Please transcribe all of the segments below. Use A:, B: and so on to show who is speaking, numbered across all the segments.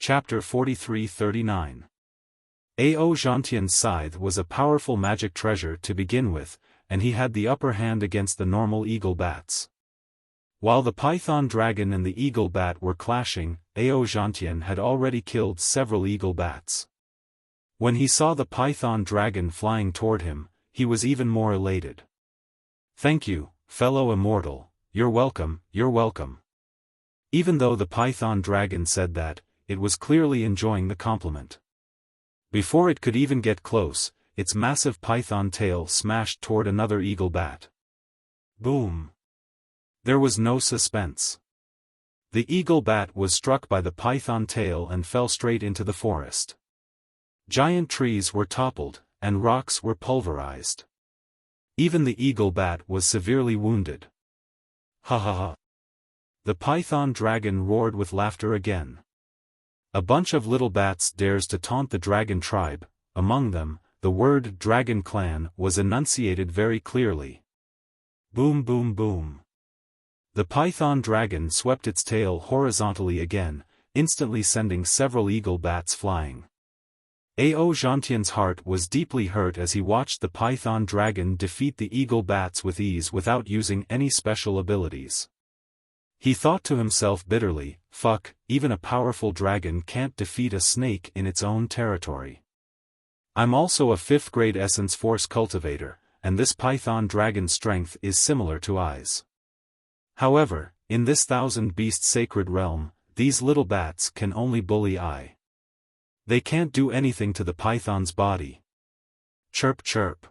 A: Chapter 43-39. Ao Zhantian's scythe was a powerful magic treasure to begin with, and he had the upper hand against the normal eagle bats. While the python dragon and the eagle bat were clashing, Ao Zhantian had already killed several eagle bats. When he saw the python dragon flying toward him, he was even more elated. "Thank you, fellow immortal, you're welcome, you're welcome." Even though the python dragon said that, it was clearly enjoying the compliment. Before it could even get close, its massive python tail smashed toward another eagle bat. Boom! There was no suspense. The eagle bat was struck by the python tail and fell straight into the forest. Giant trees were toppled, and rocks were pulverized. Even the eagle bat was severely wounded. Ha ha ha! The python dragon roared with laughter again. A bunch of little bats dares to taunt the dragon tribe. Among them, the word Dragon Clan was enunciated very clearly. Boom boom boom. The python dragon swept its tail horizontally again, instantly sending several eagle bats flying. Ao Zhantian's heart was deeply hurt as he watched the python dragon defeat the eagle bats with ease without using any special abilities. He thought to himself bitterly, "Fuck, even a powerful dragon can't defeat a snake in its own territory. I'm also a 5th grade essence force cultivator, and this python dragon's strength is similar to I's. However, in this 1000-beast sacred realm, these little bats can only bully I. They can't do anything to the python's body." Chirp chirp.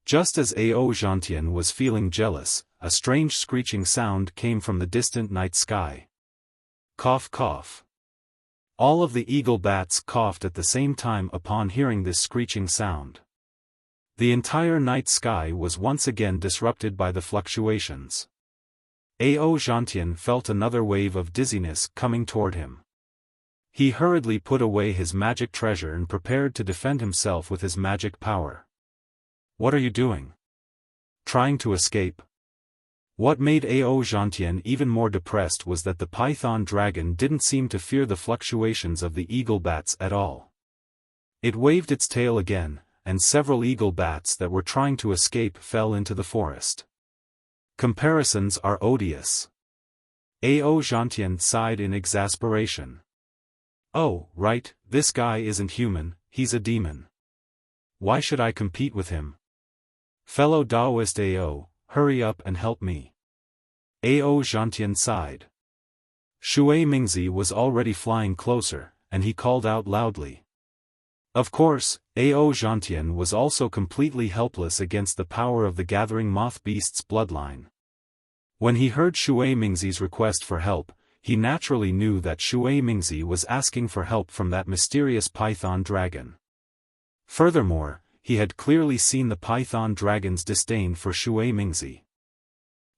A: Just as Ao Zhantian was feeling jealous, a strange screeching sound came from the distant night sky. Cough cough. All of the eagle bats coughed at the same time upon hearing this screeching sound. The entire night sky was once again disrupted by the fluctuations. Ao Zhantian felt another wave of dizziness coming toward him. He hurriedly put away his magic treasure and prepared to defend himself with his magic power. "What are you doing? Trying to escape?" What made Ao Zhantian even more depressed was that the python dragon didn't seem to fear the fluctuations of the eagle bats at all. It waved its tail again, and several eagle bats that were trying to escape fell into the forest. Comparisons are odious. Ao Zhantian sighed in exasperation. "Oh, right, this guy isn't human, he's a demon. Why should I compete with him? Fellow Taoist Ao, hurry up and help me." Ao Zhantian sighed. Shui Mingzi was already flying closer, and he called out loudly. Of course, Ao Zhantian was also completely helpless against the power of the gathering moth beast's bloodline. When he heard Shui Mingzi's request for help, he naturally knew that Shui Mingzi was asking for help from that mysterious python dragon. Furthermore, he had clearly seen the python dragon's disdain for Shui Mingzi.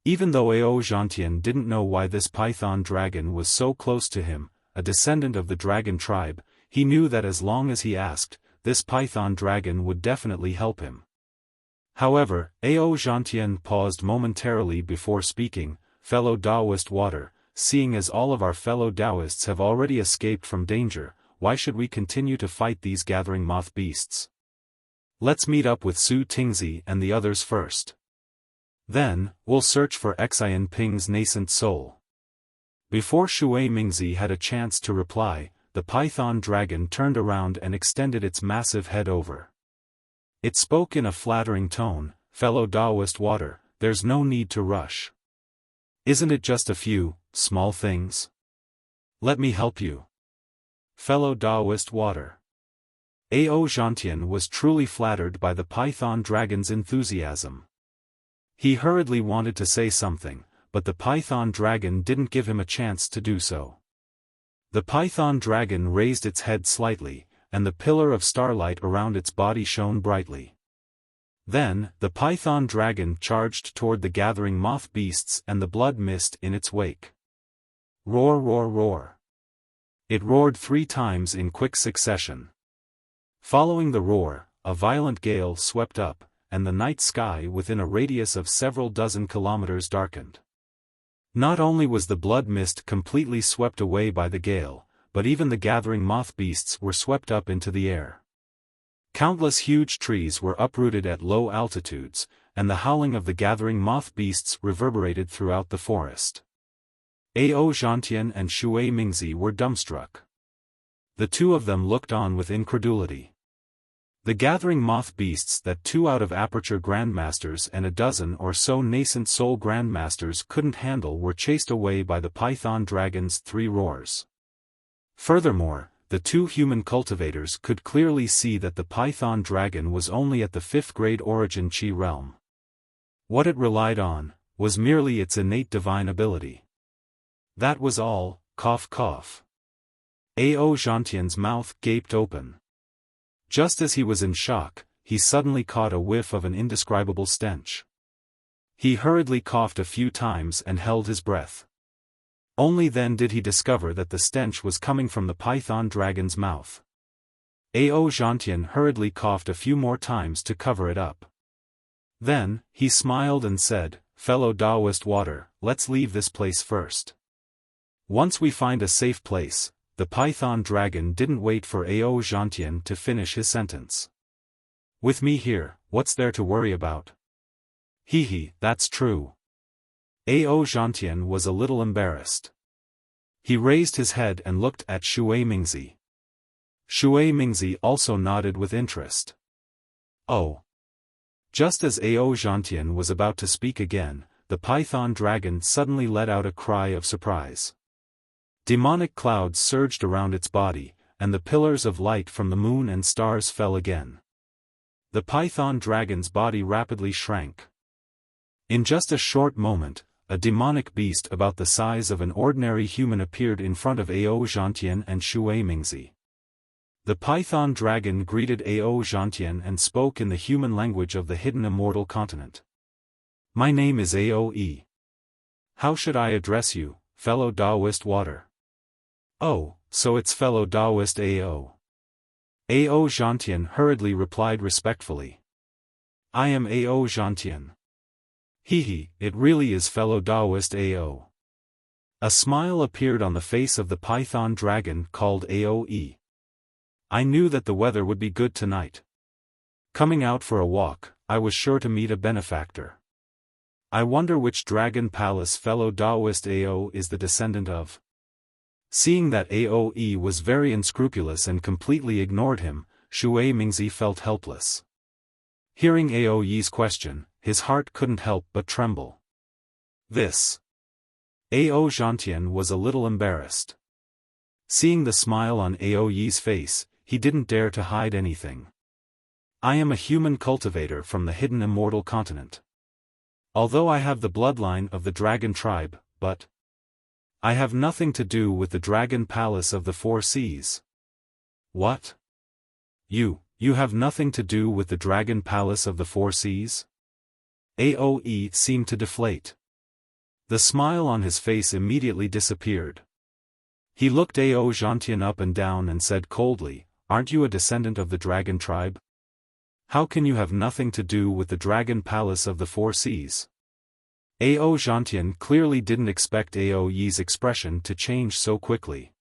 A: Even though Ao Zhantian didn't know why this python dragon was so close to him, a descendant of the dragon tribe, he knew that as long as he asked, this python dragon would definitely help him. However, Ao Zhantian paused momentarily before speaking. "Fellow Taoist Water, seeing as all of our fellow Taoists have already escaped from danger, why should we continue to fight these gathering moth beasts? Let's meet up with Su Tingzi and the others first. Then, we'll search for Xian Ping's nascent soul." Before Shui Mingzi had a chance to reply, the python dragon turned around and extended its massive head over. It spoke in a flattering tone, "Fellow Taoist Water, there's no need to rush. Isn't it just a few small things? Let me help you." Fellow Taoist Water. Ao Zhantian was truly flattered by the python dragon's enthusiasm. He hurriedly wanted to say something, but the python dragon didn't give him a chance to do so. The python dragon raised its head slightly, and the pillar of starlight around its body shone brightly. Then, the python dragon charged toward the gathering moth beasts and the blood mist in its wake. Roar roar roar. It roared 3 times in quick succession. Following the roar, a violent gale swept up, and the night sky within a radius of several dozen kilometers darkened. Not only was the blood mist completely swept away by the gale, but even the gathering moth beasts were swept up into the air. Countless huge trees were uprooted at low altitudes, and the howling of the gathering moth beasts reverberated throughout the forest. Ao Zhantian and Shui Mingzi were dumbstruck. The two of them looked on with incredulity. The gathering moth beasts that 2 out of Aperture Grandmasters and a dozen or so nascent Soul Grandmasters couldn't handle were chased away by the Python Dragon's 3 roars. Furthermore, the 2 human cultivators could clearly see that the Python Dragon was only at the 5th grade Origin Chi realm. What it relied on was merely its innate divine ability. That was all. Cough cough. Ao Zhantian's mouth gaped open. Just as he was in shock, he suddenly caught a whiff of an indescribable stench. He hurriedly coughed a few times and held his breath. Only then did he discover that the stench was coming from the Python Dragon's mouth. Ao Zhantian hurriedly coughed a few more times to cover it up. Then, he smiled and said, "Fellow Taoist water, let's leave this place first." Once we find a safe place, the Python Dragon didn't wait for Ao Zhantian to finish his sentence. "With me here, what's there to worry about?" "Hee, that's true." Ao Zhantian was a little embarrassed. He raised his head and looked at Shui Mingzi. Shui Mingzi also nodded with interest. "Oh." Just as Ao Zhantian was about to speak again, the Python Dragon suddenly let out a cry of surprise. Demonic clouds surged around its body, and the pillars of light from the moon and stars fell again. The Python Dragon's body rapidly shrank. In just a short moment, a demonic beast about the size of an ordinary human appeared in front of Ao Zhantian and Shui Mingzi. The Python Dragon greeted Ao Zhantian and spoke in the human language of the hidden immortal continent. "My name is Aoe. How should I address you, fellow Taoist water?" "Oh, so it's fellow Taoist Ao." Ao Zhantian hurriedly replied respectfully. "I am Ao Zhantian." "Hee, it really is fellow Taoist Ao." A smile appeared on the face of the Python Dragon called Aoe. "I knew that the weather would be good tonight. Coming out for a walk, I was sure to meet a benefactor. I wonder which dragon palace fellow Taoist Ao is the descendant of." Seeing that Aoe was very unscrupulous and completely ignored him, Shui Mingzi felt helpless. Hearing Aoe's question, his heart couldn't help but tremble. This. Ao Zhantian was a little embarrassed. Seeing the smile on Aoe's face, he didn't dare to hide anything. "I am a human cultivator from the hidden immortal continent. Although I have the bloodline of the dragon tribe, but I have nothing to do with the dragon palace of the 4 seas." "What? You have nothing to do with the dragon palace of the 4 seas?" Aoe seemed to deflate. The smile on his face immediately disappeared. He looked Ao Zhantian up and down and said coldly, "Aren't you a descendant of the dragon tribe? How can you have nothing to do with the dragon palace of the 4 seas?" Ao Zhantian clearly didn't expect Aoe's expression to change so quickly.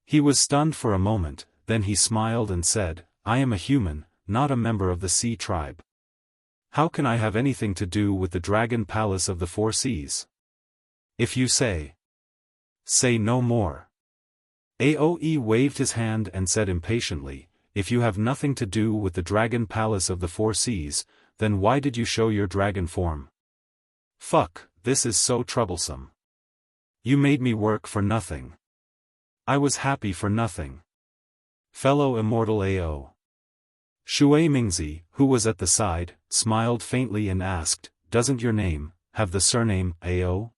A: He was stunned for a moment, then he smiled and said, "I am a human, not a member of the Sea tribe. How can I have anything to do with the dragon palace of the 4 seas? If you say no more." Aoe waved his hand and said impatiently, "If you have nothing to do with the dragon palace of the 4 seas, then why did you show your dragon form? Fuck, this is so troublesome. You made me work for nothing. I was happy for nothing." Fellow immortal Ao. Shui Mingzi, who was at the side, smiled faintly and asked, "Doesn't your name have the surname Ao?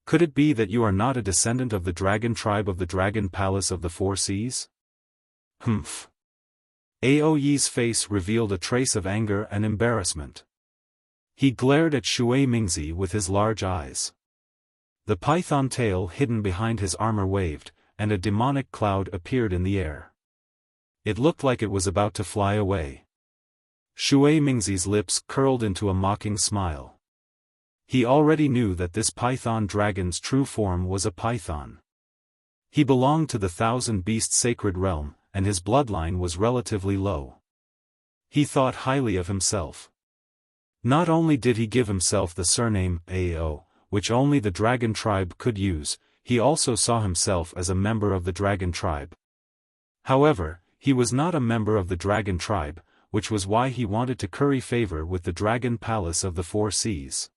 A: Could it be that you are not a descendant of the dragon tribe of the dragon palace of the 4 seas?" "Humph." Aoe's face revealed a trace of anger and embarrassment. He glared at Shui Mingzi with his large eyes. The python tail hidden behind his armor waved, and a demonic cloud appeared in the air. It looked like it was about to fly away. Shui Mingzi's lips curled into a mocking smile. He already knew that this python dragon's true form was a python. He belonged to the Thousand Beasts sacred realm, and his bloodline was relatively low. He thought highly of himself. Not only did he give himself the surname Ao, which only the dragon tribe could use, he also saw himself as a member of the dragon tribe. However, he was not a member of the dragon tribe, which was why he wanted to curry favor with the dragon palace of the Four Seas.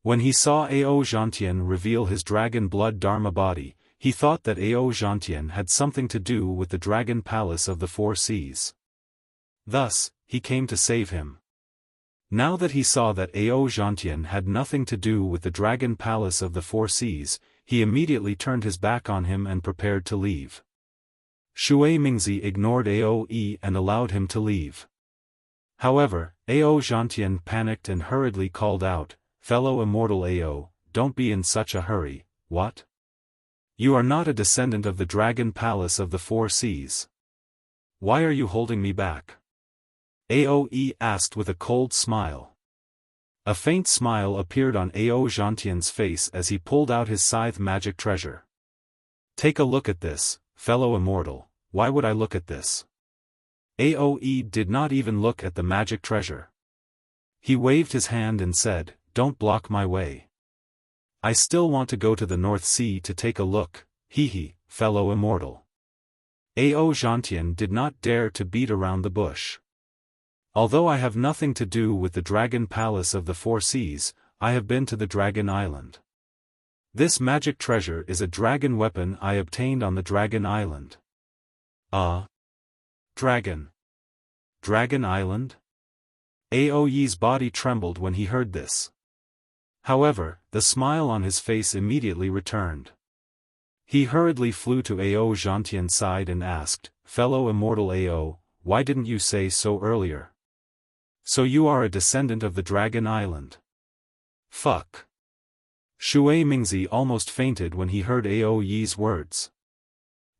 A: When he saw Ao Zhantian reveal his dragon blood Dharma body, he thought that Ao Zhantian had something to do with the dragon palace of the Four Seas. Thus, he came to save him. Now that he saw that Ao Zhantian had nothing to do with the dragon palace of the Four Seas, he immediately turned his back on him and prepared to leave. Shui Mingzi ignored Aoe and allowed him to leave. However, Ao Zhantian panicked and hurriedly called out, "Fellow immortal Ao, don't be in such a hurry, what? You are not a descendant of the dragon palace of the Four Seas. Why are you holding me back?" Aoe asked with a cold smile. A faint smile appeared on Ao Zhantian's face as he pulled out his scythe magic treasure. "Take a look at this, fellow immortal, why would I look at this?" Aoe did not even look at the magic treasure. He waved his hand and said, "Don't block my way. I still want to go to the North Sea to take a look, fellow immortal." Ao Zhantian did not dare to beat around the bush. "Although I have nothing to do with the dragon palace of the Four Seas, I have been to the dragon island. This magic treasure is a dragon weapon I obtained on the dragon island." Dragon. Dragon island? Aoye's body trembled when he heard this. However, the smile on his face immediately returned. He hurriedly flew to Ao Zhantian's side and asked, "Fellow immortal Ao, why didn't you say so earlier? So you are a descendant of the dragon island?" Fuck. Shui Mingzi almost fainted when he heard Aoye's words.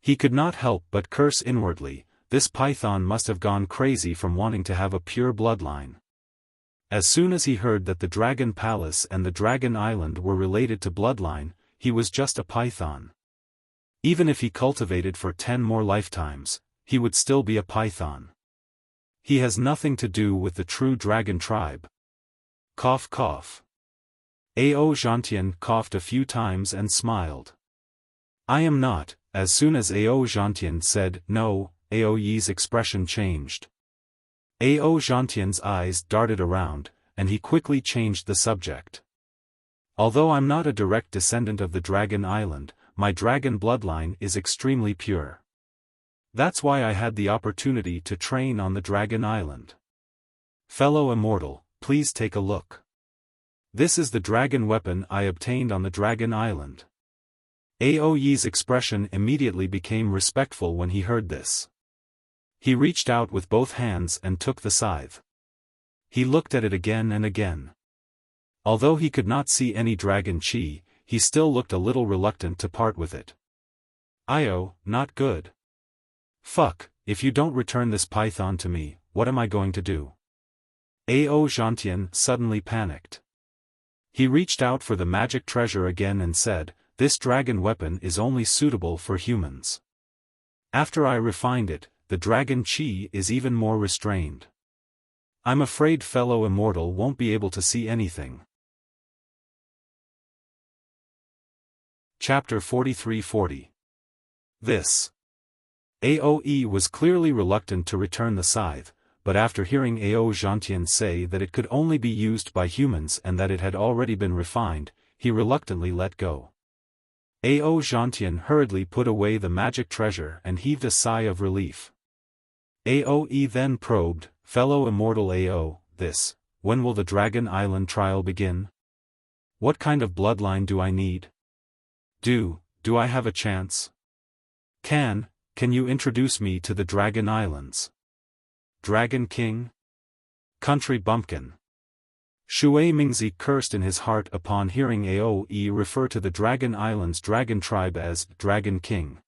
A: He could not help but curse inwardly, this python must have gone crazy from wanting to have a pure bloodline. As soon as he heard that the dragon palace and the dragon island were related to bloodline, he was just a python. Even if he cultivated for 10 more lifetimes, he would still be a python. He has nothing to do with the true dragon tribe. Cough cough. Ao Zhantian coughed a few times and smiled. "I am not." As soon as Ao Zhantian said no, Aoye's expression changed. Ao Zhantian's eyes darted around, and he quickly changed the subject. "Although I'm not a direct descendant of the dragon island, my dragon bloodline is extremely pure. That's why I had the opportunity to train on the dragon island. Fellow immortal, please take a look. This is the dragon weapon I obtained on the dragon island." Aoye's expression immediately became respectful when he heard this. He reached out with both hands and took the scythe. He looked at it again and again. Although he could not see any dragon chi, he still looked a little reluctant to part with it. "Io, not good. Fuck, if you don't return this python to me, what am I going to do?" Ao Zhantian suddenly panicked. He reached out for the magic treasure again and said, "This dragon weapon is only suitable for humans. After I refined it, the dragon chi is even more restrained. I'm afraid fellow immortal won't be able to see anything." Chapter 43-40. This. Aoe was clearly reluctant to return the scythe, but after hearing Ao Zhantian say that it could only be used by humans and that it had already been refined, he reluctantly let go. Ao Zhantian hurriedly put away the magic treasure and heaved a sigh of relief. Aoe then probed, "Fellow immortal Ao, when will the Dragon Island trial begin? What kind of bloodline do I need? Do I have a chance? Can you introduce me to the Dragon Islands? Dragon King? Country bumpkin." Shui Mingzi cursed in his heart upon hearing Aoe refer to the Dragon Island's dragon tribe as Dragon King.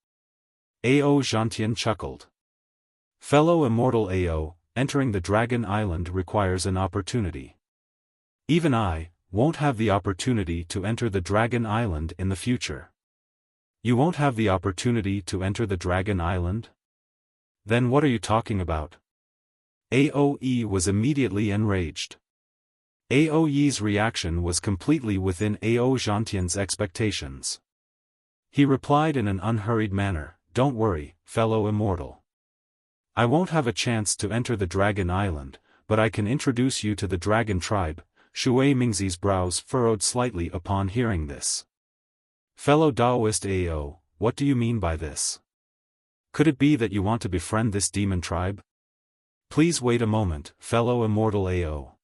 A: Ao Zhantian chuckled. "Fellow immortal Ao, entering the Dragon Island requires an opportunity. Even I won't have the opportunity to enter the Dragon Island in the future. You won't have the opportunity to enter the Dragon Island? Then what are you talking about? Aoe was immediately enraged. Aoe's reaction was completely within Ao Zhantian's expectations. He replied in an unhurried manner, "Don't worry, fellow immortal. I won't have a chance to enter the Dragon Island, but I can introduce you to the Dragon Tribe." Shui Mingzi's brows furrowed slightly upon hearing this. "Fellow Taoist Ao, what do you mean by this? Could it be that you want to befriend this demon tribe? Please wait a moment, fellow immortal Ao."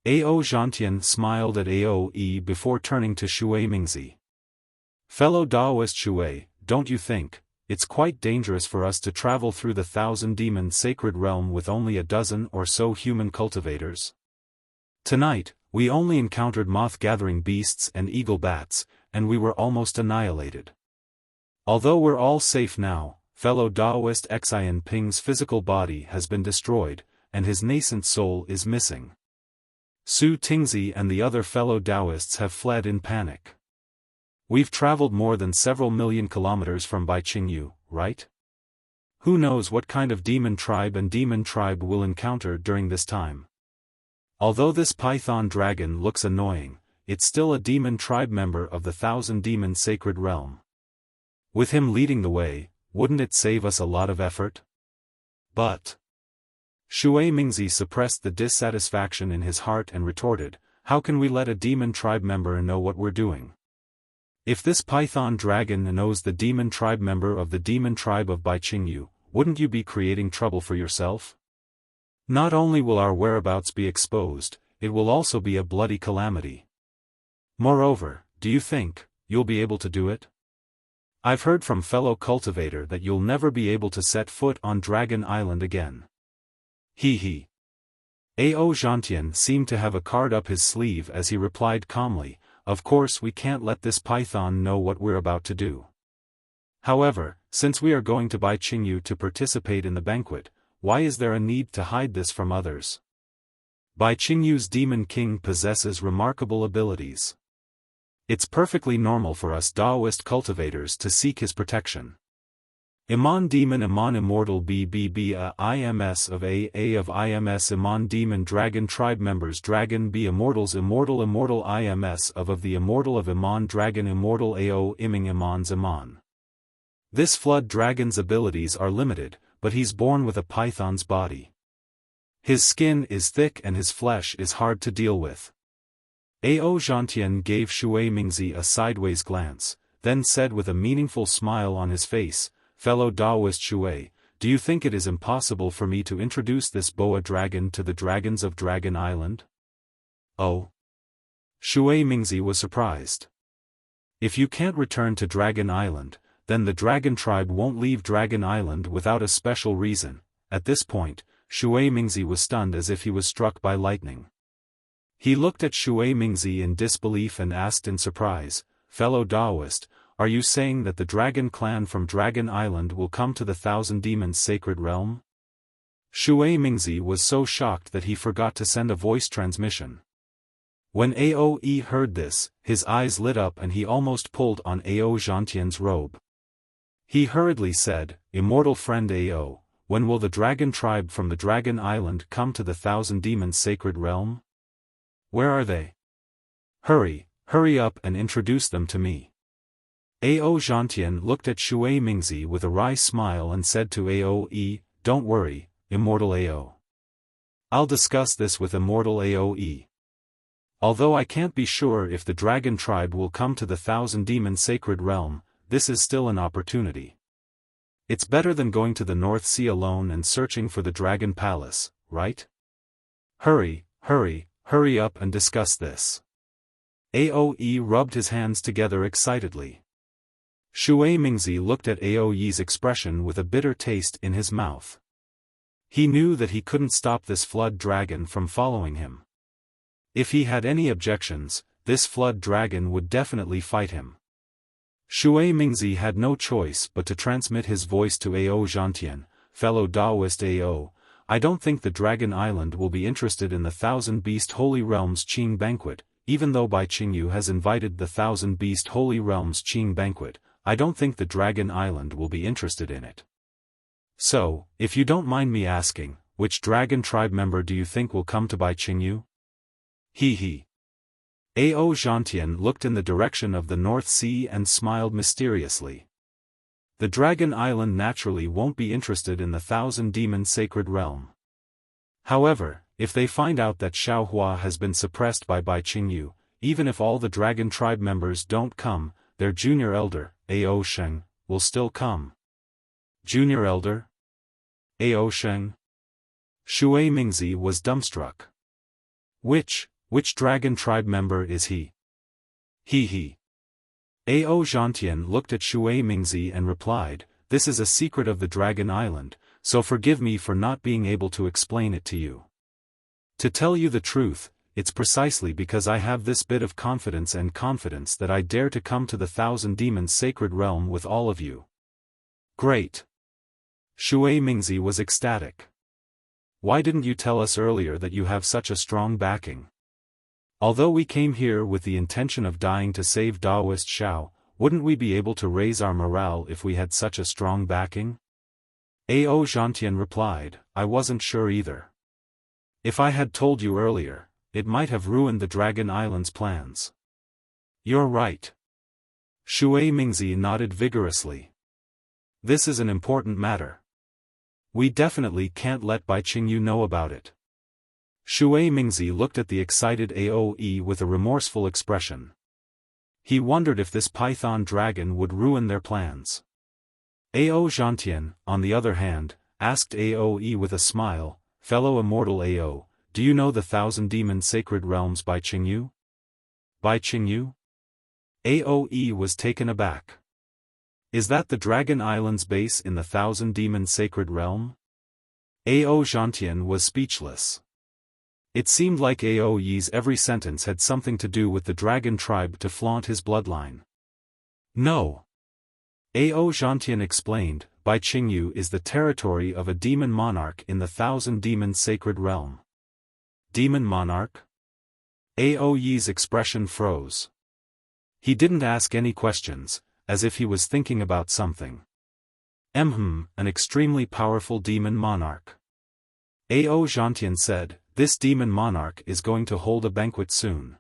A: Ao Zhantian smiled at Aoe before turning to Shui Mingzi. "Fellow Taoist Shui, don't you think it's quite dangerous for us to travel through the 1,000-demon sacred realm with only a dozen or so human cultivators? Tonight, we only encountered moth-gathering beasts and eagle bats, and we were almost annihilated. Although we're all safe now, fellow Taoist Xian Ping's physical body has been destroyed, and his nascent soul is missing. Su Tingzi and the other fellow Taoists have fled in panic. We've traveled more than several million kilometers from Baiqingyu, right? Who knows what kind of demon tribe we'll encounter during this time. Although this python dragon looks annoying, it's still a demon tribe member of the 1,000-demon sacred realm. With him leading the way, wouldn't it save us a lot of effort?" But Shui Mingzi suppressed the dissatisfaction in his heart and retorted, "How can we let a demon tribe member know what we're doing? If this python dragon knows the demon tribe member of the demon tribe of Baiqingyu, wouldn't you be creating trouble for yourself? Not only will our whereabouts be exposed, it will also be a bloody calamity. Moreover, do you think you'll be able to do it? I've heard from fellow Cultivator that you'll never be able to set foot on Dragon Island again." He. Ao Zhantian seemed to have a card up his sleeve as he replied calmly, "Of course we can't let this python know what we're about to do. However, since we are going to Baiqingyu to participate in the banquet, why is there a need to hide this from others? Baiqingyu's Demon King possesses remarkable abilities. It's perfectly normal for us Taoist cultivators to seek his protection. Iman Demon Iman Immortal BBB A IMS of A of IMS Iman Demon Dragon Tribe Members Dragon B Immortals Immortal IMS of the Immortal of Iman Dragon Immortal AO Iming Iman's Iman. This flood dragon's abilities are limited, but he's born with a python's body. His skin is thick and his flesh is hard to deal with." Ao Zhantian gave Shui Mingzi a sideways glance, then said with a meaningful smile on his face, "Fellow Taoist Shui, do you think it is impossible for me to introduce this boa dragon to the dragons of Dragon Island?" "Oh?" Shui Mingzi was surprised. "If you can't return to Dragon Island, then the Dragon Tribe won't leave Dragon Island without a special reason." At this point, Shui Mingzi was stunned as if he was struck by lightning. He looked at Shui Mingzi in disbelief and asked in surprise, "Fellow Taoist, are you saying that the Dragon Clan from Dragon Island will come to the 1,000-demons sacred realm?" Shui Mingzi was so shocked that he forgot to send a voice transmission. When Aoe heard this, his eyes lit up and he almost pulled on Ao Zhantian's robe. He hurriedly said, "Immortal friend Ao, when will the Dragon Tribe from the Dragon Island come to the 1,000-demons sacred realm? Where are they? Hurry up and introduce them to me." Ao Zhantian looked at Shui Mingzi with a wry smile and said to Aoe, "Don't worry, Immortal Ao. I'll discuss this with Immortal Aoe. Although I can't be sure if the Dragon Tribe will come to the 1,000-demon sacred realm, this is still an opportunity. It's better than going to the North Sea alone and searching for the Dragon Palace, right? Hurry up and discuss this." Aoe rubbed his hands together excitedly. Shui Mingzi looked at Aoe's expression with a bitter taste in his mouth. He knew that he couldn't stop this flood dragon from following him. If he had any objections, this flood dragon would definitely fight him. Shui Mingzi had no choice but to transmit his voice to Ao Zhantian, "Fellow Taoist Ao, I don't think the Dragon Island will be interested in the 1,000-beast Holy Realms Qing banquet, even though Baiqingyu has invited the 1,000-beast Holy Realms Qing banquet. I don't think the Dragon Island will be interested in it. So, if you don't mind me asking, which dragon tribe member do you think will come to buy Qingyu? He. Ao Zhantian looked in the direction of the North Sea and smiled mysteriously. The Dragon Island naturally won't be interested in the Thousand Demon Sacred Realm. However, if they find out that Xiaohua has been suppressed by Bai Qingyu, even if all the dragon tribe members don't come, their junior elder, Ao Sheng, will still come. Junior elder? Ao Sheng? Shui Mingzi was dumbstruck. Which dragon tribe member is he? He. Ao Zhantian looked at Shui Mingzi and replied, "This is a secret of the Dragon Island, so forgive me for not being able to explain it to you. To tell you the truth, it's precisely because I have this bit of confidence that I dare to come to the Thousand Demons Sacred Realm with all of you." Great! Shui Mingzi was ecstatic. Why didn't you tell us earlier that you have such a strong backing? Although we came here with the intention of dying to save Daoist Xiao, wouldn't we be able to raise our morale if we had such a strong backing? Ao Zhantian replied, "I wasn't sure either. If I had told you earlier, it might have ruined the Dragon Island's plans." You're right. Shui Mingzi nodded vigorously. This is an important matter. We definitely can't let Bai Qingyu know about it. Shui Mingzi looked at the excited Aoe with a remorseful expression. He wondered if this python dragon would ruin their plans. Ao Zhantian, on the other hand, asked Aoe with a smile, "Fellow immortal Ao, do you know the Thousand Demon Sacred Realms Bai Qingyu?" Bai Qingyu? Aoe was taken aback. Is that the Dragon Island's base in the Thousand Demon Sacred Realm? Ao Zhantian was speechless. It seemed like Aoe's every sentence had something to do with the dragon tribe to flaunt his bloodline. No. Ao Zhantian explained, Bai Qingyu is the territory of a demon monarch in the Thousand Demon Sacred Realm. Demon monarch? Aoe's expression froze. He didn't ask any questions, as if he was thinking about something. An extremely powerful demon monarch. Ao Zhantian said, "This demon monarch is going to hold a banquet soon.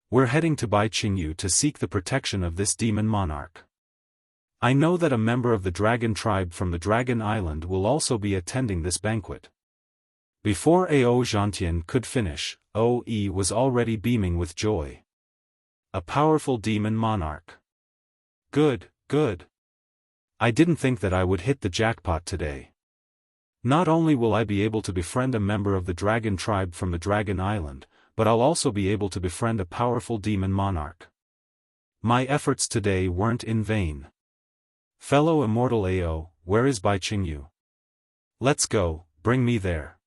A: We're heading to Bai Qingyu to seek the protection of this demon monarch. I know that a member of the dragon tribe from the Dragon Island will also be attending this banquet." Before Ao Zhantian could finish, Oe was already beaming with joy. A powerful demon monarch. Good. I didn't think that I would hit the jackpot today. Not only will I be able to befriend a member of the dragon tribe from the Dragon Island, but I'll also be able to befriend a powerful demon monarch. My efforts today weren't in vain. Fellow immortal Ao, where is Bai Qingyu? Let's go, bring me there.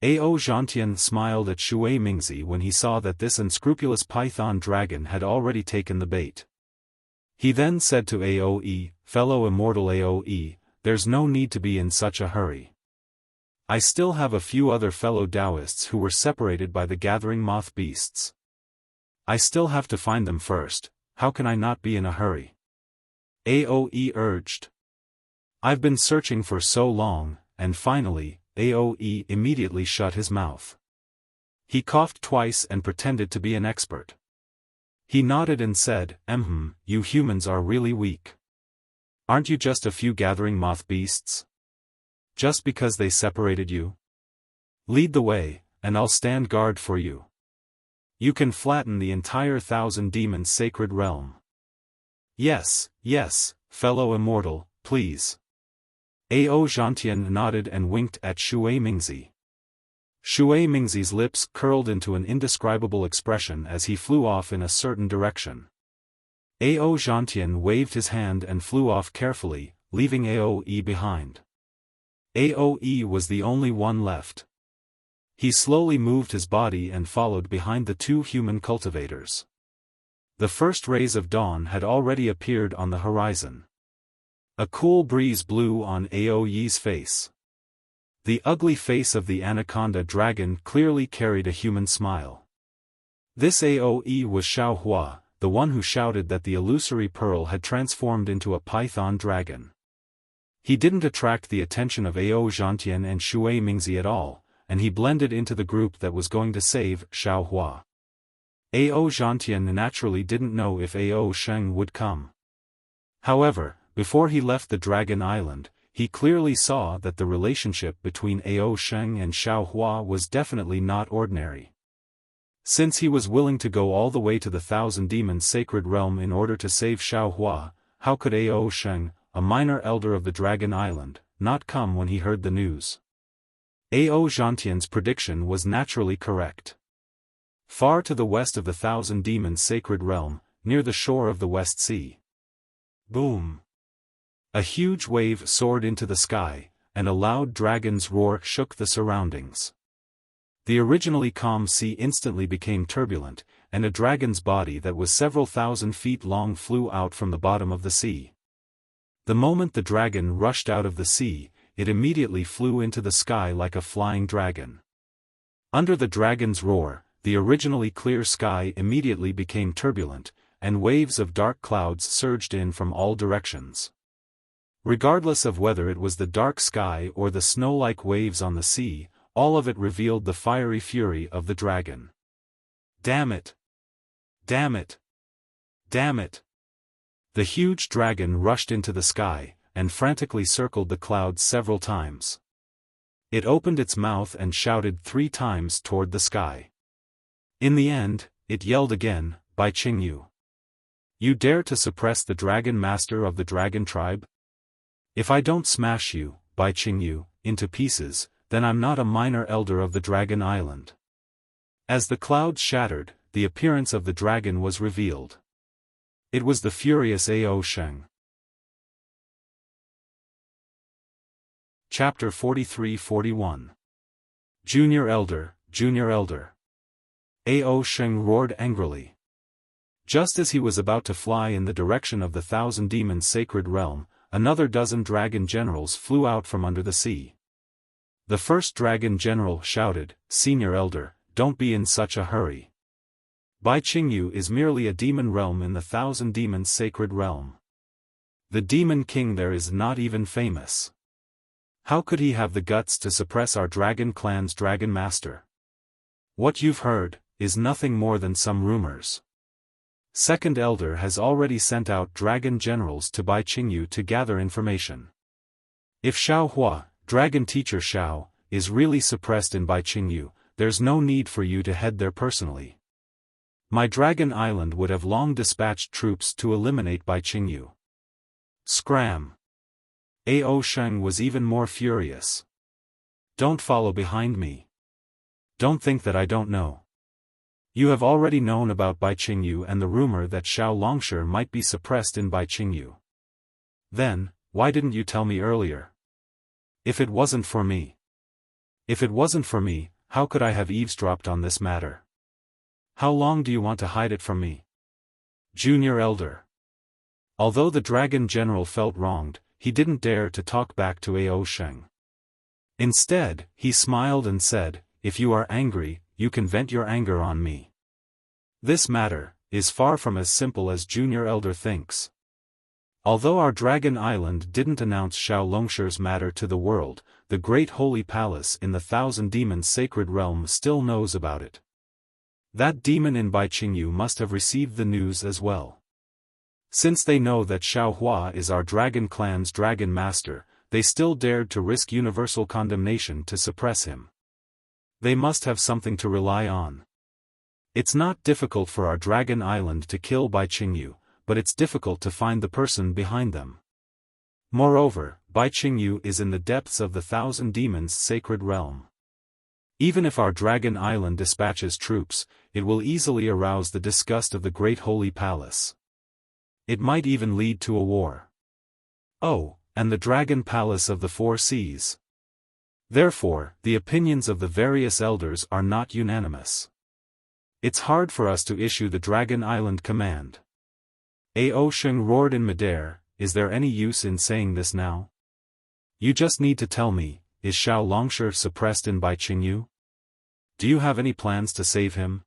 A: Ao Zhantian smiled at Shui Mingzi when he saw that this unscrupulous python dragon had already taken the bait. He then said to Aoe, "Fellow immortal Aoe, there's no need to be in such a hurry. I still have a few other fellow Taoists who were separated by the gathering moth beasts. I still have to find them first, how can I not be in a hurry?" Aoe urged. "I've been searching for so long," and finally, Aoe immediately shut his mouth. He coughed twice and pretended to be an expert. He nodded and said, "You humans are really weak. Aren't you just a few gathering moth beasts? Just because they separated you? Lead the way, and I'll stand guard for you. You can flatten the entire Thousand Demons Sacred Realm." Yes, fellow immortal, please." Ao Zhantian nodded and winked at Shui Mingzi. Shui Mingzi's lips curled into an indescribable expression as he flew off in a certain direction. Ao Zhantian waved his hand and flew off carefully, leaving Aoe behind. Aoe was the only one left. He slowly moved his body and followed behind the two human cultivators. The first rays of dawn had already appeared on the horizon. A cool breeze blew on Aoe's face. The ugly face of the anaconda dragon clearly carried a human smile. This Aoe was Xiaohua, the one who shouted that the illusory pearl had transformed into a python dragon. He didn't attract the attention of Ao Zhantian and Shui Mingzi at all, and he blended into the group that was going to save Xiao Hua. Ao Zhantian naturally didn't know if Ao Sheng would come. However, before he left the Dragon Island, he clearly saw that the relationship between Ao Sheng and Xiao Hua was definitely not ordinary. Since he was willing to go all the way to the Thousand Demons Sacred Realm in order to save Xiao Hua, how could Ao Sheng, a minor elder of the Dragon Island, not come when he heard the news? Ao Zhantian's prediction was naturally correct. Far to the west of the Thousand Demons Sacred Realm, near the shore of the West Sea. Boom! A huge wave soared into the sky, and a loud dragon's roar shook the surroundings. The originally calm sea instantly became turbulent, and a dragon's body that was several thousand feet long flew out from the bottom of the sea. The moment the dragon rushed out of the sea, it immediately flew into the sky like a flying dragon. Under the dragon's roar, the originally clear sky immediately became turbulent, and waves of dark clouds surged in from all directions. Regardless of whether it was the dark sky or the snow-like waves on the sea, all of it revealed the fiery fury of the dragon. Damn it! Damn it! Damn it! The huge dragon rushed into the sky, and frantically circled the clouds several times. It opened its mouth and shouted 3 times toward the sky. In the end, it yelled again, "Bai Qingyu! You dare to suppress the Dragon Master of the Dragon Tribe? If I don't smash you, Bai Qingyu, into pieces, then I'm not a minor elder of the Dragon Island." As the clouds shattered, the appearance of the dragon was revealed. It was the furious Ao Sheng. Chapter 43-41. Junior Elder, Junior Elder. Ao Sheng roared angrily. Just as he was about to fly in the direction of the Thousand Demons Sacred Realm, another dozen dragon generals flew out from under the sea. The first dragon general shouted, "Senior Elder, don't be in such a hurry. Bai Qingyu is merely a demon realm in the Thousand Demons Sacred Realm. The demon king there is not even famous. How could he have the guts to suppress our dragon clan's dragon master? What you've heard is nothing more than some rumors. Second Elder has already sent out dragon generals to Bai Qingyu to gather information. If Xiao Hua, Dragon Teacher Xiao, is really suppressed in Bai Qingyu, there's no need for you to head there personally. My Dragon Island would have long dispatched troops to eliminate Bai Qingyu." Scram! Ao Sheng was even more furious. "Don't follow behind me. Don't think that I don't know. You have already known about Bai Qingyu and the rumor that Xiao Longsher might be suppressed in Bai Qingyu. Then, why didn't you tell me earlier? If it wasn't for me, how could I have eavesdropped on this matter? How long do you want to hide it from me? Junior Elder." Although the dragon general felt wronged, he didn't dare to talk back to Ao Sheng. Instead, he smiled and said, "If you are angry, you can vent your anger on me. This matter is far from as simple as Junior Elder thinks. Although our Dragon Island didn't announce Xiao Longsher's matter to the world, the Great Holy Palace in the Thousand Demons Sacred Realm still knows about it. That demon in Bai Qingyu must have received the news as well. Since they know that Xiao Hua is our dragon clan's dragon master, they still dared to risk universal condemnation to suppress him. They must have something to rely on. It's not difficult for our Dragon Island to kill Bai Qingyu, but it's difficult to find the person behind them. Moreover, Bai Qingyu is in the depths of the Thousand Demons Sacred Realm. Even if our Dragon Island dispatches troops, it will easily arouse the disgust of the Great Holy Palace. It might even lead to a war. Oh, and the Dragon Palace of the Four Seas. Therefore, the opinions of the various elders are not unanimous. It's hard for us to issue the Dragon Island command." Ao Sheng roared in midair, "Is there any use in saying this now? You just need to tell me, is Xiao Longsher suppressed in Bai Qingyu? Do you have any plans to save him?"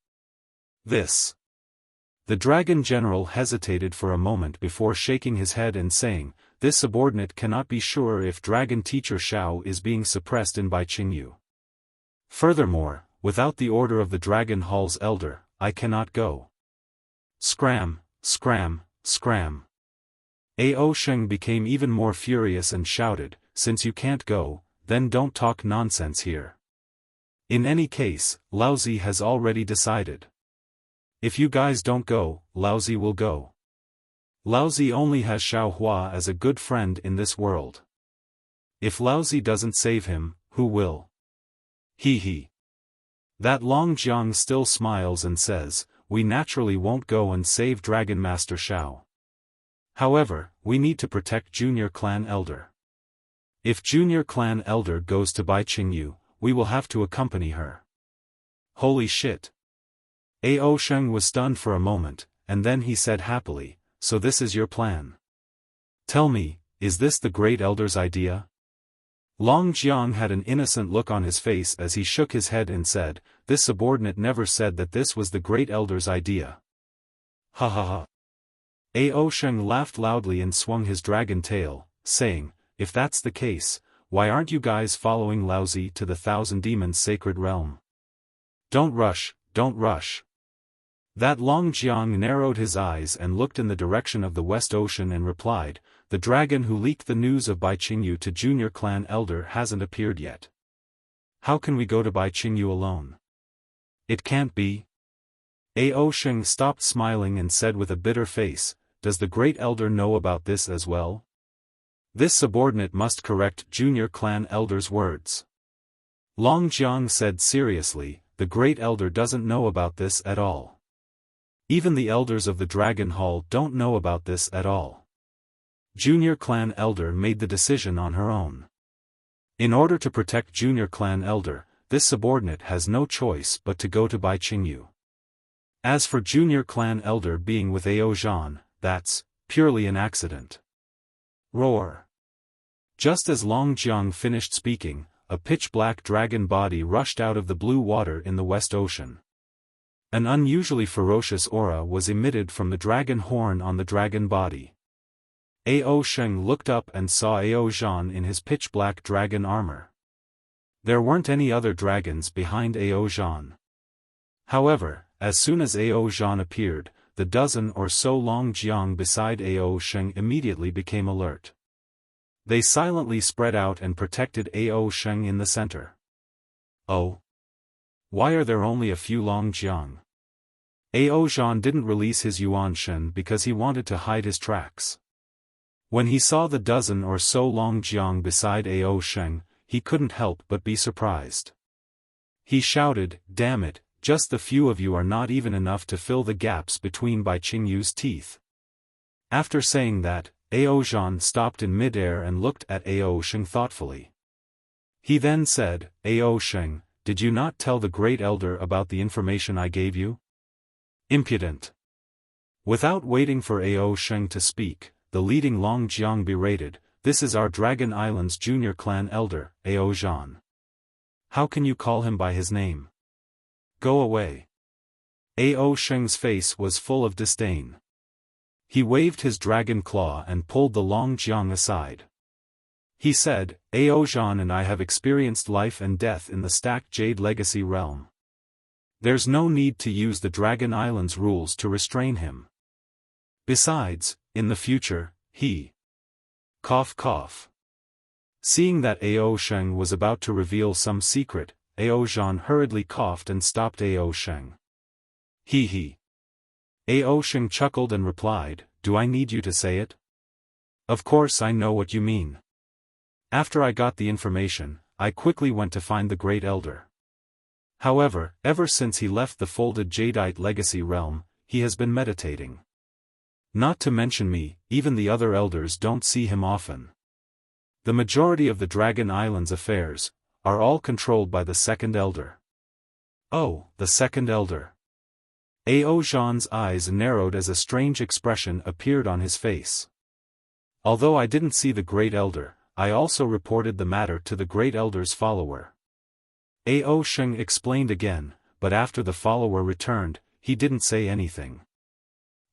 A: This The dragon general hesitated for a moment before shaking his head and saying, "This subordinate cannot be sure if dragon teacher Xiao is being suppressed in Bai Qingyu. Furthermore, without the order of the Dragon Hall's elder, I cannot go." Scram, scram, scram. Ao Sheng became even more furious and shouted, "Since you can't go, then don't talk nonsense here. In any case, Laozi has already decided. If you guys don't go, Laozi will go. Laozi only has Xiao Hua as a good friend in this world. If Laozi doesn't save him, who will? He he. That Long Jiang still smiles and says, "We naturally won't go and save Dragon Master Xiao. However, we need to protect Junior Clan Elder. If Junior Clan Elder goes to Bai Qingyu, we will have to accompany her." Holy shit. Ao Sheng was stunned for a moment, and then he said happily, "So this is your plan? Tell me, is this the Great Elder's idea?" Long Jiang had an innocent look on his face as he shook his head and said, "This subordinate never said that this was the Great Elder's idea." Ha ha ha. Ao Sheng laughed loudly and swung his dragon tail, saying, "If that's the case, why aren't you guys following Laozi to the Thousand Demons' sacred realm? Don't rush, don't rush." That Long Jiang narrowed his eyes and looked in the direction of the West Ocean and replied, "The dragon who leaked the news of Bai Qingyu to Junior Clan Elder hasn't appeared yet. How can we go to Bai Qingyu alone? It can't be." Ao Sheng stopped smiling and said with a bitter face, "Does the Great Elder know about this as well?" This subordinate must correct Junior Clan Elder's words. Long Jiang said seriously, "The Great Elder doesn't know about this at all. Even the elders of the Dragon Hall don't know about this at all. Junior Clan Elder made the decision on her own. In order to protect Junior Clan Elder, this subordinate has no choice but to go to Bai Qingyu. As for Junior Clan Elder being with Ao Zhan, that's purely an accident." Roar. Just as Long Jiang finished speaking, a pitch-black dragon body rushed out of the blue water in the West Ocean. An unusually ferocious aura was emitted from the dragon horn on the dragon body. Ao Sheng looked up and saw Ao Zhan in his pitch-black dragon armor. There weren't any other dragons behind Ao Zhan. However, as soon as Ao Zhan appeared, the dozen or so Long Jiang beside Ao Sheng immediately became alert. They silently spread out and protected Ao Sheng in the center. Oh. Why are there only a few Long Jiang? Ao Zhan didn't release his Yuan Shen because he wanted to hide his tracks. When he saw the dozen or so Long Jiang beside Ao Sheng, he couldn't help but be surprised. He shouted, "Damn it, just the few of you are not even enough to fill the gaps between Bai Qingyu's teeth." After saying that, Ao Zhan stopped in midair and looked at Ao Sheng thoughtfully. He then said, "Ao Sheng, did you not tell the Great Elder about the information I gave you?" Impudent. Without waiting for Ao Sheng to speak, the leading Long Jiang berated, "This is our Dragon Island's Junior Clan Elder, Ao Zhan. How can you call him by his name? Go away." Ao Sheng's face was full of disdain. He waved his dragon claw and pulled the Long Jiang aside. He said, "Ao Zhan and I have experienced life and death in the Stacked Jade Legacy realm. There's no need to use the Dragon Island's rules to restrain him. Besides, in the future, he..." Cough cough. Seeing that Ao Sheng was about to reveal some secret, Ao Zhan hurriedly coughed and stopped Ao Sheng. He he. Ao Sheng chuckled and replied, "Do I need you to say it? Of course I know what you mean. After I got the information, I quickly went to find the Great Elder. However, ever since he left the folded Jadeite Legacy realm, he has been meditating. Not to mention me, even the other elders don't see him often. The majority of the Dragon Island's affairs are all controlled by the Second Elder." Oh, the Second Elder. Ao Zhan's eyes narrowed as a strange expression appeared on his face. "Although I didn't see the Great Elder, I also reported the matter to the Great Elder's follower." Ao Sheng explained again, but after the follower returned, he didn't say anything.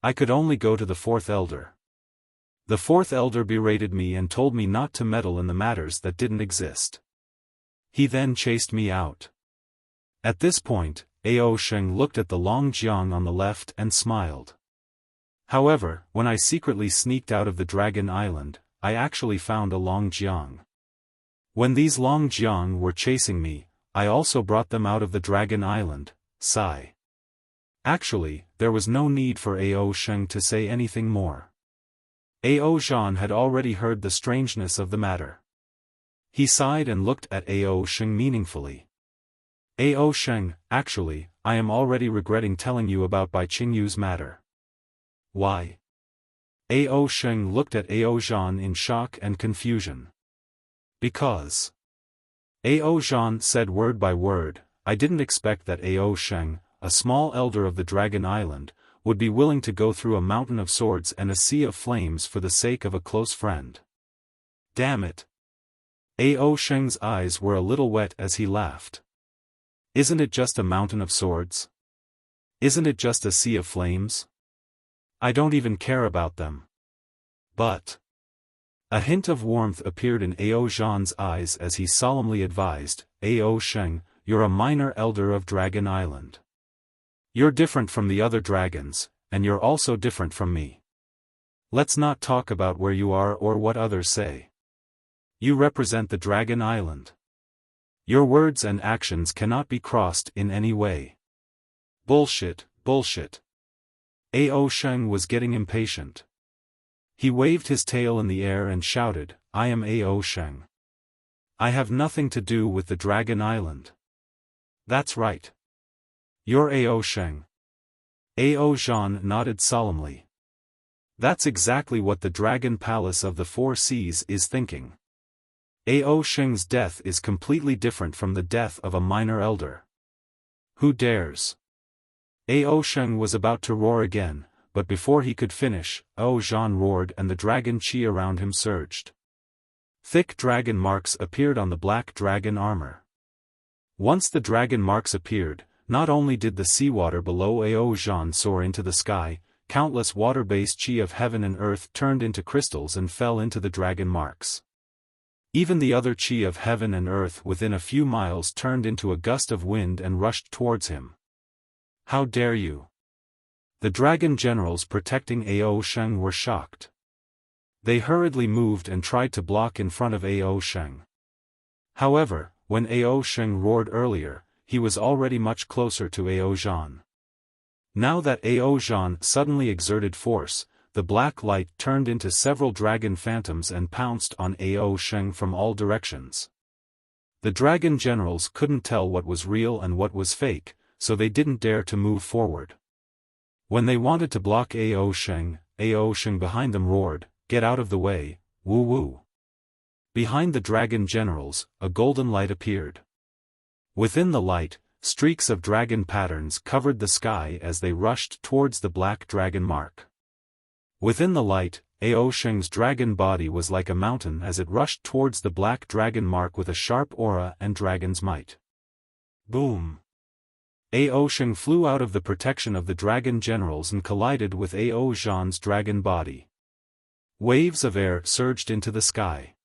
A: I could only go to the fourth elder. The fourth elder berated me and told me not to meddle in the matters that didn't exist. He then chased me out. At this point, Ao Sheng looked at the Long Jiang on the left and smiled. However, when I secretly sneaked out of the Dragon Island, I actually found a Long Jiang. When these Long Jiang were chasing me, I also brought them out of the Dragon Island, sigh. Actually, there was no need for Ao Sheng to say anything more. Ao Zhan had already heard the strangeness of the matter. He sighed and looked at Ao Sheng meaningfully. Ao Sheng, actually, I am already regretting telling you about Bai Qingyu's matter. Why? Ao Sheng looked at Ao Zhan in shock and confusion. Because. Ao Zhan said word by word, I didn't expect that Ao Sheng, a small elder of the Dragon Island, would be willing to go through a mountain of swords and a sea of flames for the sake of a close friend. Damn it. Ao Sheng's eyes were a little wet as he laughed. Isn't it just a mountain of swords? Isn't it just a sea of flames? I don't even care about them. But. A hint of warmth appeared in Ao Zhan's eyes as he solemnly advised, Ao Sheng, you're a minor elder of Dragon Island. You're different from the other dragons, and you're also different from me. Let's not talk about where you are or what others say. You represent the Dragon Island. Your words and actions cannot be crossed in any way. Bullshit, bullshit. Ao Sheng was getting impatient. He waved his tail in the air and shouted, I am Ao Sheng. I have nothing to do with the Dragon Island. That's right. You're Ao Sheng. Ao Zhan nodded solemnly. That's exactly what the Dragon Palace of the Four Seas is thinking. Ao Sheng's death is completely different from the death of a minor elder. Who dares? Ao Sheng was about to roar again, but before he could finish, Ao Zhan roared and the dragon chi around him surged. Thick dragon marks appeared on the black dragon armor. Once the dragon marks appeared, not only did the seawater below Ao Zhan soar into the sky, countless water-based chi of heaven and earth turned into crystals and fell into the dragon marks. Even the other chi of heaven and earth within a few miles turned into a gust of wind and rushed towards him. How dare you? The dragon generals protecting Ao Sheng were shocked. They hurriedly moved and tried to block in front of Ao Sheng. However, when Ao Sheng roared earlier, he was already much closer to Ao Zhan. Now that Ao Zhan suddenly exerted force, the black light turned into several dragon phantoms and pounced on Ao Sheng from all directions. The dragon generals couldn't tell what was real and what was fake, so they didn't dare to move forward. When they wanted to block Ao Sheng behind them roared, Get out of the way, woo woo. Behind the dragon generals, a golden light appeared. Within the light, streaks of dragon patterns covered the sky as they rushed towards the black dragon mark. Within the light, Ao Sheng's dragon body was like a mountain as it rushed towards the black dragon mark with a sharp aura and dragon's might. Boom! Ao Sheng flew out of the protection of the dragon generals and collided with Ao Zhan's dragon body. Waves of air surged into the sky.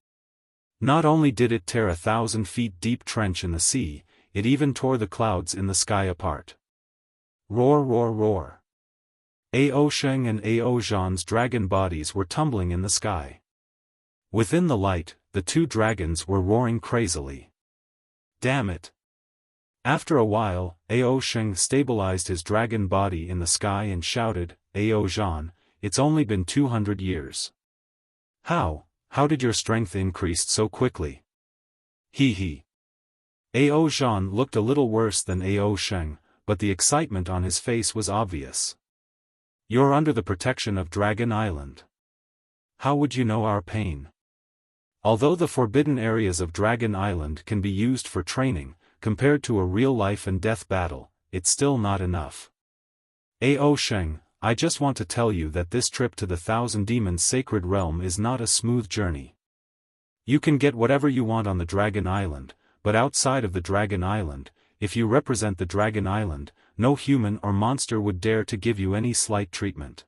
A: Not only did it tear 1,000 feet deep trench in the sea, it even tore the clouds in the sky apart. Roar roar roar. Ao Sheng and Ao Zhan's dragon bodies were tumbling in the sky. Within the light, the two dragons were roaring crazily. Damn it! After a while, Ao Sheng stabilized his dragon body in the sky and shouted, Ao Zhan, it's only been 200 years. How did your strength increase so quickly? Hee hee. Ao Zhan looked a little worse than Ao Sheng, but the excitement on his face was obvious. You're under the protection of Dragon Island. How would you know our pain? Although the forbidden areas of Dragon Island can be used for training, compared to a real life and death battle, it's still not enough. Ao Sheng, I just want to tell you that this trip to the Thousand Demons Sacred Realm is not a smooth journey. You can get whatever you want on the Dragon Island, but outside of the Dragon Island, if you represent the Dragon Island, no human or monster would dare to give you any slight treatment.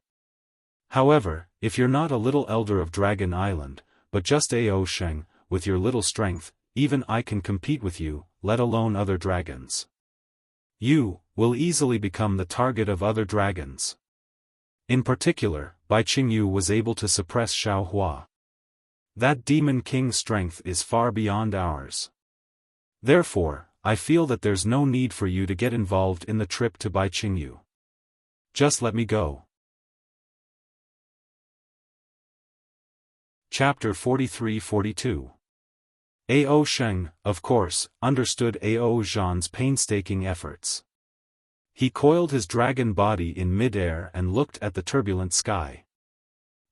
A: However, if you're not a little elder of Dragon Island, but just Ao Sheng, with your little strength, even I can compete with you, let alone other dragons. You will easily become the target of other dragons. In particular, Bai Qingyu was able to suppress Xiao Hua. That demon king's strength is far beyond ours. Therefore, I feel that there's no need for you to get involved in the trip to Bai Qingyu. Just let me go. Chapter 43-42. Ao Sheng, of course, understood Ao Zhan's painstaking efforts. He coiled his dragon body in mid-air and looked at the turbulent sky.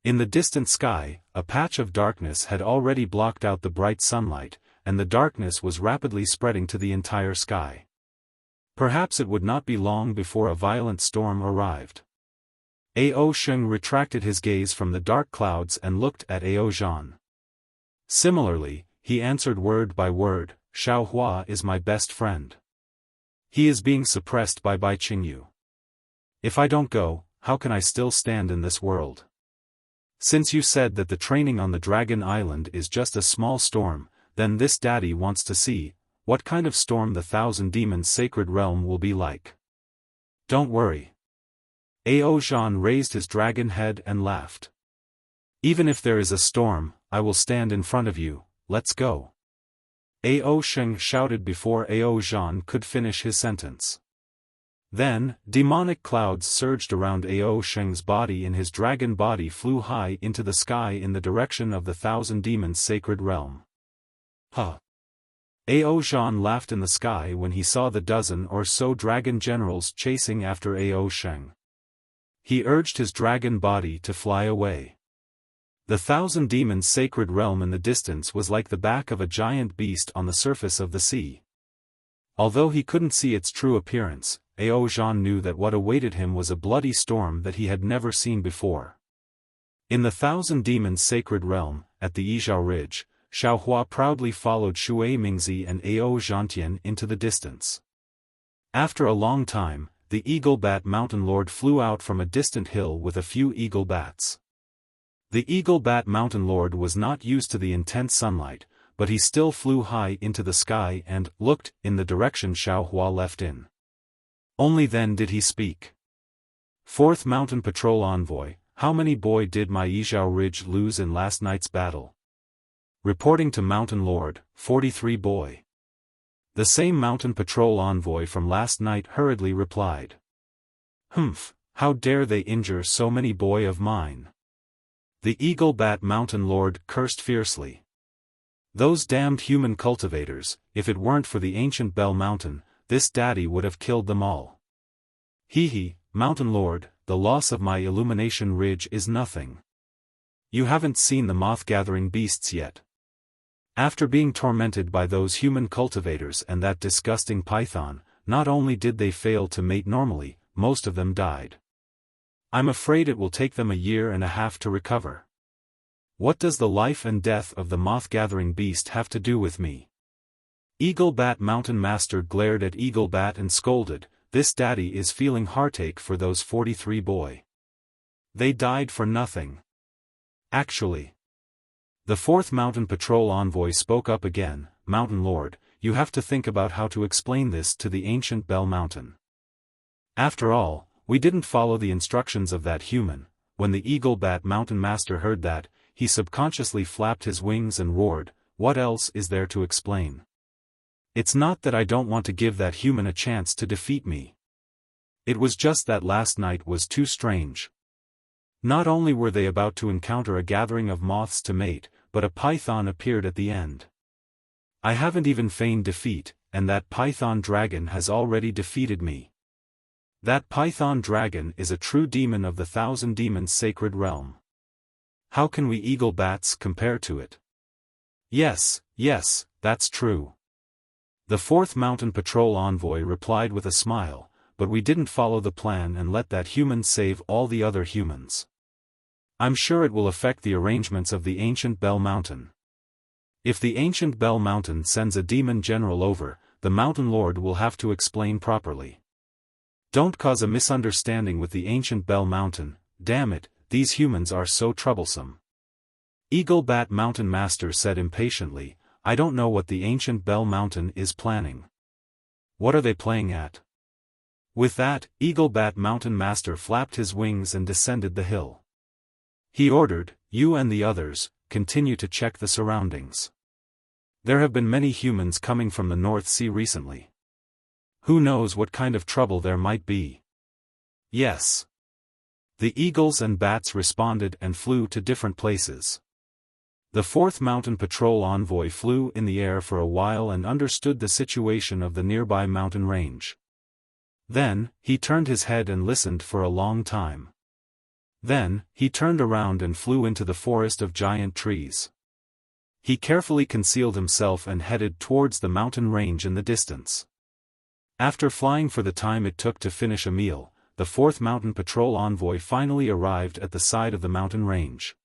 A: In the distant sky, a patch of darkness had already blocked out the bright sunlight, and the darkness was rapidly spreading to the entire sky. Perhaps it would not be long before a violent storm arrived. Ao Sheng retracted his gaze from the dark clouds and looked at Ao Zhan. Similarly, he answered word by word, Xiao Hua is my best friend. He is being suppressed by Bai Qingyu. If I don't go, how can I still stand in this world? Since you said that the training on the Dragon Island is just a small storm, then this daddy wants to see what kind of storm the Thousand Demons' sacred realm will be like. Don't worry. Ao Zhan raised his dragon head and laughed. Even if there is a storm, I will stand in front of you, let's go. Ao Sheng shouted before Ao Zhan could finish his sentence. Then, demonic clouds surged around Ao Sheng's body and his dragon body flew high into the sky in the direction of the Thousand Demons' sacred realm. Huh. Ao Zhan laughed in the sky when he saw the dozen or so dragon generals chasing after Ao Sheng. He urged his dragon body to fly away. The Thousand Demons' sacred realm in the distance was like the back of a giant beast on the surface of the sea. Although he couldn't see its true appearance, Ao Zhan knew that what awaited him was a bloody storm that he had never seen before. In the Thousand Demons' sacred realm, at the Yizhao Ridge, Xiao Hua proudly followed Shui Mingzi and Ao Zhantian into the distance. After a long time, the Eagle Bat Mountain Lord flew out from a distant hill with a few eagle bats. The Eagle Bat Mountain Lord was not used to the intense sunlight, but he still flew high into the sky and looked in the direction Xiao Hua left in. Only then did he speak. Fourth Mountain Patrol Envoy, how many boy did my Yizhao Ridge lose in last night's battle? Reporting to Mountain Lord, 43 boy. The same Mountain Patrol Envoy from last night hurriedly replied. Humph, how dare they injure so many boy of mine? The Eagle Bat Mountain Lord cursed fiercely. Those damned human cultivators, if it weren't for the ancient Bell Mountain, this daddy would have killed them all. Hee, Mountain Lord, the loss of my Illumination Ridge is nothing. You haven't seen the moth-gathering beasts yet. After being tormented by those human cultivators and that disgusting python, not only did they fail to mate normally, most of them died. I'm afraid it will take them a year and a half to recover. What does the life and death of the moth-gathering beast have to do with me? Eagle Bat Mountain Master glared at Eagle Bat and scolded, this daddy is feeling heartache for those 43 boy. They died for nothing. Actually. The fourth Mountain Patrol Envoy spoke up again, Mountain Lord, you have to think about how to explain this to the ancient Bell Mountain. After all, we didn't follow the instructions of that human. When the Eagle Bat Mountain Master heard that, he subconsciously flapped his wings and roared, what else is there to explain? It's not that I don't want to give that human a chance to defeat me. It was just that last night was too strange. Not only were they about to encounter a gathering of moths to mate, but a python appeared at the end. I haven't even feigned defeat, and that python dragon has already defeated me. That python dragon is a true demon of the Thousand Demons' sacred realm. How can we eagle bats compare to it? Yes, that's true. The fourth Mountain Patrol Envoy replied with a smile, but we didn't follow the plan and let that human save all the other humans. I'm sure it will affect the arrangements of the ancient Bell Mountain. If the ancient Bell Mountain sends a demon general over, the Mountain Lord will have to explain properly. Don't cause a misunderstanding with the ancient Bell Mountain, damn it, these humans are so troublesome. Eagle Bat Mountain Master said impatiently, I don't know what the ancient Bell Mountain is planning. What are they playing at? With that, Eagle Bat Mountain Master flapped his wings and descended the hill. He ordered, you and the others, continue to check the surroundings. There have been many humans coming from the North Sea recently. Who knows what kind of trouble there might be? Yes. The eagles and bats responded and flew to different places. The 4th Mountain Patrol envoy flew in the air for a while and understood the situation of the nearby mountain range. Then, he turned his head and listened for a long time. Then, he turned around and flew into the forest of giant trees. He carefully concealed himself and headed towards the mountain range in the distance. After flying for the time it took to finish a meal, the 4th Mountain Patrol envoy finally arrived at the side of the mountain range.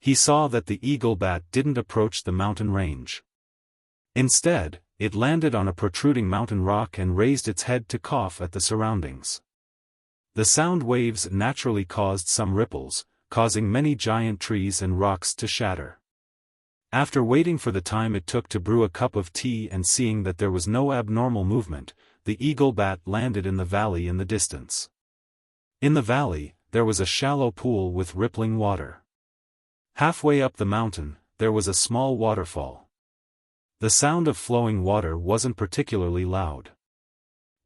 A: He saw that the eagle bat didn't approach the mountain range. Instead, it landed on a protruding mountain rock and raised its head to cough at the surroundings. The sound waves naturally caused some ripples, causing many giant trees and rocks to shatter. After waiting for the time it took to brew a cup of tea and seeing that there was no abnormal movement, the eagle bat landed in the valley in the distance. In the valley, there was a shallow pool with rippling water. Halfway up the mountain, there was a small waterfall. The sound of flowing water wasn't particularly loud.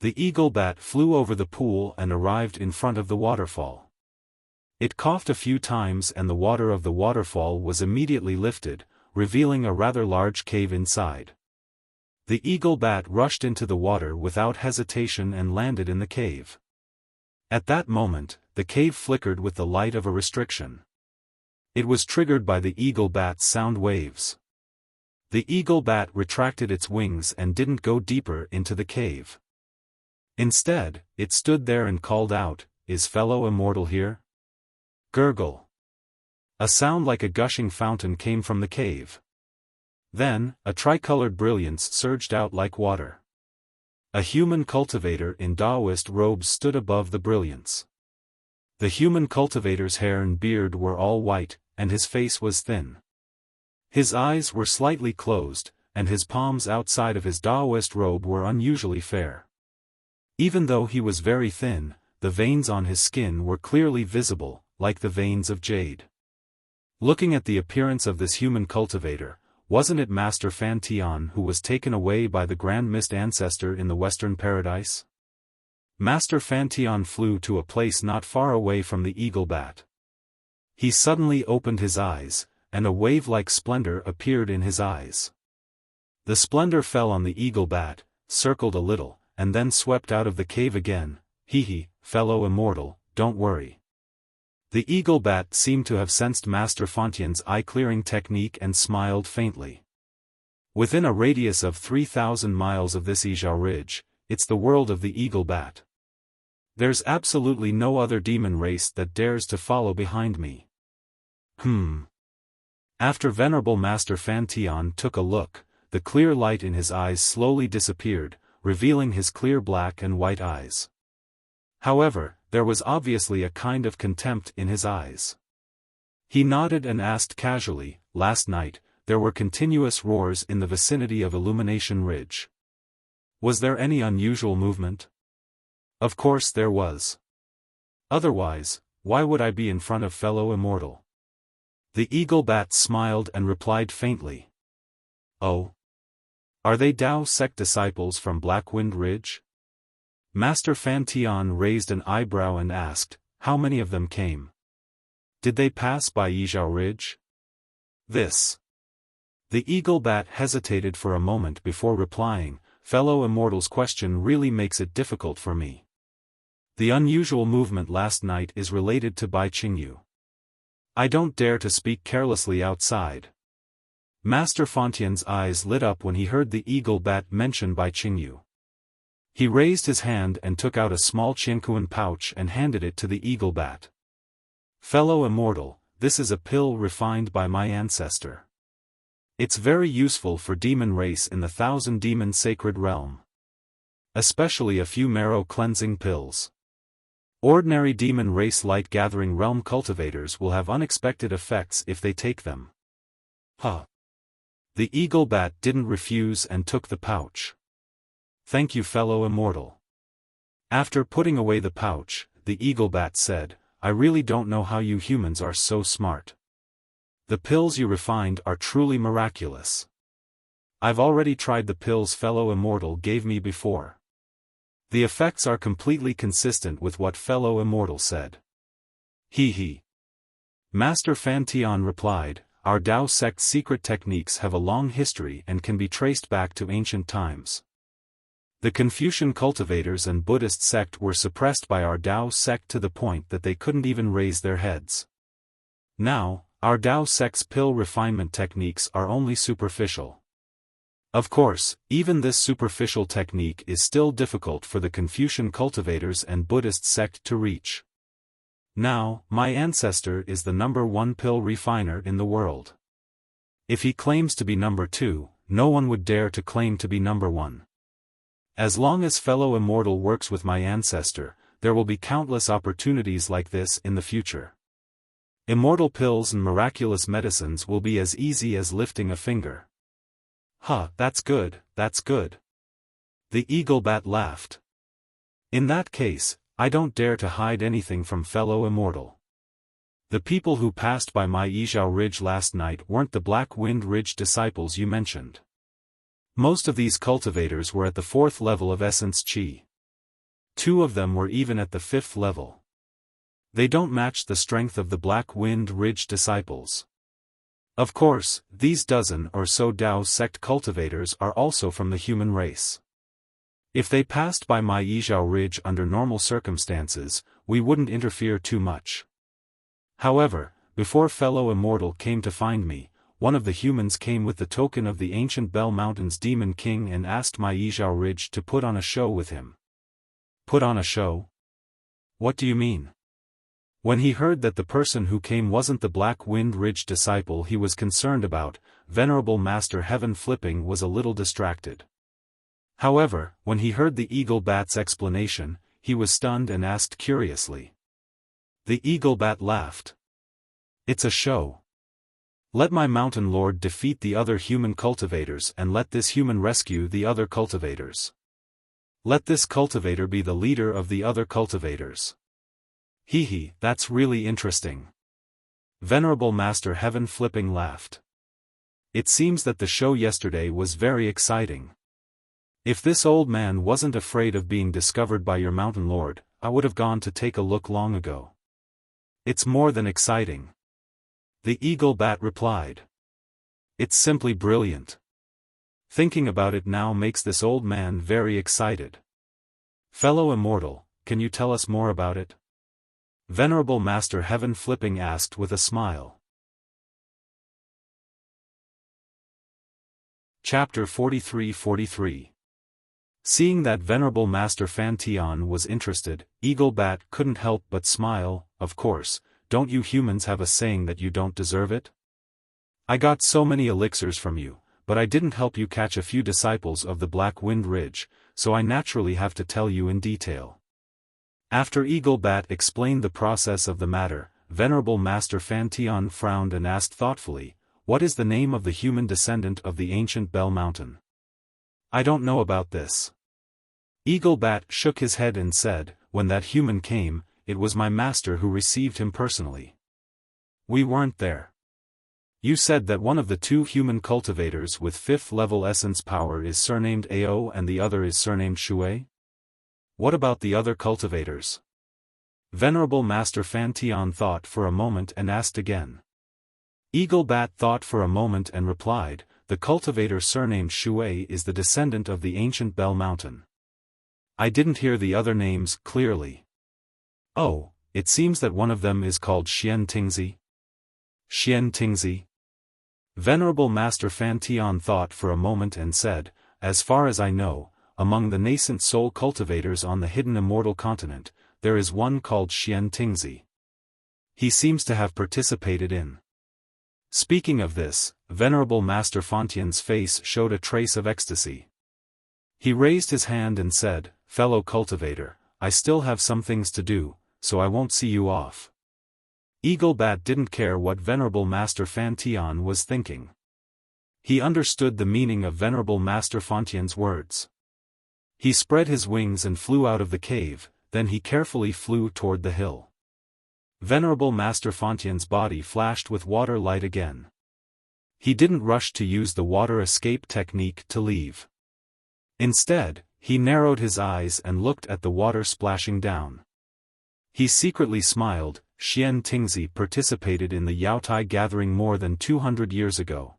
A: The eagle bat flew over the pool and arrived in front of the waterfall. It coughed a few times and the water of the waterfall was immediately lifted, revealing a rather large cave inside. The eagle bat rushed into the water without hesitation and landed in the cave. At that moment, the cave flickered with the light of a restriction. It was triggered by the eagle bat's sound waves. The eagle bat retracted its wings and didn't go deeper into the cave. Instead, it stood there and called out, "Is fellow immortal here?" Gurgle. A sound like a gushing fountain came from the cave. Then, a tricolored brilliance surged out like water. A human cultivator in Taoist robes stood above the brilliance. The human cultivator's hair and beard were all white, and his face was thin. His eyes were slightly closed, and his palms outside of his Taoist robe were unusually fair. Even though he was very thin, the veins on his skin were clearly visible, like the veins of jade. Looking at the appearance of this human cultivator, wasn't it Master Fan Tian who was taken away by the Grand Mist Ancestor in the Western Paradise? Master Fan Tian flew to a place not far away from the eagle bat. He suddenly opened his eyes, and a wave-like splendor appeared in his eyes. The splendor fell on the eagle bat, circled a little, and then swept out of the cave again. Hee, fellow immortal, don't worry. The eagle bat seemed to have sensed Master Fantian's eye-clearing technique and smiled faintly. Within a radius of 3,000 miles of this Izhao Ridge, it's the world of the eagle bat. There's absolutely no other demon race that dares to follow behind me. After Venerable Master Fan Tian took a look, the clear light in his eyes slowly disappeared, revealing his clear black and white eyes. However, there was obviously a kind of contempt in his eyes. He nodded and asked casually, "Last night, there were continuous roars in the vicinity of Illumination Ridge. Was there any unusual movement?" Of course there was. Otherwise, why would I be in front of fellow immortal? The eagle bat smiled and replied faintly. Oh. Are they Tao sect disciples from Blackwind Ridge? Master Fan Tian raised an eyebrow and asked, how many of them came? Did they pass by Izhao Ridge? The eagle bat hesitated for a moment before replying, fellow immortal's question really makes it difficult for me. The unusual movement last night is related to Bai Qingyu. I don't dare to speak carelessly outside. Master Fantian's eyes lit up when he heard the eagle bat mention Bai Qingyu. He raised his hand and took out a small Qiankuan pouch and handed it to the eagle bat. Fellow immortal, this is a pill refined by my ancestor. It's very useful for demon race in the 1,000 demon sacred realm. Especially a few marrow cleansing pills. Ordinary demon race light-gathering realm cultivators will have unexpected effects if they take them. Huh. The eagle bat didn't refuse and took the pouch. Thank you, fellow immortal. After putting away the pouch, the eagle bat said, I really don't know how you humans are so smart. The pills you refined are truly miraculous. I've already tried the pills fellow immortal gave me before. The effects are completely consistent with what fellow immortal said. He he. Master Fan Tian replied, our Dao sect's secret techniques have a long history and can be traced back to ancient times. The Confucian cultivators and Buddhist sect were suppressed by our Dao sect to the point that they couldn't even raise their heads. Now, our Dao sect's pill refinement techniques are only superficial. Of course, even this superficial technique is still difficult for the Confucian cultivators and Buddhist sect to reach. Now, my ancestor is the #1 pill refiner in the world. If he claims to be number 2, no one would dare to claim to be number 1. As long as fellow immortal works with my ancestor, there will be countless opportunities like this in the future. Immortal pills and miraculous medicines will be as easy as lifting a finger. Huh, that's good, that's good. The eagle bat laughed. In that case, I don't dare to hide anything from fellow immortal. The people who passed by my Yizhao Ridge last night weren't the Black Wind Ridge disciples you mentioned. Most of these cultivators were at the 4th level of Essence Qi. 2 of them were even at the 5th level. They don't match the strength of the Black Wind Ridge disciples. Of course, these dozen or so Dao sect cultivators are also from the human race. If they passed by my Yizhao Ridge under normal circumstances, we wouldn't interfere too much. However, before fellow immortal came to find me, one of the humans came with the token of the ancient Bell Mountain's Demon King and asked my Yizhao Ridge to put on a show with him. Put on a show? What do you mean? When he heard that the person who came wasn't the Black Wind Ridge disciple he was concerned about, Venerable Master Heaven Flipping was a little distracted. However, when he heard the eagle bat's explanation, he was stunned and asked curiously. The eagle bat laughed. It's a show. Let my mountain lord defeat the other human cultivators and let this human rescue the other cultivators. Let this cultivator be the leader of the other cultivators. Hee hee, that's really interesting. Venerable Master Heaven Flipping laughed. It seems that the show yesterday was very exciting. If this old man wasn't afraid of being discovered by your mountain lord, I would have gone to take a look long ago. It's more than exciting. The eagle bat replied. It's simply brilliant. Thinking about it now makes this old man very excited. Fellow immortal, can you tell us more about it? Venerable Master Heaven Flipping asked with a smile. Chapter 43-43. Seeing that Venerable Master Fan Tian was interested, Eagle Bat couldn't help but smile. Of course, don't you humans have a saying that you don't deserve it? I got so many elixirs from you, but I didn't help you catch a few disciples of the Black Wind Ridge, so I naturally have to tell you in detail. After Eagle Bat explained the process of the matter, Venerable Master Fan Tian frowned and asked thoughtfully, what is the name of the human descendant of the ancient Bell Mountain? I don't know about this. Eagle Bat shook his head and said, when that human came, it was my master who received him personally. We weren't there. You said that one of the 2 human cultivators with 5th level essence power is surnamed Ao and the other is surnamed Shui? What about the other cultivators? Venerable Master Fan Tian thought for a moment and asked again. Eagle Bat thought for a moment and replied, the cultivator surnamed Shui is the descendant of the ancient Bell Mountain. I didn't hear the other names clearly. Oh, it seems that one of them is called Xian Tingzi. Xian Tingzi. Venerable Master Fan Tian thought for a moment and said, as far as I know, among the nascent soul cultivators on the hidden immortal continent, there is one called Xian Tingzi. He seems to have participated in. Speaking of this, Venerable Master Fantian's face showed a trace of ecstasy. He raised his hand and said, fellow cultivator, I still have some things to do, so I won't see you off. Eagle Bat didn't care what Venerable Master Fan Tian was thinking. He understood the meaning of Venerable Master Fantian's words. He spread his wings and flew out of the cave, then he carefully flew toward the hill. Venerable Master Fantian's body flashed with water light again. He didn't rush to use the water escape technique to leave. Instead, he narrowed his eyes and looked at the water splashing down. He secretly smiled. Xian Tingzi participated in the Yaotai gathering more than 200 years ago.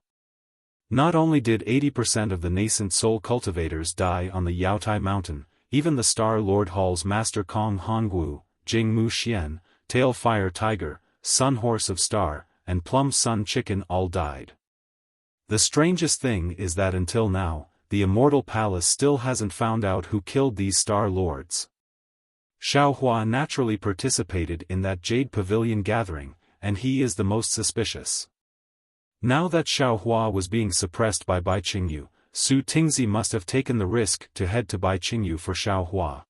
A: Not only did 80% of the nascent soul cultivators die on the Yaotai mountain, even the Star Lord Hall's Master Kong Hongwu, Jing Mu Xian, Tail Fire Tiger, Sun Horse of Star, and Plum Sun Chicken all died. The strangest thing is that until now, the Immortal Palace still hasn't found out who killed these Star Lords. Xiaohua naturally participated in that Jade Pavilion gathering, and he is the most suspicious. Now that Xiaohua was being suppressed by Bai Qingyu, Su Tingzi must have taken the risk to head to Bai Qingyu for Xiaohua.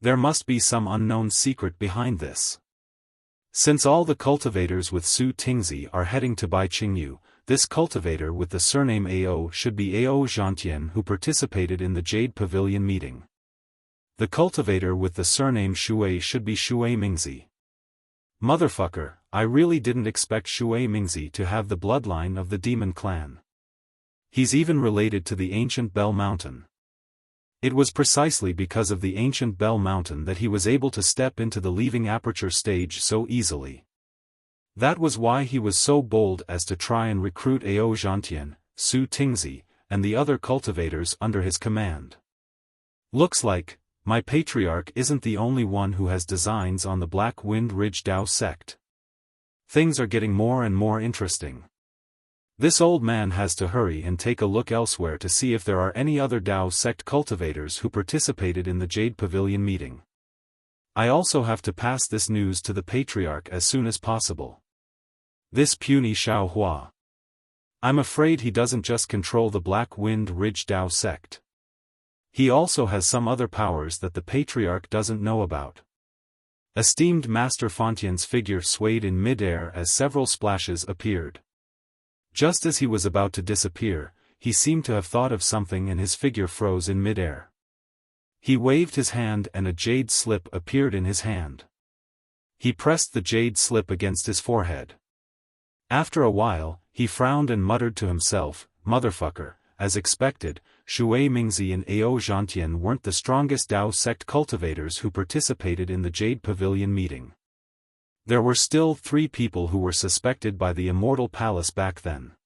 A: There must be some unknown secret behind this. Since all the cultivators with Su Tingzi are heading to Bai Qingyu, this cultivator with the surname Ao should be Ao Zhantian, who participated in the Jade Pavilion meeting. The cultivator with the surname Shui should be Shui Mingzi. Motherfucker, I really didn't expect Shui Mingzi to have the bloodline of the demon clan. He's even related to the ancient Bell Mountain. It was precisely because of the ancient Bell Mountain that he was able to step into the leaving aperture stage so easily. That was why he was so bold as to try and recruit Ao Zhantian, Su Tingzi, and the other cultivators under his command. Looks like, my patriarch isn't the only one who has designs on the Black Wind Ridge Dao sect. Things are getting more and more interesting. This old man has to hurry and take a look elsewhere to see if there are any other Dao sect cultivators who participated in the Jade Pavilion meeting. I also have to pass this news to the patriarch as soon as possible. This puny Xiaohua. I'm afraid he doesn't just control the Black Wind Ridge Dao sect. He also has some other powers that the patriarch doesn't know about. Esteemed Master Fantian's figure swayed in mid-air as several splashes appeared. Just as he was about to disappear, he seemed to have thought of something and his figure froze in mid-air. He waved his hand and a jade slip appeared in his hand. He pressed the jade slip against his forehead. After a while, he frowned and muttered to himself, "Motherfucker." As expected, Shui Mingzi and Ao Zhantian weren't the strongest Dao sect cultivators who participated in the Jade Pavilion meeting. There were still 3 people who were suspected by the Immortal Palace back then.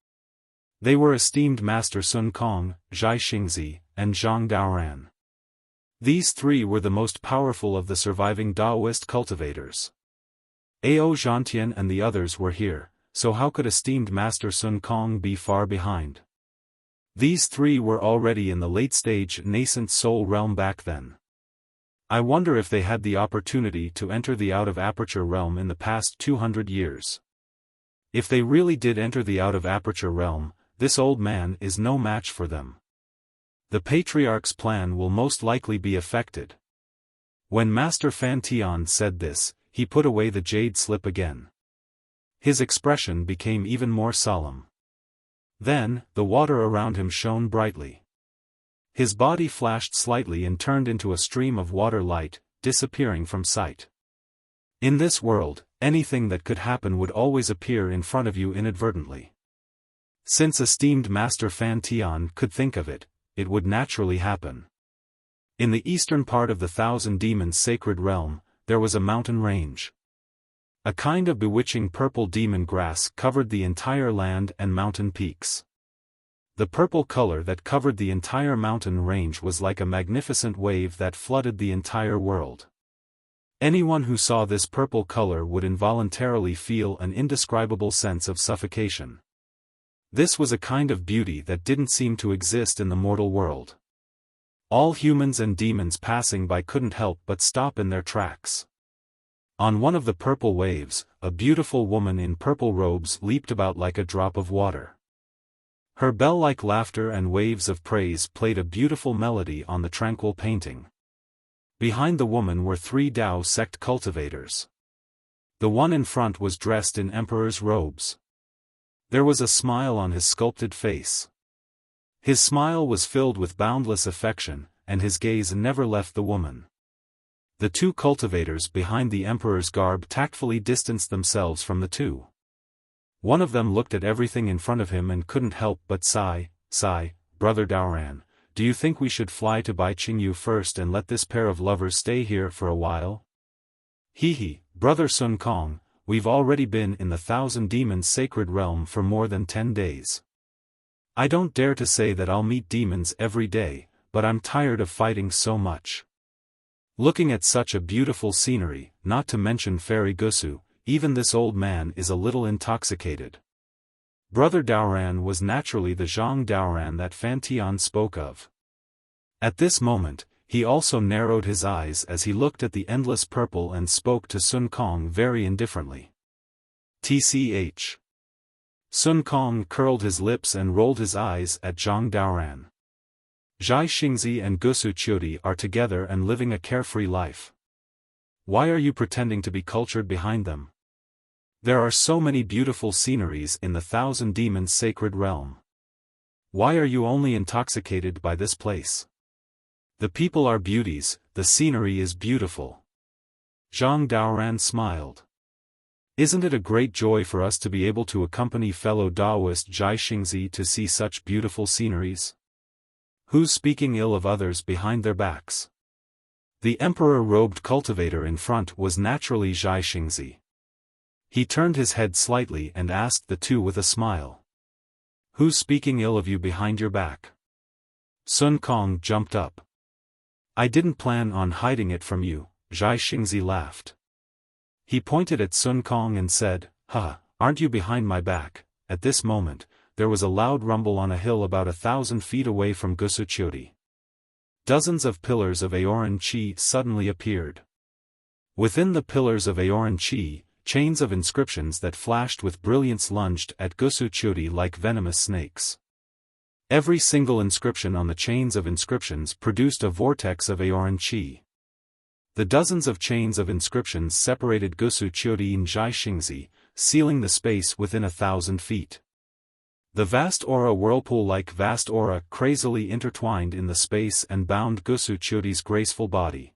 A: They were esteemed Master Sun Kong, Zhai Xingzi, and Zhang Daoran. These 3 were the most powerful of the surviving Daoist cultivators. Ao Zhantian and the others were here, so how could esteemed Master Sun Kong be far behind? These 3 were already in the late-stage nascent soul realm back then. I wonder if they had the opportunity to enter the out-of-aperture realm in the past 200 years. If they really did enter the out-of-aperture realm, this old man is no match for them. The Patriarch's plan will most likely be affected. When Master Fan Tian said this, he put away the jade slip again. His expression became even more solemn. Then, the water around him shone brightly. His body flashed slightly and turned into a stream of water light, disappearing from sight. In this world, anything that could happen would always appear in front of you inadvertently. Since esteemed Master Fan Tian could think of it, it would naturally happen. In the eastern part of the Thousand Demons Sacred Realm, there was a mountain range. A kind of bewitching purple demon grass covered the entire land and mountain peaks. The purple color that covered the entire mountain range was like a magnificent wave that flooded the entire world. Anyone who saw this purple color would involuntarily feel an indescribable sense of suffocation. This was a kind of beauty that didn't seem to exist in the mortal world. All humans and demons passing by couldn't help but stop in their tracks. On one of the purple waves, a beautiful woman in purple robes leaped about like a drop of water. Her bell-like laughter and waves of praise played a beautiful melody on the tranquil painting. Behind the woman were 3 Dao sect cultivators. The one in front was dressed in emperor's robes. There was a smile on his sculpted face. His smile was filled with boundless affection, and his gaze never left the woman. The 2 cultivators behind the emperor's garb tactfully distanced themselves from the 2. One of them looked at everything in front of him and couldn't help but sigh, "Brother Daoran, do you think we should fly to Baiqingyu first and let this pair of lovers stay here for a while?" "Hee, Brother Sun Kong, we've already been in the 1,000 Demons sacred realm for more than 10 days. I don't dare to say that I'll meet demons every day, but I'm tired of fighting so much. Looking at such a beautiful scenery, not to mention Fairy Gusu, even this old man is a little intoxicated." Brother Daoran was naturally the Zhang Daoran that Fan Tian spoke of. At this moment, he also narrowed his eyes as he looked at the endless purple and spoke to Sun Kong very indifferently. "Tch." Sun Kong curled his lips and rolled his eyes at Zhang Daoran. "Zhai Xingzi and Gusu Qiudi are together and living a carefree life. Why are you pretending to be cultured behind them? There are so many beautiful sceneries in the 1,000 Demons sacred realm. Why are you only intoxicated by this place? The people are beauties, the scenery is beautiful." Zhang Daoran smiled. "Isn't it a great joy for us to be able to accompany fellow Daoist Zhai Xingzi to see such beautiful sceneries? Who's speaking ill of others behind their backs?" The emperor-robed cultivator in front was naturally Zhai Xingzi. He turned his head slightly and asked the 2 with a smile. "Who's speaking ill of you behind your back?" Sun Kong jumped up. "I didn't plan on hiding it from you," Zhai Xingzi laughed. He pointed at Sun Kong and said, "Aren't you behind my back?" At this moment, there was a loud rumble on a hill about 1,000 feet away from Gusu Qiudi. Dozens of pillars of Aoran Qi suddenly appeared. Within the pillars of Aoran Qi, chains of inscriptions that flashed with brilliance lunged at Gusu Qiudi like venomous snakes. Every single inscription on the chains of inscriptions produced a vortex of Aoran Qi. The dozens of chains of inscriptions separated Gusu Qiudi and Zhai Xingzi, sealing the space within 1,000 feet. The vast aura whirlpool-like vast aura crazily intertwined in the space and bound Gusu Qiudi's graceful body.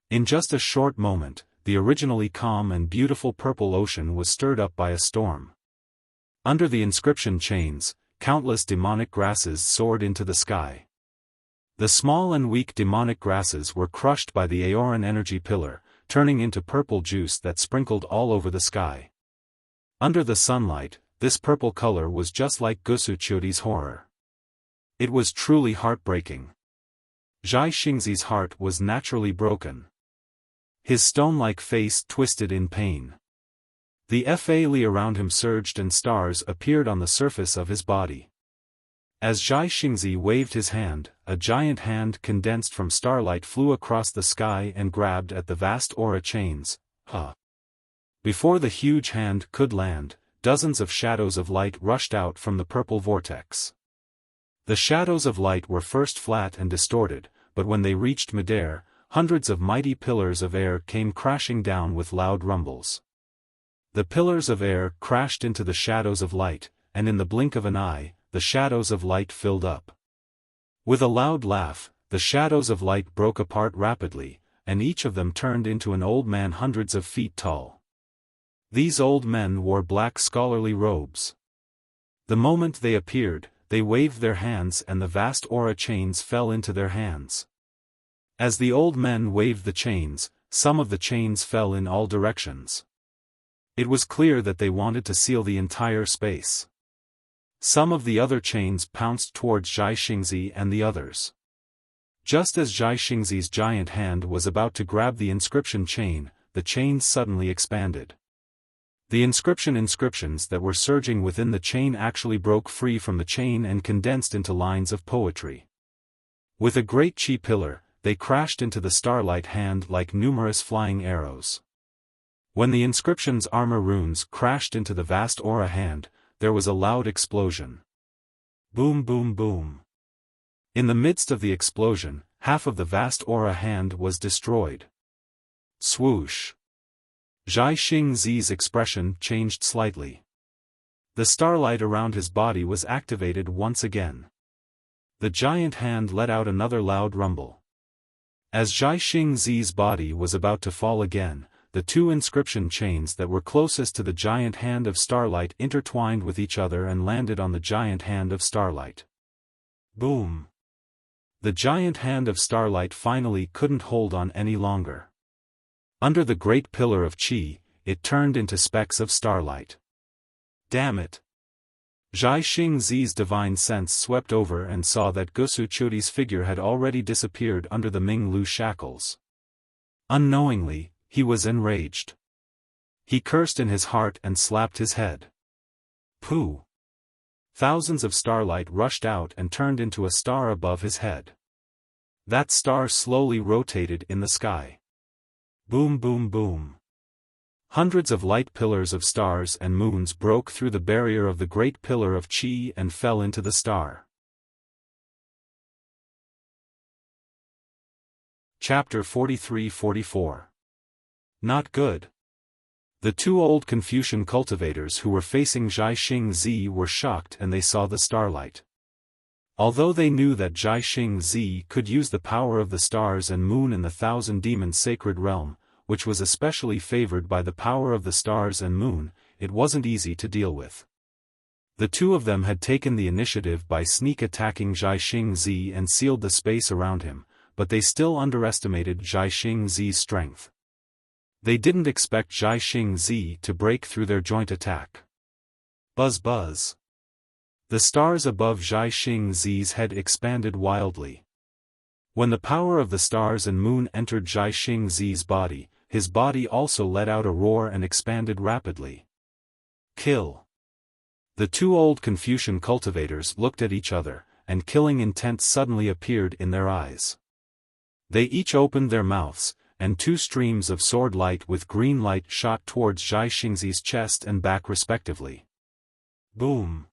A: In just a short moment, the originally calm and beautiful purple ocean was stirred up by a storm. Under the inscription chains, countless demonic grasses soared into the sky. The small and weak demonic grasses were crushed by the Aoran energy pillar, turning into purple juice that sprinkled all over the sky. Under the sunlight, this purple color was just like Gusu Qiudi's horror. It was truly heartbreaking. Zhai Xingzi's heart was naturally broken. His stone-like face twisted in pain. The Fa around him surged and stars appeared on the surface of his body. As Zhai Xingzi waved his hand, a giant hand condensed from starlight flew across the sky and grabbed at the vast aura chains. Before the huge hand could land, dozens of shadows of light rushed out from the purple vortex. The shadows of light were first flat and distorted, but when they reached midair, hundreds of mighty pillars of air came crashing down with loud rumbles. The pillars of air crashed into the shadows of light, and in the blink of an eye, the shadows of light filled up. With a loud laugh, the shadows of light broke apart rapidly, and each of them turned into an old man hundreds of feet tall. These old men wore black scholarly robes. The moment they appeared, they waved their hands and the vast aura chains fell into their hands. As the old men waved the chains, some of the chains fell in all directions. It was clear that they wanted to seal the entire space. Some of the other chains pounced towards Zhai Xingzi and the others. Just as Zhai Xingzi's giant hand was about to grab the inscription chain, the chains suddenly expanded. The inscriptions that were surging within the chain actually broke free from the chain and condensed into lines of poetry. With a great chi pillar, they crashed into the starlight hand like numerous flying arrows. When the inscription's armor runes crashed into the vast aura hand, there was a loud explosion. Boom boom boom. In the midst of the explosion, half of the vast aura hand was destroyed. Swoosh. Zhai Xingzi's expression changed slightly. The starlight around his body was activated once again. The giant hand let out another loud rumble. As Zhai Xingzi's body was about to fall again, the two inscription chains that were closest to the giant hand of starlight intertwined with each other and landed on the giant hand of starlight. Boom! The giant hand of starlight finally couldn't hold on any longer. Under the great pillar of qi, it turned into specks of starlight. Damn it! Zhai Xingzi's divine sense swept over and saw that Gusu Chuti's figure had already disappeared under the Ming-Lu shackles. Unknowingly, he was enraged. He cursed in his heart and slapped his head. Pooh! Thousands of starlight rushed out and turned into a star above his head. That star slowly rotated in the sky. Boom boom boom. Hundreds of light pillars of stars and moons broke through the barrier of the great pillar of qi and fell into the star. Chapter 43-44. Not good. The two old Confucian cultivators who were facing Zhai Xingzi were shocked and they saw the starlight. Although they knew that Zhai Xingzi could use the power of the stars and moon in the Thousand Demons sacred realm, which was especially favored by the power of the stars and moon, it wasn't easy to deal with. The two of them had taken the initiative by sneak attacking Zhai Xingzi and sealed the space around him, but they still underestimated Zhai Xingzi's strength. They didn't expect Zhai Xingzi to break through their joint attack. Buzz buzz. The stars above Zhai Xingzi's head expanded wildly. When the power of the stars and moon entered Zhai Xingzi's body, his body also let out a roar and expanded rapidly. Kill. The two old Confucian cultivators looked at each other, and killing intent suddenly appeared in their eyes. They each opened their mouths, and two streams of sword light with green light shot towards Zhai Xingzi's chest and back respectively. Boom.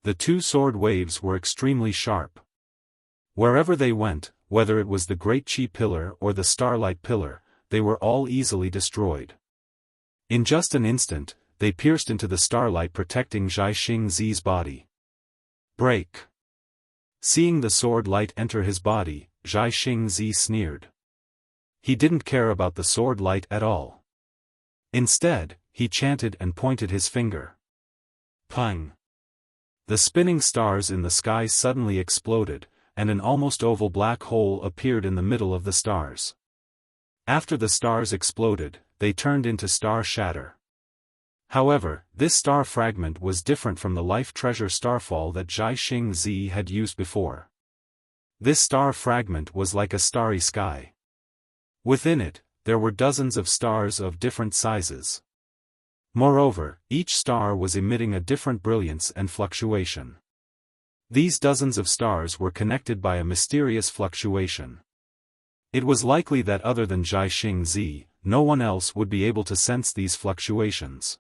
A: The two sword waves were extremely sharp. Wherever they went, whether it was the Great Qi Pillar or the Starlight Pillar, they were all easily destroyed. In just an instant, they pierced into the starlight protecting Zhai Xingzi's body. Break! Seeing the sword light enter his body, Zhai Xingzi sneered. He didn't care about the sword light at all. Instead, he chanted and pointed his finger. Pang! The spinning stars in the sky suddenly exploded, and an almost oval black hole appeared in the middle of the stars. After the stars exploded, they turned into star shatter. However, this star fragment was different from the life treasure starfall that Zhai Xingzi had used before. This star fragment was like a starry sky. Within it, there were dozens of stars of different sizes. Moreover, each star was emitting a different brilliance and fluctuation. These dozens of stars were connected by a mysterious fluctuation. It was likely that other than Zhai Xingzi, no one else would be able to sense these fluctuations.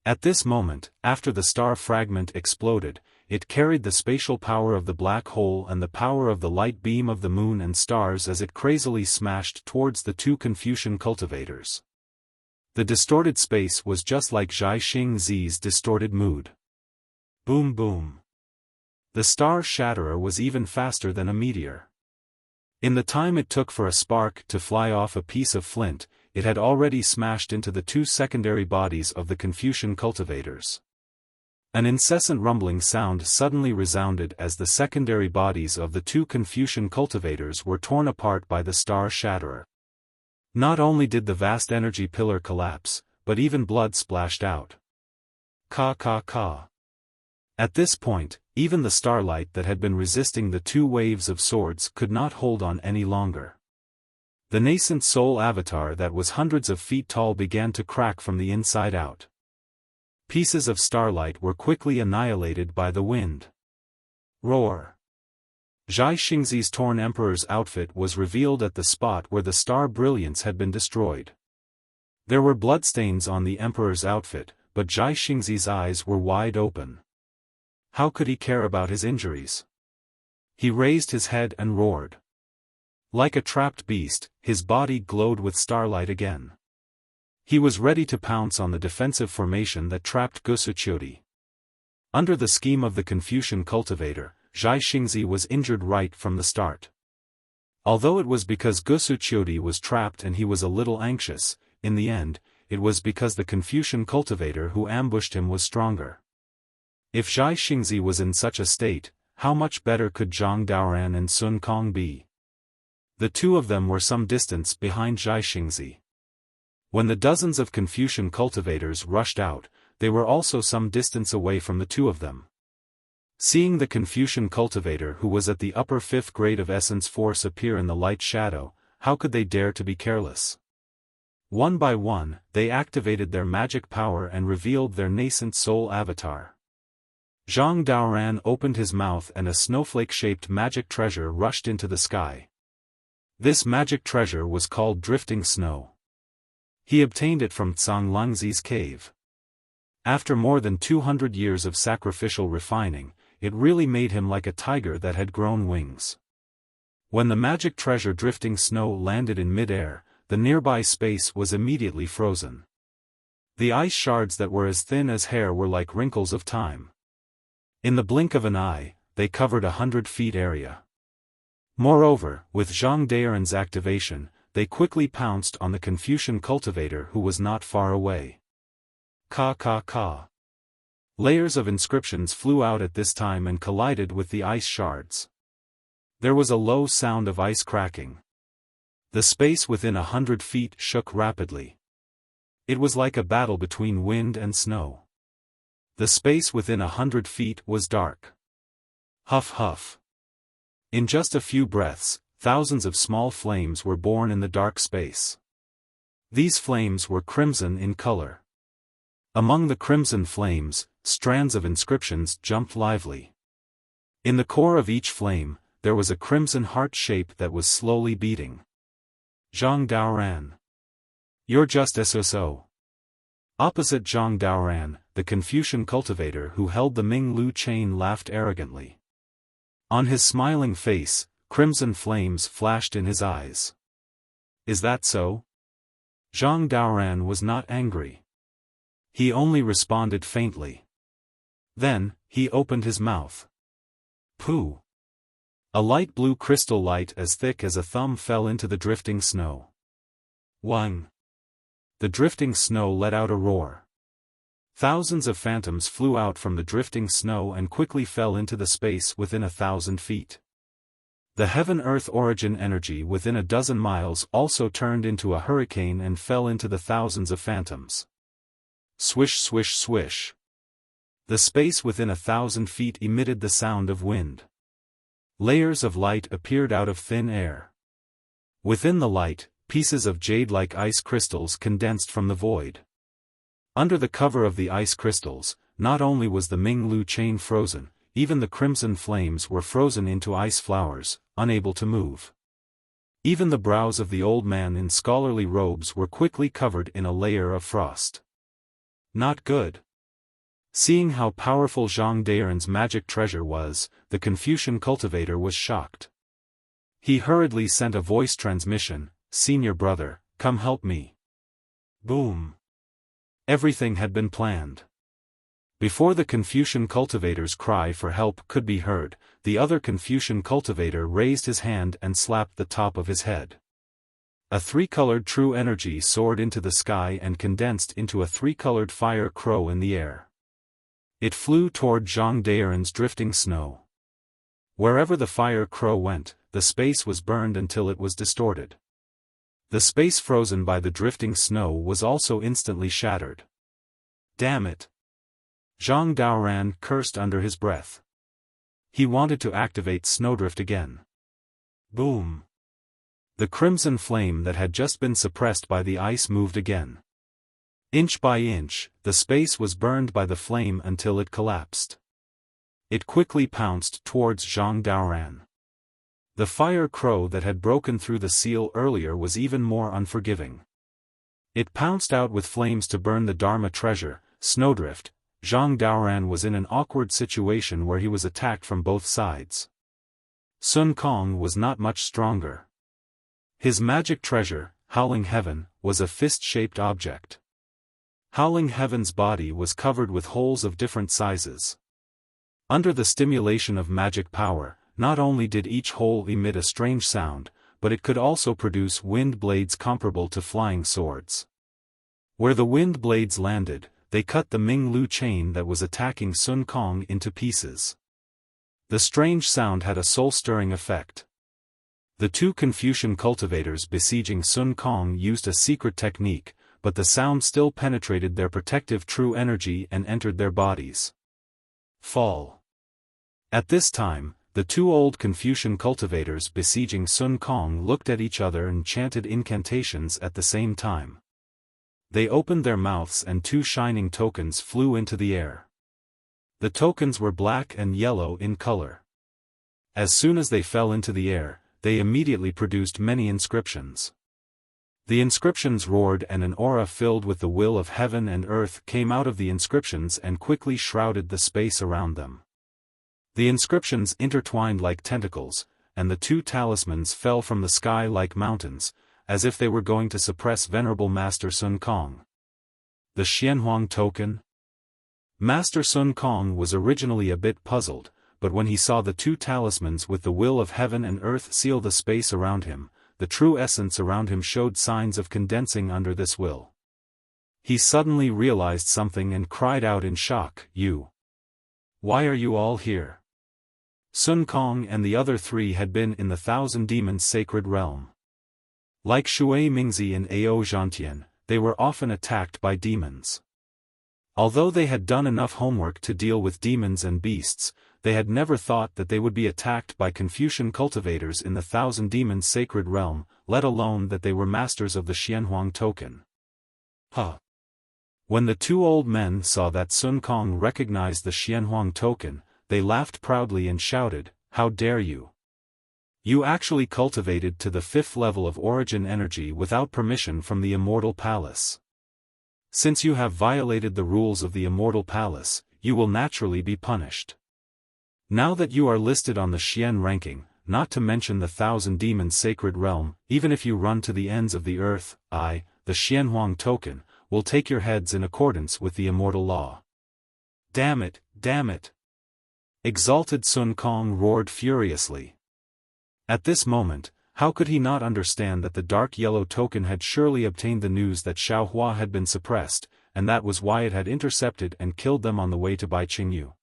A: At this moment, after the star fragment exploded, it carried the spatial power of the black hole and the power of the light beam of the moon and stars as it crazily smashed towards the two Confucian cultivators. The distorted space was just like Zhai Xingzi's distorted mood. Boom boom. The star shatterer was even faster than a meteor. In the time it took for a spark to fly off a piece of flint, it had already smashed into the two secondary bodies of the Confucian cultivators. An incessant rumbling sound suddenly resounded as the secondary bodies of the two Confucian cultivators were torn apart by the star shatterer. Not only did the vast energy pillar collapse, but even blood splashed out. Ka ka ka. At this point, even the starlight that had been resisting the two waves of swords could not hold on any longer. The nascent soul avatar that was hundreds of feet tall began to crack from the inside out. Pieces of starlight were quickly annihilated by the wind. Roar! Zhai Xingzi's torn emperor's outfit was revealed at the spot where the star brilliance had been destroyed. There were bloodstains on the emperor's outfit, but Zhai Xingzi's eyes were wide open. How could he care about his injuries? He raised his head and roared. Like a trapped beast, his body glowed with starlight again. He was ready to pounce on the defensive formation that trapped Gusuqiu. Under the scheme of the Confucian cultivator, Zhai Xingzi was injured right from the start. Although it was because Gusuqiu was trapped and he was a little anxious, in the end, it was because the Confucian cultivator who ambushed him was stronger. If Zhai Xingzi was in such a state, how much better could Zhang Daoran and Sun Kong be? The two of them were some distance behind Zhai Xingzi. When the dozens of Confucian cultivators rushed out, they were also some distance away from the two of them. Seeing the Confucian cultivator who was at the upper fifth grade of essence force appear in the light shadow, how could they dare to be careless? One by one, they activated their magic power and revealed their nascent soul avatar. Zhang Daoran opened his mouth and a snowflake-shaped magic treasure rushed into the sky. This magic treasure was called drifting snow. He obtained it from Tsang Langzi's cave. After more than 200 years of sacrificial refining, it really made him like a tiger that had grown wings. When the magic treasure drifting snow landed in mid-air, the nearby space was immediately frozen. The ice shards that were as thin as hair were like wrinkles of time. In the blink of an eye, they covered 100 feet area. Moreover, with Zhang Daoran's activation, they quickly pounced on the Confucian cultivator who was not far away. Ka ka ka. Layers of inscriptions flew out at this time and collided with the ice shards. There was a low sound of ice cracking. The space within 100 feet shook rapidly. It was like a battle between wind and snow. The space within 100 feet was dark. Huff huff. In just a few breaths, thousands of small flames were born in the dark space. These flames were crimson in color. Among the crimson flames, strands of inscriptions jumped lively. In the core of each flame, there was a crimson heart shape that was slowly beating. Zhang Daoran. You're just SSO. Opposite Zhang Daoran, the Confucian cultivator who held the Ming Lu chain laughed arrogantly. On his smiling face, crimson flames flashed in his eyes. Is that so? Zhang Daoran was not angry. He only responded faintly. Then, he opened his mouth. Pooh! A light blue crystal light as thick as a thumb fell into the drifting snow. Wang! The drifting snow let out a roar. Thousands of phantoms flew out from the drifting snow and quickly fell into the space within 1,000 feet. The heaven-earth origin energy within a dozen miles also turned into a hurricane and fell into the thousands of phantoms. Swish swish swish. The space within 1,000 feet emitted the sound of wind. Layers of light appeared out of thin air. Within the light, pieces of jade-like ice crystals condensed from the void. Under the cover of the ice crystals, not only was the Ming Lu chain frozen, even the crimson flames were frozen into ice flowers, unable to move. Even the brows of the old man in scholarly robes were quickly covered in a layer of frost. Not good. Seeing how powerful Zhang Daoran's magic treasure was, the Confucian cultivator was shocked. He hurriedly sent a voice transmission, "Senior brother, come help me." Boom. Everything had been planned. Before the Confucian cultivator's cry for help could be heard, the other Confucian cultivator raised his hand and slapped the top of his head. A three-colored true energy soared into the sky and condensed into a three-colored fire crow in the air. It flew toward Zhang Daoran's drifting snow. Wherever the fire crow went, the space was burned until it was distorted. The space frozen by the drifting snow was also instantly shattered. Damn it! Zhang Daoran cursed under his breath. He wanted to activate Snowdrift again. Boom! The crimson flame that had just been suppressed by the ice moved again. Inch by inch, the space was burned by the flame until it collapsed. It quickly pounced towards Zhang Daoran. The fire crow that had broken through the seal earlier was even more unforgiving. It pounced out with flames to burn the Dharma treasure, Snowdrift. Zhang Daoran was in an awkward situation where he was attacked from both sides. Sun Kong was not much stronger. His magic treasure, Howling Heaven, was a fist-shaped object. Howling Heaven's body was covered with holes of different sizes. Under the stimulation of magic power, not only did each hole emit a strange sound, but it could also produce wind blades comparable to flying swords. Where the wind blades landed, they cut the Ming Lu chain that was attacking Sun Kong into pieces. The strange sound had a soul-stirring effect. The two Confucian cultivators besieging Sun Kong used a secret technique, but the sound still penetrated their protective true energy and entered their bodies. Fall. At this time, the two old Confucian cultivators besieging Sun Kong looked at each other and chanted incantations at the same time. They opened their mouths and two shining tokens flew into the air. The tokens were black and yellow in color. As soon as they fell into the air, they immediately produced many inscriptions. The inscriptions roared and an aura filled with the will of heaven and earth came out of the inscriptions and quickly shrouded the space around them. The inscriptions intertwined like tentacles, and the two talismans fell from the sky like mountains, as if they were going to suppress Venerable Master Sun Kong. The Xianhuang token? Master Sun Kong was originally a bit puzzled, but when he saw the two talismans with the will of heaven and earth seal the space around him, the true essence around him showed signs of condensing under this will. He suddenly realized something and cried out in shock, "You! Why are you all here?" Sun Kong and the other three had been in the Thousand Demons sacred realm. Like Shui Mingzi and Ao Zhantian, they were often attacked by demons. Although they had done enough homework to deal with demons and beasts, they had never thought that they would be attacked by Confucian cultivators in the Thousand Demons sacred realm, let alone that they were masters of the Xianhuang token. When the two old men saw that Sun Kong recognized the Xianhuang token, they laughed proudly and shouted, "How dare you! You actually cultivated to the 5th level of origin energy without permission from the Immortal Palace. Since you have violated the rules of the Immortal Palace, you will naturally be punished. Now that you are listed on the Xian ranking, not to mention the Thousand Demons sacred realm, even if you run to the ends of the earth, I, the Xianhuang token, will take your heads in accordance with the immortal law." "Damn it, damn it!" Exalted Sun Kong roared furiously. At this moment, how could he not understand that the dark yellow token had surely obtained the news that Xiaohua had been suppressed, and that was why it had intercepted and killed them on the way to Bai Qingyu.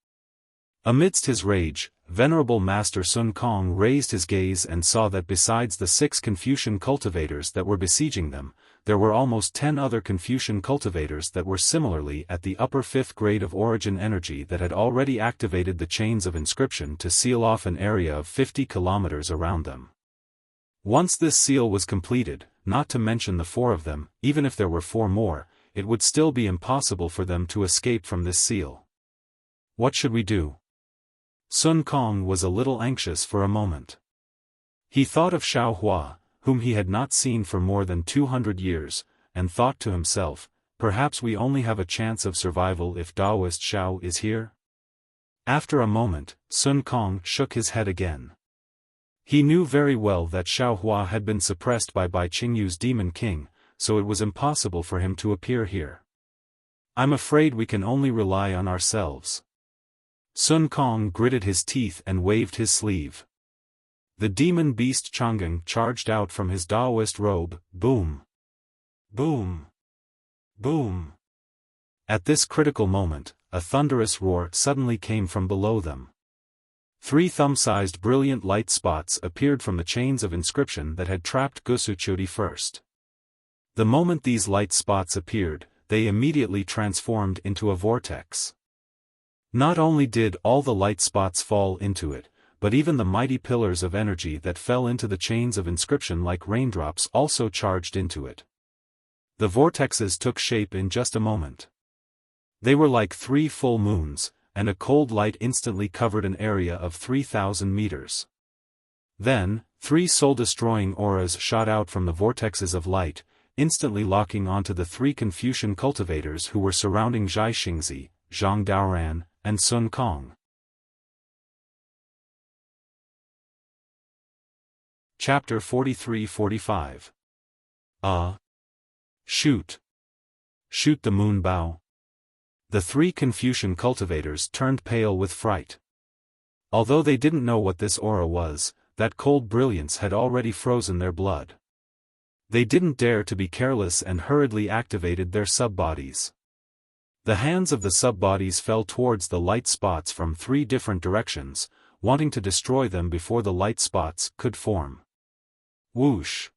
A: Amidst his rage, Venerable Master Sun Kong raised his gaze and saw that besides the 6 Confucian cultivators that were besieging them, there were almost 10 other Confucian cultivators that were similarly at the upper 5th grade of origin energy that had already activated the chains of inscription to seal off an area of 50 kilometers around them. Once this seal was completed, not to mention the 4 of them, even if there were 4 more, it would still be impossible for them to escape from this seal. What should we do? Sun Kong was a little anxious for a moment. He thought of Xiaohua, whom he had not seen for more than 200 years, and thought to himself, perhaps we only have a chance of survival if Daoist Xiao is here? After a moment, Sun Kong shook his head again. He knew very well that Xiaohua had been suppressed by Bai Qingyu's Demon King, so it was impossible for him to appear here. "I'm afraid we can only rely on ourselves." Sun Kong gritted his teeth and waved his sleeve. The demon beast Chang'an charged out from his Daoist robe, boom! Boom! Boom! At this critical moment, a thunderous roar suddenly came from below them. 3 thumb-sized brilliant light spots appeared from the chains of inscription that had trapped Gusuchudi first. The moment these light spots appeared, they immediately transformed into a vortex. Not only did all the light spots fall into it, but even the mighty pillars of energy that fell into the chains of inscription like raindrops also charged into it. The vortexes took shape in just a moment. They were like 3 full moons, and a cold light instantly covered an area of 3,000 meters. Then, 3 soul-destroying auras shot out from the vortexes of light, instantly locking onto the 3 Confucian cultivators who were surrounding Zhai Xingzi, Zhang Daoran, and Sun Kong. Chapter 43-45. Shoot! Shoot the moon bow! The three Confucian cultivators turned pale with fright. Although they didn't know what this aura was, that cold brilliance had already frozen their blood. They didn't dare to be careless and hurriedly activated their sub-bodies. The hands of the sub-bodies fell towards the light spots from three different directions, wanting to destroy them before the light spots could form. Whoosh!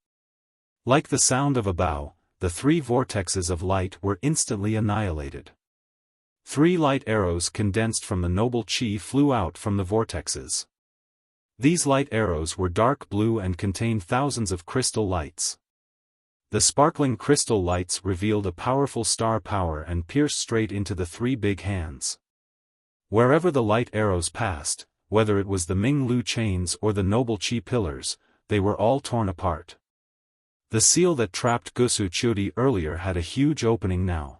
A: Like the sound of a bow, the three vortexes of light were instantly annihilated. 3 light arrows condensed from the noble chi flew out from the vortexes. These light arrows were dark blue and contained thousands of crystal lights. The sparkling crystal lights revealed a powerful star power and pierced straight into the 3 big hands. Wherever the light arrows passed, whether it was the Ming Lu chains or the noble chi pillars, they were all torn apart. The seal that trapped Gusu Chiodi earlier had a huge opening now.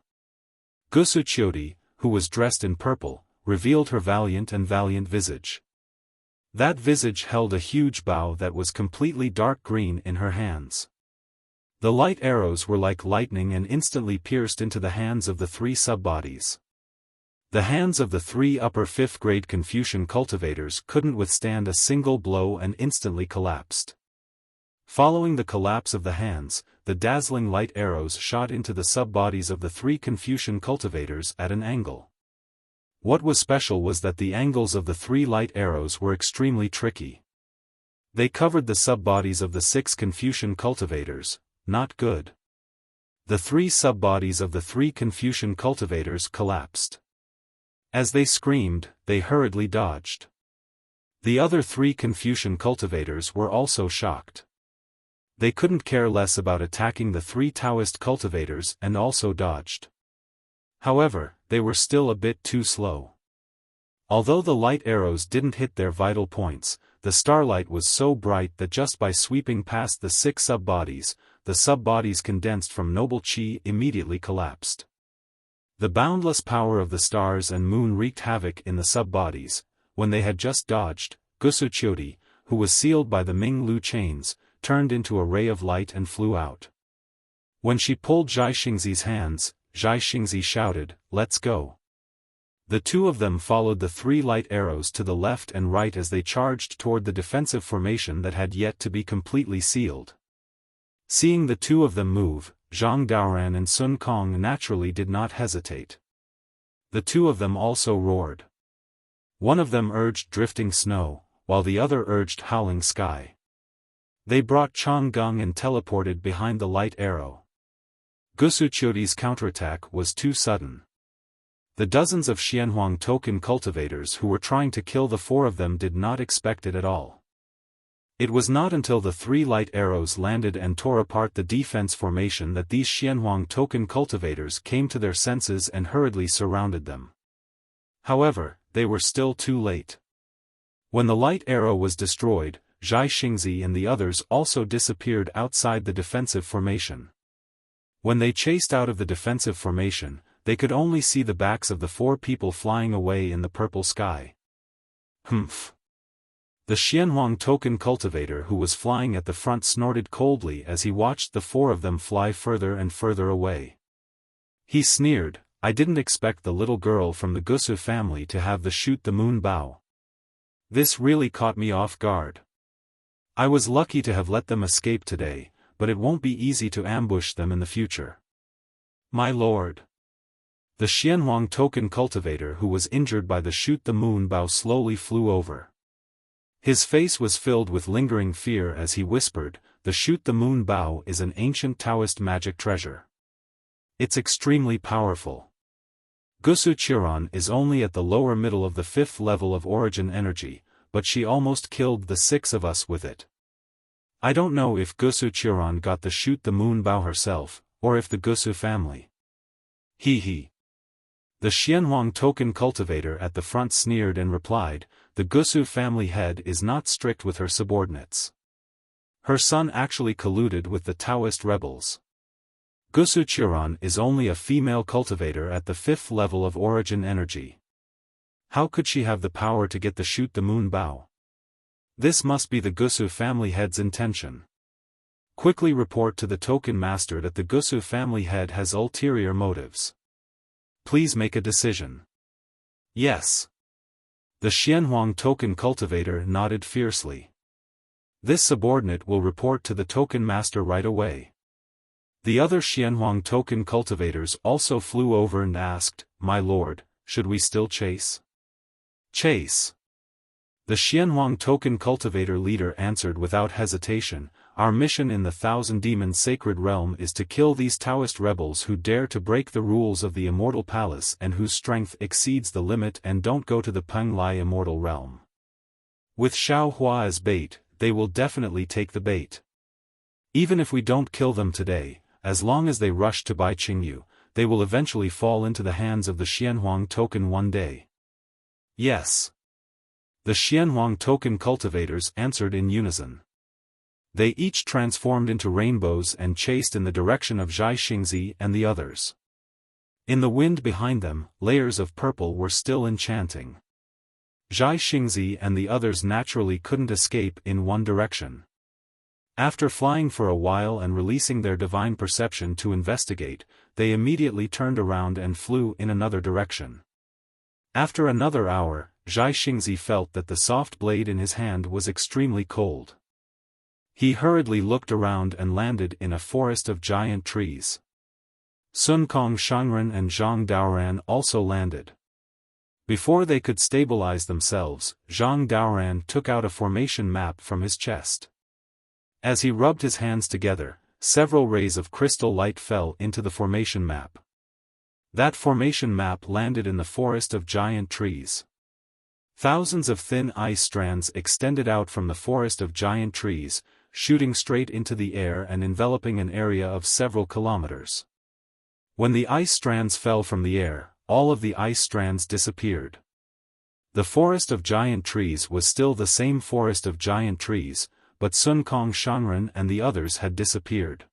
A: Gusu Chiodi, who was dressed in purple, revealed her valiant visage. That visage held a huge bow that was completely dark green in her hands. The light arrows were like lightning and instantly pierced into the hands of the 3 sub-bodies. The hands of the 3 upper 5th grade Confucian cultivators couldn't withstand a single blow and instantly collapsed. Following the collapse of the hands, the dazzling light arrows shot into the sub-bodies of the 3 Confucian cultivators at an angle. What was special was that the angles of the 3 light arrows were extremely tricky. They covered the sub-bodies of the 6 Confucian cultivators. Not good. The 3 sub-bodies of the 3 Confucian cultivators collapsed. As they screamed, they hurriedly dodged. The other 3 Confucian cultivators were also shocked. They couldn't care less about attacking the 3 Taoist cultivators and also dodged. However, they were still a bit too slow. Although the light arrows didn't hit their vital points, the starlight was so bright that just by sweeping past the 6 sub-bodies, the sub-bodies condensed from noble chi immediately collapsed. The boundless power of the stars and moon wreaked havoc in the sub-bodies. When they had just dodged, Gusu Chiodi, who was sealed by the Ming Lu chains, turned into a ray of light and flew out. When she pulled Zhai Xingzi's hands, Zhai Xingzi shouted, "Let's go." The 2 of them followed the 3 light arrows to the left and right as they charged toward the defensive formation that had yet to be completely sealed. Seeing the 2 of them move, Zhang Daoran and Sun Kong naturally did not hesitate. The 2 of them also roared. One of them urged drifting snow, while the other urged howling sky. They brought Chang Gung and teleported behind the light arrow. Gusu Chiodi's counterattack was too sudden. The dozens of Xianhuang token cultivators who were trying to kill the 4 of them did not expect it at all. It was not until the 3 light arrows landed and tore apart the defense formation that these Xianhuang token cultivators came to their senses and hurriedly surrounded them. However, they were still too late. When the light arrow was destroyed, Zhai Xingzi and the others also disappeared outside the defensive formation. When they chased out of the defensive formation, they could only see the backs of the 4 people flying away in the purple sky. Humph! The Xianhuang token cultivator who was flying at the front snorted coldly as he watched the 4 of them fly further and further away. He sneered, "I didn't expect the little girl from the Gusu family to have the shoot the moon bow. This really caught me off guard. I was lucky to have let them escape today, but it won't be easy to ambush them in the future. My lord." The Xianhuang token cultivator who was injured by the shoot the moon bow slowly flew over. His face was filled with lingering fear as he whispered, "The shoot the moon bow is an ancient Taoist magic treasure. It's extremely powerful. Gusu Chiron is only at the lower middle of the 5th level of origin energy, but she almost killed the 6 of us with it. I don't know if Gusu Chiron got the shoot the moon bow herself, or if the Gusu family." He. The Xianhuang token cultivator at the front sneered and replied, "The Gusu family head is not strict with her subordinates. Her son actually colluded with the Taoist rebels. Gusu Chiron is only a female cultivator at the 5th level of origin energy. How could she have the power to get the shoot the moon bow? This must be the Gusu family head's intention. Quickly report to the token master that the Gusu family head has ulterior motives. Please make a decision. Yes. The Xianhuang token cultivator nodded fiercely. This subordinate will report to the token master right away. The other Xianhuang token cultivators also flew over and asked, "My lord, should we still chase?" Chase. The Xianhuang token cultivator leader answered without hesitation, "Our mission in the Thousand Demons Sacred Realm is to kill these Taoist rebels who dare to break the rules of the Immortal Palace and whose strength exceeds the limit and don't go to the Peng Lai Immortal Realm. With Xiao Hua as bait, they will definitely take the bait. Even if we don't kill them today, as long as they rush to Bai Qingyu, they will eventually fall into the hands of the Xianhuang token one day." Yes. The Xianhuang token cultivators answered in unison. They each transformed into rainbows and chased in the direction of Zhai Xingzi and the others. In the wind behind them, layers of purple were still enchanting. Zhai Xingzi and the others naturally couldn't escape in one direction. After flying for a while and releasing their divine perception to investigate, they immediately turned around and flew in another direction. After another hour, Zhai Xingzi felt that the soft blade in his hand was extremely cold. He hurriedly looked around and landed in a forest of giant trees. Sun Kong Shangren and Zhang Daoran also landed. Before they could stabilize themselves, Zhang Daoran took out a formation map from his chest. As he rubbed his hands together, several rays of crystal light fell into the formation map. That formation map landed in the forest of giant trees. Thousands of thin ice strands extended out from the forest of giant trees, shooting straight into the air and enveloping an area of several kilometers. When the ice strands fell from the air, all of the ice strands disappeared. The forest of giant trees was still the same forest of giant trees, but Sun Kong Shangren and the others had disappeared.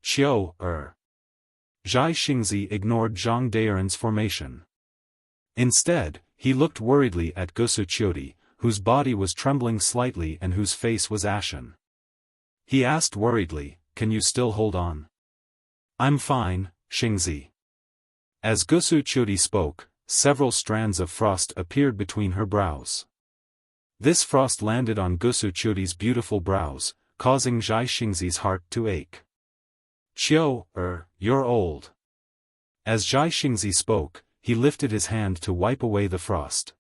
A: Zhai Xingzi ignored Zhang Daoran's formation. Instead, he looked worriedly at Gusu Qiudi, whose body was trembling slightly and whose face was ashen. He asked worriedly, "Can you still hold on?" "I'm fine, Xingzi." As Gusu Qiudi spoke, several strands of frost appeared between her brows. This frost landed on Gusu Qiudi's beautiful brows, causing Zhai Xingzi's heart to ache. You're old." As Zhai Xingzi spoke, he lifted his hand to wipe away the frost.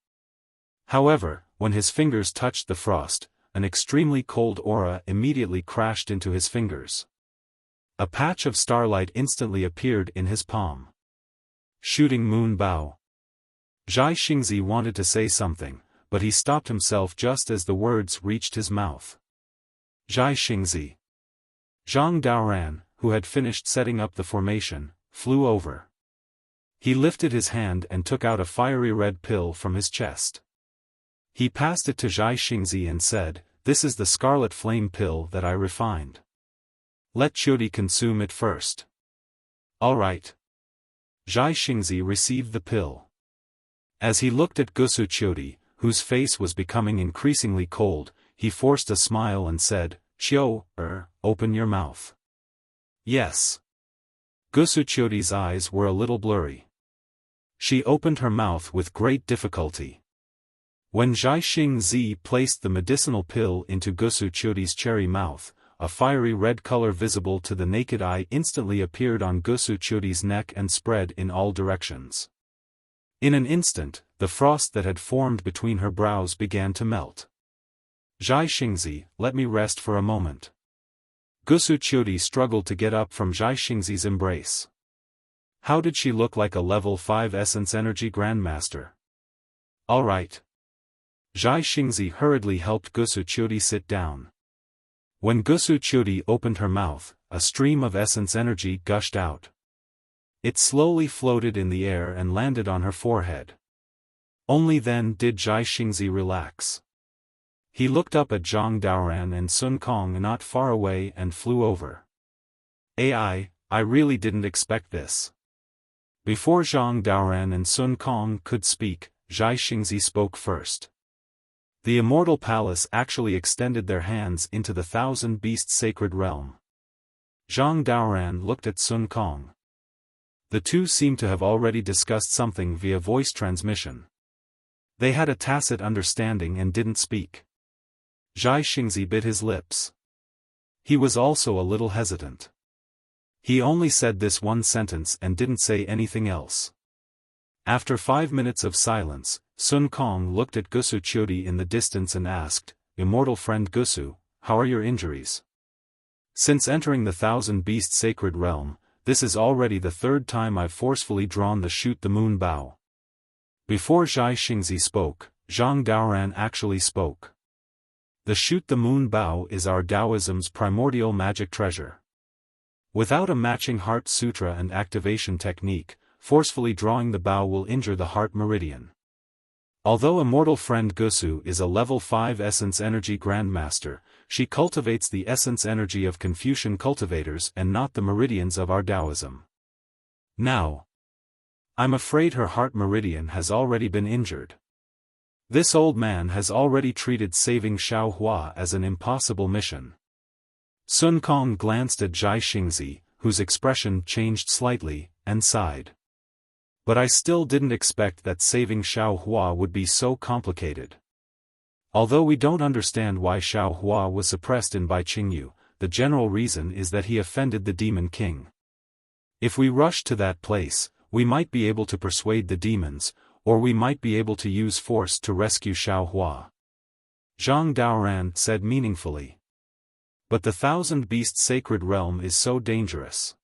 A: However, when his fingers touched the frost, an extremely cold aura immediately crashed into his fingers. A patch of starlight instantly appeared in his palm. Shooting moon bow. Zhai Xingzi wanted to say something, but he stopped himself just as the words reached his mouth. Zhai Xingzi. Zhang Daoran, who had finished setting up the formation, flew over. He lifted his hand and took out a fiery red pill from his chest. He passed it to Zhai Xingzi and said, "This is the scarlet flame pill that I refined. Let Qiudi consume it first." "All right." Zhai Xingzi received the pill. As he looked at Gusu Qiudi, whose face was becoming increasingly cold, he forced a smile and said, Open your mouth." "Yes." Gusu Qiudi's eyes were a little blurry. She opened her mouth with great difficulty. When Zhai Xingzi placed the medicinal pill into Gusu Qiudi's cherry mouth, a fiery red color visible to the naked eye instantly appeared on Gusu Qiudi's neck and spread in all directions. In an instant, the frost that had formed between her brows began to melt. "Zhai Xingzi, let me rest for a moment." Gusu Qiudi struggled to get up from Zhai Xingzi's embrace. How did she look like a level 5 Essence Energy Grandmaster? "All right." Zhai Xingzi hurriedly helped Gusu Qiudi sit down. When Gusu Qiudi opened her mouth, a stream of Essence Energy gushed out. It slowly floated in the air and landed on her forehead. Only then did Zhai Xingzi relax. He looked up at Zhang Daoran and Sun Kong not far away and flew over. I really didn't expect this." Before Zhang Daoran and Sun Kong could speak, Zhai Xingzi spoke first. The immortal palace actually extended their hands into the Thousand Beasts sacred realm. Zhang Daoran looked at Sun Kong. The two seemed to have already discussed something via voice transmission. They had a tacit understanding and didn't speak. Zhai Xingzi bit his lips. He was also a little hesitant. He only said this one sentence and didn't say anything else. After 5 minutes of silence, Sun Kong looked at Gusu Qiudi in the distance and asked, "Immortal friend Gusu, how are your injuries?" Since entering the Thousand Beasts sacred realm, this is already the third time I've forcefully drawn the Shoot the Moon bow. Before Zhai Xingzi spoke, Zhang Daoran actually spoke. The Shoot the Moon bow is our Taoism's primordial magic treasure. Without a matching heart sutra and activation technique, forcefully drawing the bow will injure the heart meridian. Although immortal friend Gusu is a level 5 essence energy grandmaster, she cultivates the essence energy of Confucian cultivators and not the meridians of our Taoism. Now, I'm afraid her heart meridian has already been injured. This old man has already treated saving Xiaohua as an impossible mission. Sun Kong glanced at Zhai Xingzi, whose expression changed slightly, and sighed. But I still didn't expect that saving Xiaohua would be so complicated. Although we don't understand why Xiaohua was suppressed in Bai Qingyu, the general reason is that he offended the Demon King. If we rush to that place, we might be able to persuade the demons, or we might be able to use force to rescue Xiaohua. Zhang Daoran said meaningfully. But the Thousand Beasts sacred realm is so dangerous.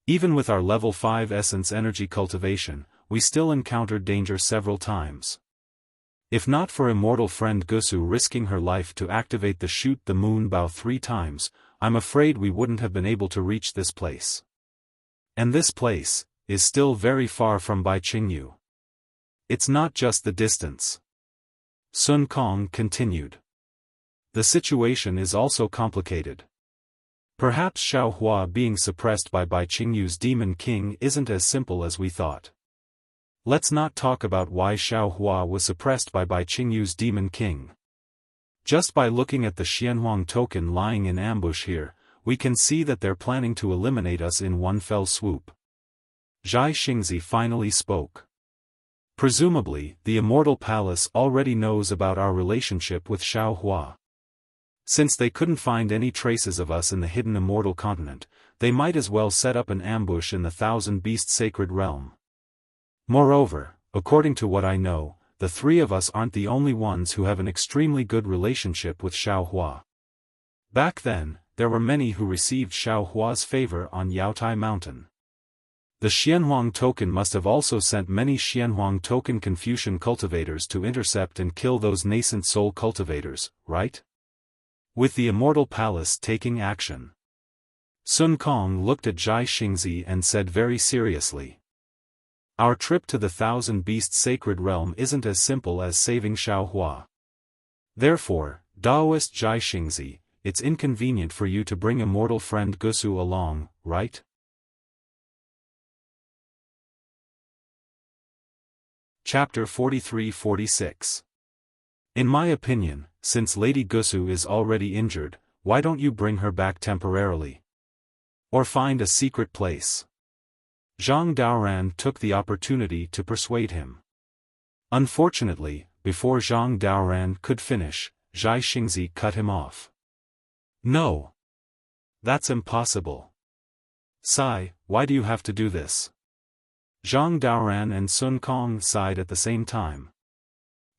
A: Even with our level 5 essence energy cultivation, we still encountered danger several times. If not for immortal friend Gusu risking her life to activate the Shoot the Moon bow 3 times, I'm afraid we wouldn't have been able to reach this place. And this place is still very far from Bai Qingyu. It's not just the distance. Sun Kong continued. The situation is also complicated. Perhaps Xiaohua being suppressed by Bai Qingyu's Demon King isn't as simple as we thought. Let's not talk about why Xiaohua was suppressed by Bai Qingyu's Demon King. Just by looking at the Xianhuang token lying in ambush here, we can see that they're planning to eliminate us in one fell swoop. Zhai Xingzi finally spoke. Presumably, the Immortal Palace already knows about our relationship with Xiaohua. Since they couldn't find any traces of us in the hidden Immortal Continent, they might as well set up an ambush in the Thousand Beasts sacred realm. Moreover, according to what I know, the 3 of us aren't the only ones who have an extremely good relationship with Xiaohua. Back then, there were many who received Xiaohua's favor on Yaotai Mountain. The Xianhuang token must have also sent many Xianhuang token Confucian cultivators to intercept and kill those nascent soul cultivators, right? With the Immortal Palace taking action. Sun Kong looked at Zhai Xingzi and said very seriously. Our trip to the Thousand Beasts sacred realm isn't as simple as saving Xiaohua. Therefore, Daoist Zhai Xingzi, it's inconvenient for you to bring immortal friend Gusu along, right? Chapter 43-46. In my opinion, since Lady Gusu is already injured, why don't you bring her back temporarily? Or find a secret place? Zhang Daoran took the opportunity to persuade him. Unfortunately, before Zhang Daoran could finish, Zhai Xingzi cut him off. No. That's impossible. Sai, why do you have to do this? Zhang Daoran and Sun Kong sighed at the same time.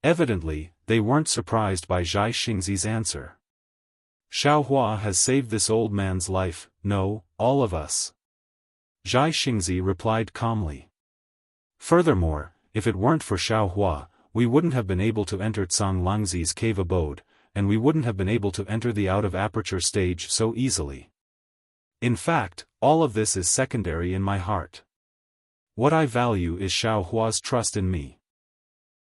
A: Evidently, they weren't surprised by Zhai Xingzi's answer. Xiaohua has saved this old man's life, no, all of us. Zhai Xingzi replied calmly. Furthermore, if it weren't for Xiaohua, we wouldn't have been able to enter Tsang Langzi's cave abode, and we wouldn't have been able to enter the out-of-aperture stage so easily. In fact, all of this is secondary in my heart. What I value is Xiaohua's trust in me.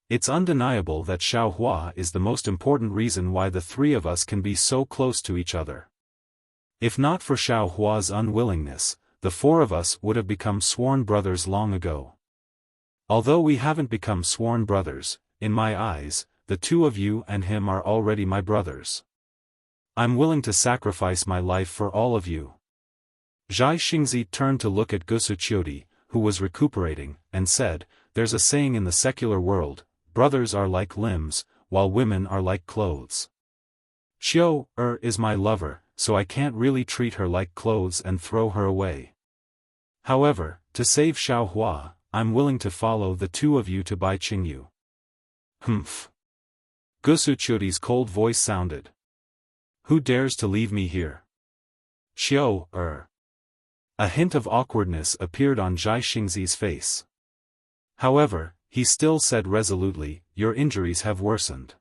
A: It's undeniable that Xiaohua is the most important reason why the 3 of us can be so close to each other. If not for Xiaohua's unwillingness, the 4 of us would have become sworn brothers long ago. Although we haven't become sworn brothers, in my eyes, the two of you and him are already my brothers. I'm willing to sacrifice my life for all of you. Zhai Xingzi turned to look at Gusuqiu, who was recuperating, and said, there's a saying in the secular world, brothers are like limbs, while women are like clothes. Xiao is my lover, so I can't really treat her like clothes and throw her away. However, to save Xiaohua, I'm willing to follow the two of you to Bai Qingyu. Humph. Gusuqiu's cold voice sounded. Who dares to leave me here? Xiao A hint of awkwardness appeared on Zhai Xingzi's face. However, he still said resolutely, your injuries have worsened.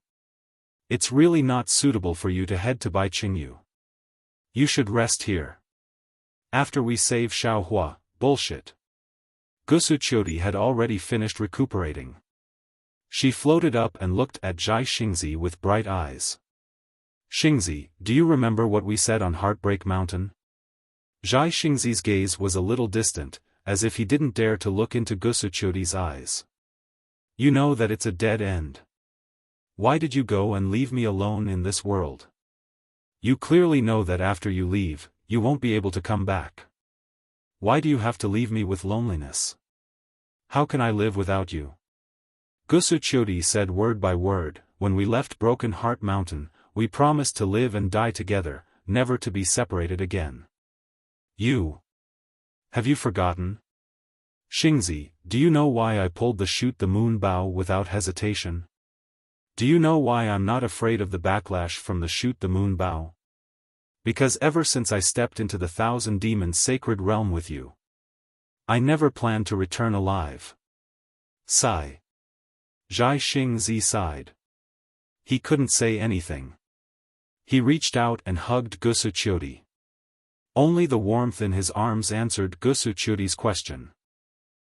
A: It's really not suitable for you to head to Bai Qingyu. You should rest here. After we save Xiaohua, bullshit. Gusuqiu had already finished recuperating. She floated up and looked at Zhai Xingzi with bright eyes. Xingzi, do you remember what we said on Heartbreak Mountain? Zhai Xingzi's gaze was a little distant, as if he didn't dare to look into Gusuqiu's eyes. You know that it's a dead end. Why did you go and leave me alone in this world? You clearly know that after you leave, you won't be able to come back. Why do you have to leave me with loneliness? How can I live without you? Gusuqiu said word by word, when we left Broken Heart Mountain, we promised to live and die together, never to be separated again. Have you forgotten? Xingzi, do you know why I pulled the shoot the moon bow without hesitation? Do you know why I'm not afraid of the backlash from the shoot the moon bow? Because ever since I stepped into the Thousand Demons sacred realm with you, I never planned to return alive. Sigh. Zhai Xingzi sighed. He couldn't say anything. He reached out and hugged Gusuqiu. Only the warmth in his arms answered Gusuqiu's question.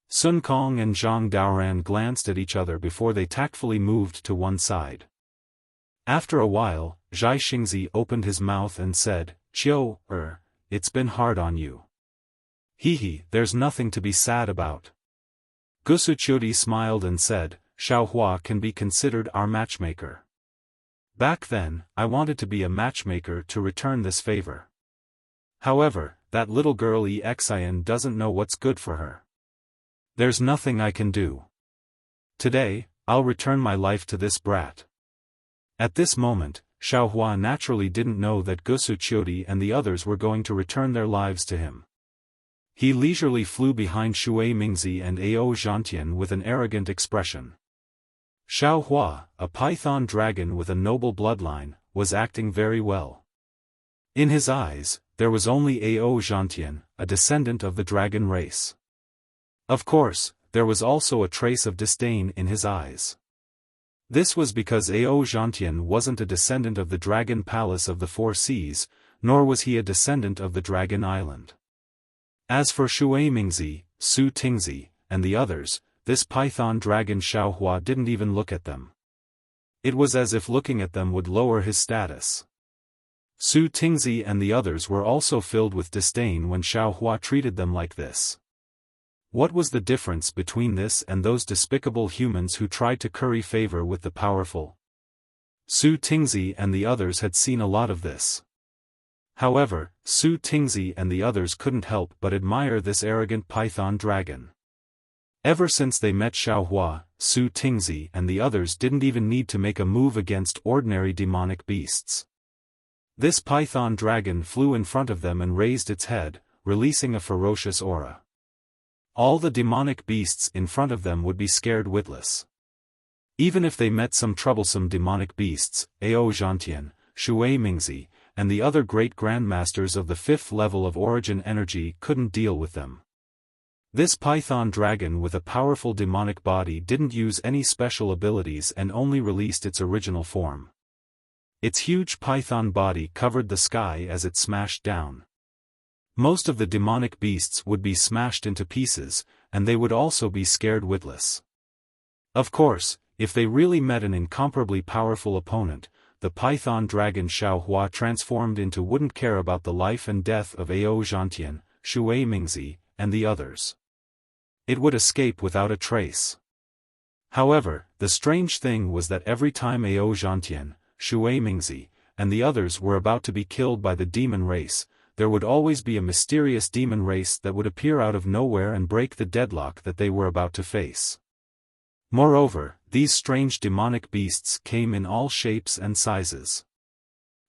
A: Sun Kong and Zhang Daoran glanced at each other before they tactfully moved to one side. After a while, Zhai Xingzi opened his mouth and said, Qiu, it's been hard on you. There's nothing to be sad about. Gusuqiu smiled and said, Xiaohua can be considered our matchmaker. Back then, I wanted to be a matchmaker to return this favor. However, that little girl Exian doesn't know what's good for her. There's nothing I can do. Today, I'll return my life to this brat. At this moment, Xiaohua naturally didn't know that Gusuqiu and the others were going to return their lives to him. He leisurely flew behind Shui Mingzi and Ao Zhantian with an arrogant expression. Xiaohua, a python dragon with a noble bloodline, was acting very well. In his eyes, there was only Ao Zhantian, a descendant of the dragon race. Of course, there was also a trace of disdain in his eyes. This was because Ao Zhantian wasn't a descendant of the Dragon Palace of the Four Seas, nor was he a descendant of the Dragon Island. As for Shui Mingzi, Su Tingzi, and the others, this python dragon Xiaohua didn't even look at them. It was as if looking at them would lower his status. Su Tingzi and the others were also filled with disdain when Xiaohua treated them like this. What was the difference between this and those despicable humans who tried to curry favor with the powerful? Su Tingzi and the others had seen a lot of this. However, Su Tingzi and the others couldn't help but admire this arrogant python dragon. Ever since they met Xiaohua, Su Tingzi and the others didn't even need to make a move against ordinary demonic beasts. This python dragon flew in front of them and raised its head, releasing a ferocious aura. All the demonic beasts in front of them would be scared witless. Even if they met some troublesome demonic beasts, Ao Zhantian, Shui Mingzi, and the other great grandmasters of the 5th level of origin energy couldn't deal with them. This python dragon with a powerful demonic body didn't use any special abilities and only released its original form. Its huge python body covered the sky as it smashed down. Most of the demonic beasts would be smashed into pieces, and they would also be scared witless. Of course, if they really met an incomparably powerful opponent, the python dragon Xiaohua transformed into wouldn't care about the life and death of Ao Zhantian, Shui Mingzi, and the others. It would escape without a trace. However, the strange thing was that every time Ao Zhantian, Shui Mingzi, and the others were about to be killed by the demon race, there would always be a mysterious demon race that would appear out of nowhere and break the deadlock that they were about to face. Moreover, these strange demonic beasts came in all shapes and sizes.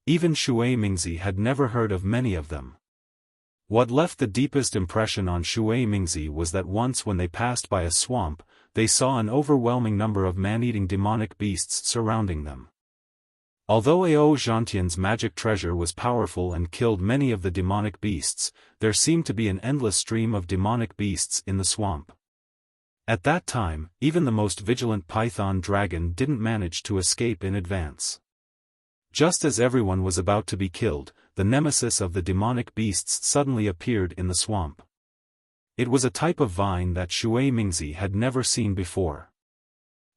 A: Even Shui Mingzi had never heard of many of them. What left the deepest impression on Shui Mingzi was that once when they passed by a swamp, they saw an overwhelming number of man-eating demonic beasts surrounding them. Although Ao Zhantian's magic treasure was powerful and killed many of the demonic beasts, there seemed to be an endless stream of demonic beasts in the swamp. At that time, even the most vigilant python dragon didn't manage to escape in advance. Just as everyone was about to be killed, the nemesis of the demonic beasts suddenly appeared in the swamp. It was a type of vine that Shui Mingzi had never seen before.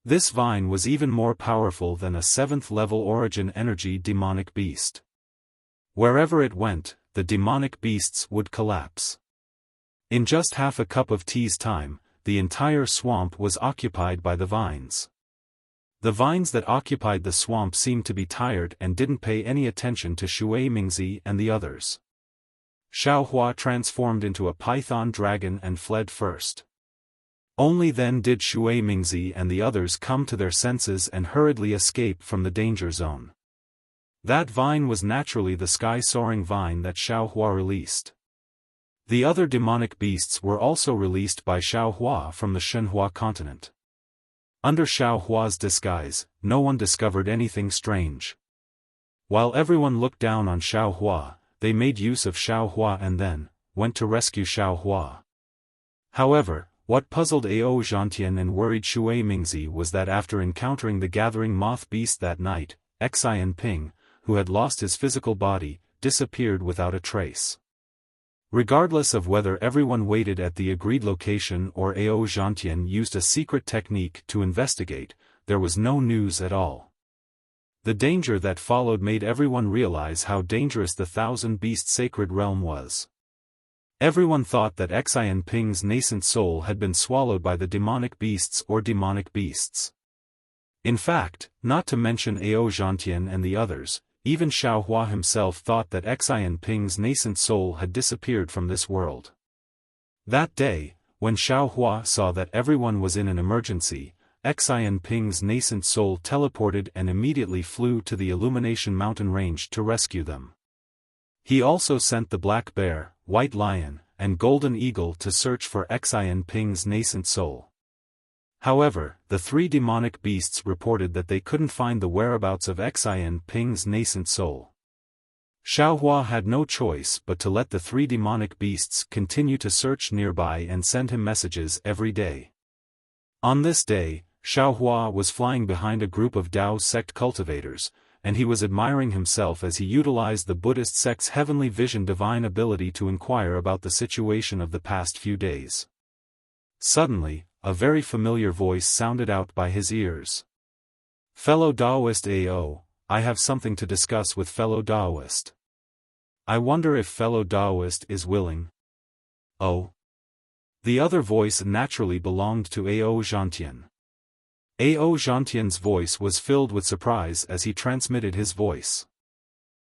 A: This vine was even more powerful than a 7th-level origin energy demonic beast. Wherever it went, the demonic beasts would collapse. In just half a cup of tea's time, the entire swamp was occupied by the vines. The vines that occupied the swamp seemed to be tired and didn't pay any attention to Shui Mingzi and the others. Xiaofan transformed into a python dragon and fled first. Only then did Shui Mingzi and the others come to their senses and hurriedly escape from the danger zone. That vine was naturally the sky-soaring vine that Xiaofan released. The other demonic beasts were also released by Xiaofan from the Shenhua continent. Under Xiaohua's disguise, no one discovered anything strange. While everyone looked down on Xiaohua, they made use of Xiaohua and then went to rescue Xiaohua. However, what puzzled Ao Zhantian and worried Shui Mingzi was that after encountering the gathering moth beast that night, Xian Ping, who had lost his physical body, disappeared without a trace. Regardless of whether everyone waited at the agreed location or Ao Zhantian used a secret technique to investigate, there was no news at all. The danger that followed made everyone realize how dangerous the thousand-beast sacred realm was. Everyone thought that Xian Ping's nascent soul had been swallowed by the demonic beasts or demonic beasts. In fact, not to mention Ao Zhantian and the others, even Xiaohua himself thought that Xian Ping's nascent soul had disappeared from this world. That day, when Xiaohua saw that everyone was in an emergency, Xian Ping's nascent soul teleported and immediately flew to the Illumination Mountain Range to rescue them. He also sent the Black Bear, White Lion, and Golden Eagle to search for Xian Ping's nascent soul. However, the 3 demonic beasts reported that they couldn't find the whereabouts of Xian Ping's nascent soul. Xiaohua had no choice but to let the 3 demonic beasts continue to search nearby and send him messages every day. On this day, Xiaohua was flying behind a group of Dao sect cultivators, and he was admiring himself as he utilized the Buddhist sect's heavenly vision divine ability to inquire about the situation of the past few days. Suddenly, a very familiar voice sounded out by his ears. "Fellow Taoist Ao, I have something to discuss with fellow Taoist. I wonder if fellow Taoist is willing." "Oh." The other voice naturally belonged to Ao Zhantian. Ao Zhantian's voice was filled with surprise as he transmitted his voice.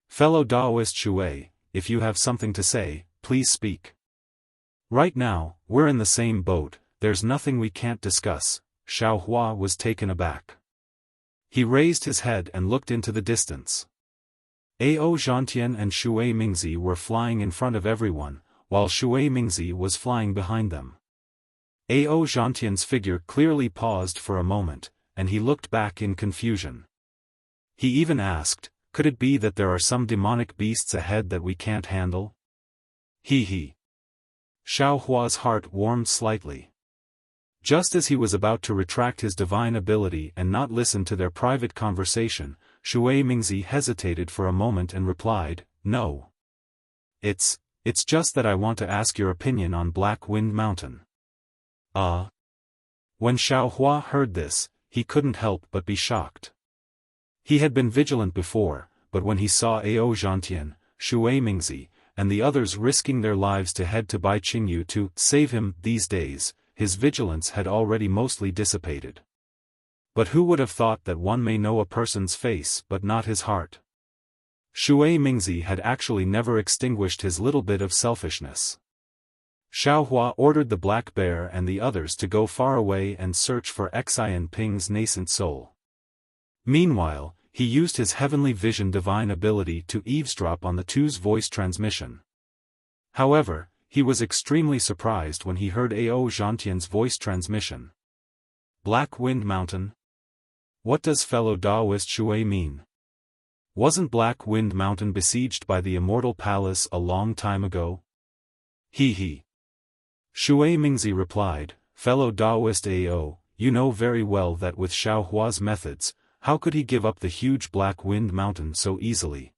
A: "Fellow Taoist Shui, if you have something to say, please speak. Right now, we're in the same boat. There's nothing we can't discuss." Xiaohua was taken aback. He raised his head and looked into the distance. Ao Zhantian and Shui Mingzi were flying in front of everyone, while Shui Mingzi was flying behind them. Ao Zhantian's figure clearly paused for a moment, and he looked back in confusion. He even asked, "Could it be that there are some demonic beasts ahead that we can't handle?" He. Xiaohua's heart warmed slightly. Just as he was about to retract his divine ability and not listen to their private conversation, Shui Mingzi hesitated for a moment and replied, "No. It's just that I want to ask your opinion on Black Wind Mountain." When Xiaohua heard this, he couldn't help but be shocked. He had been vigilant before, but when he saw Ao Zhantian, Shui Mingzi, and the others risking their lives to head to Bai Qingyu to save him these days, his vigilance had already mostly dissipated. But who would have thought that one may know a person's face but not his heart? Shui Mingzi had actually never extinguished his little bit of selfishness. Xiaohua ordered the black bear and the others to go far away and search for Xian Ping's nascent soul. Meanwhile, he used his heavenly vision divine ability to eavesdrop on the two's voice transmission. However, he was extremely surprised when he heard Ao Zhantian's voice transmission. Black Wind Mountain? What does fellow Taoist Shui mean? Wasn't Black Wind Mountain besieged by the Immortal Palace a long time ago? He. Shui Mingzi replied, fellow Taoist Ao, you know very well that with Xiaohua's methods, how could he give up the huge Black Wind Mountain so easily?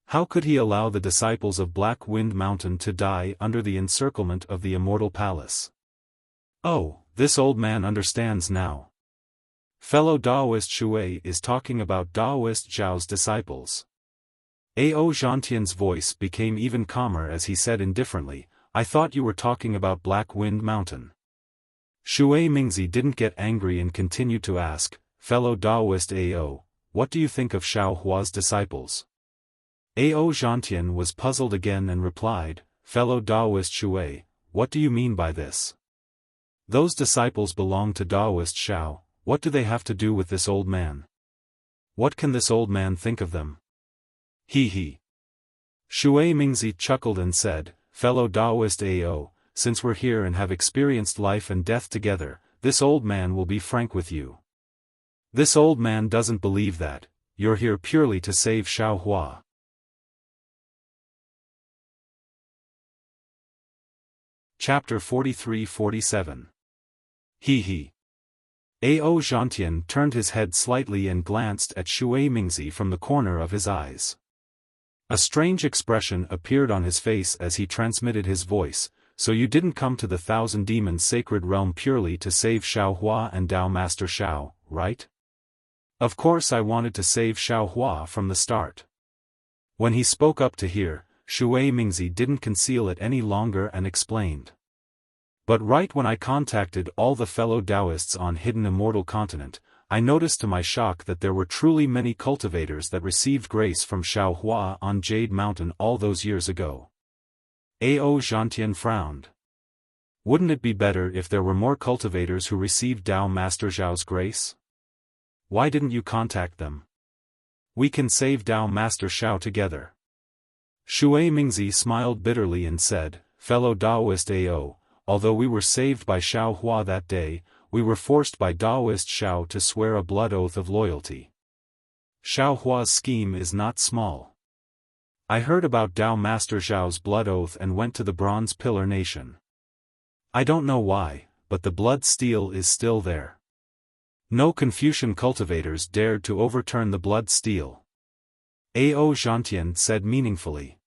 A: How could he allow the disciples of Black Wind Mountain to die under the encirclement of the Immortal Palace? Oh, this old man understands now. Fellow Taoist Shui is talking about Taoist Zhao's disciples. Ao Zhantian's voice became even calmer as he said indifferently, I thought you were talking about Black Wind Mountain. Shui Mingzi didn't get angry and continued to ask, fellow Taoist Ao, what do you think of Xiaohua's disciples? Ao Zhantian was puzzled again and replied, fellow Taoist Shui, what do you mean by this? Those disciples belong to Taoist Xiao, what do they have to do with this old man? What can this old man think of them? He. Shui Mingzi chuckled and said, fellow Taoist Ao, since we're here and have experienced life and death together, this old man will be frank with you. This old man doesn't believe that, you're here purely to save Xiaohua. Chapter 43-47. He. Ao Zhantian turned his head slightly and glanced at Shui Mingzi from the corner of his eyes. A strange expression appeared on his face as he transmitted his voice, so you didn't come to the Thousand Demons Sacred Realm purely to save Xiaohua and Tao Master Xiao, right? Of course I wanted to save Xiaohua from the start. When he spoke up to hear, Shui Mingzi didn't conceal it any longer and explained. But right when I contacted all the fellow Taoists on Hidden Immortal Continent, I noticed to my shock that there were truly many cultivators that received grace from Xiaohua on Jade Mountain all those years ago. Ao Zhantian frowned. Wouldn't it be better if there were more cultivators who received Tao Master Zhao's grace? Why didn't you contact them? We can save Tao Master Xiao together. Shui Mingzi smiled bitterly and said, fellow Taoist Ao, although we were saved by Xiaohua that day, we were forced by Taoist Xiao to swear a blood oath of loyalty. Xiaohua's scheme is not small. I heard about Tao Master Zhao's blood oath and went to the Bronze Pillar Nation. I don't know why, but the blood steel is still there. No Confucian cultivators dared to overturn the blood steel. Ao Zhantian said meaningfully.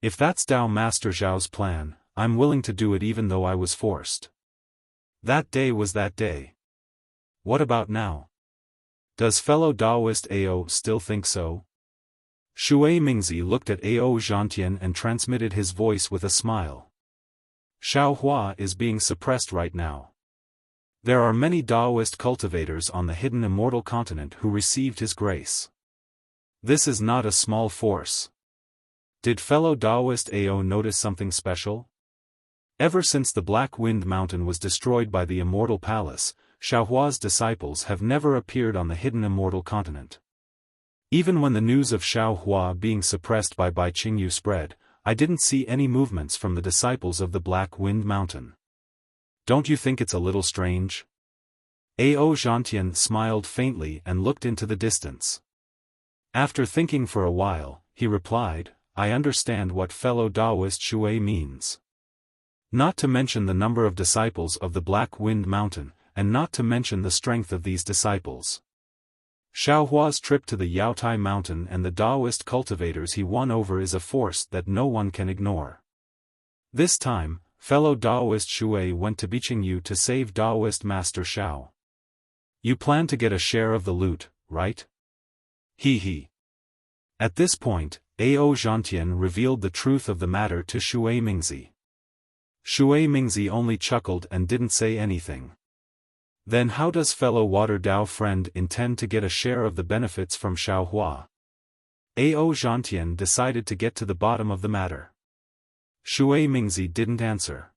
A: If that's Tao Master Zhao's plan, I'm willing to do it even though I was forced. That day was that day. What about now? Does fellow Taoist Ao still think so? Shui Mingzi looked at Ao Zhantian and transmitted his voice with a smile. Xiaohua is being suppressed right now. There are many Taoist cultivators on the Hidden Immortal Continent who received his grace. This is not a small force. Did fellow Taoist Ao notice something special? Ever since the Black Wind Mountain was destroyed by the Immortal Palace, Xiaohua's disciples have never appeared on the Hidden Immortal Continent. Even when the news of Xiaohua being suppressed by Bai Qingyu spread, I didn't see any movements from the disciples of the Black Wind Mountain. Don't you think it's a little strange? Ao Zhantian smiled faintly and looked into the distance. After thinking for a while, he replied, I understand what fellow Taoist Shui means. Not to mention the number of disciples of the Black Wind Mountain, and not to mention the strength of these disciples. Xiaohua's trip to the Yaotai Mountain and the Taoist cultivators he won over is a force that no one can ignore. This time, fellow Taoist Shui went to Biqingyu to save Taoist Master Xiao. You plan to get a share of the loot, right? He. At this point, Ao Zhantian revealed the truth of the matter to Shui Mingzi. Shui Mingzi only chuckled and didn't say anything. Then how does fellow Water Dao friend intend to get a share of the benefits from Xiaohua? Ao Zhantian decided to get to the bottom of the matter. Shui Mingzi didn't answer.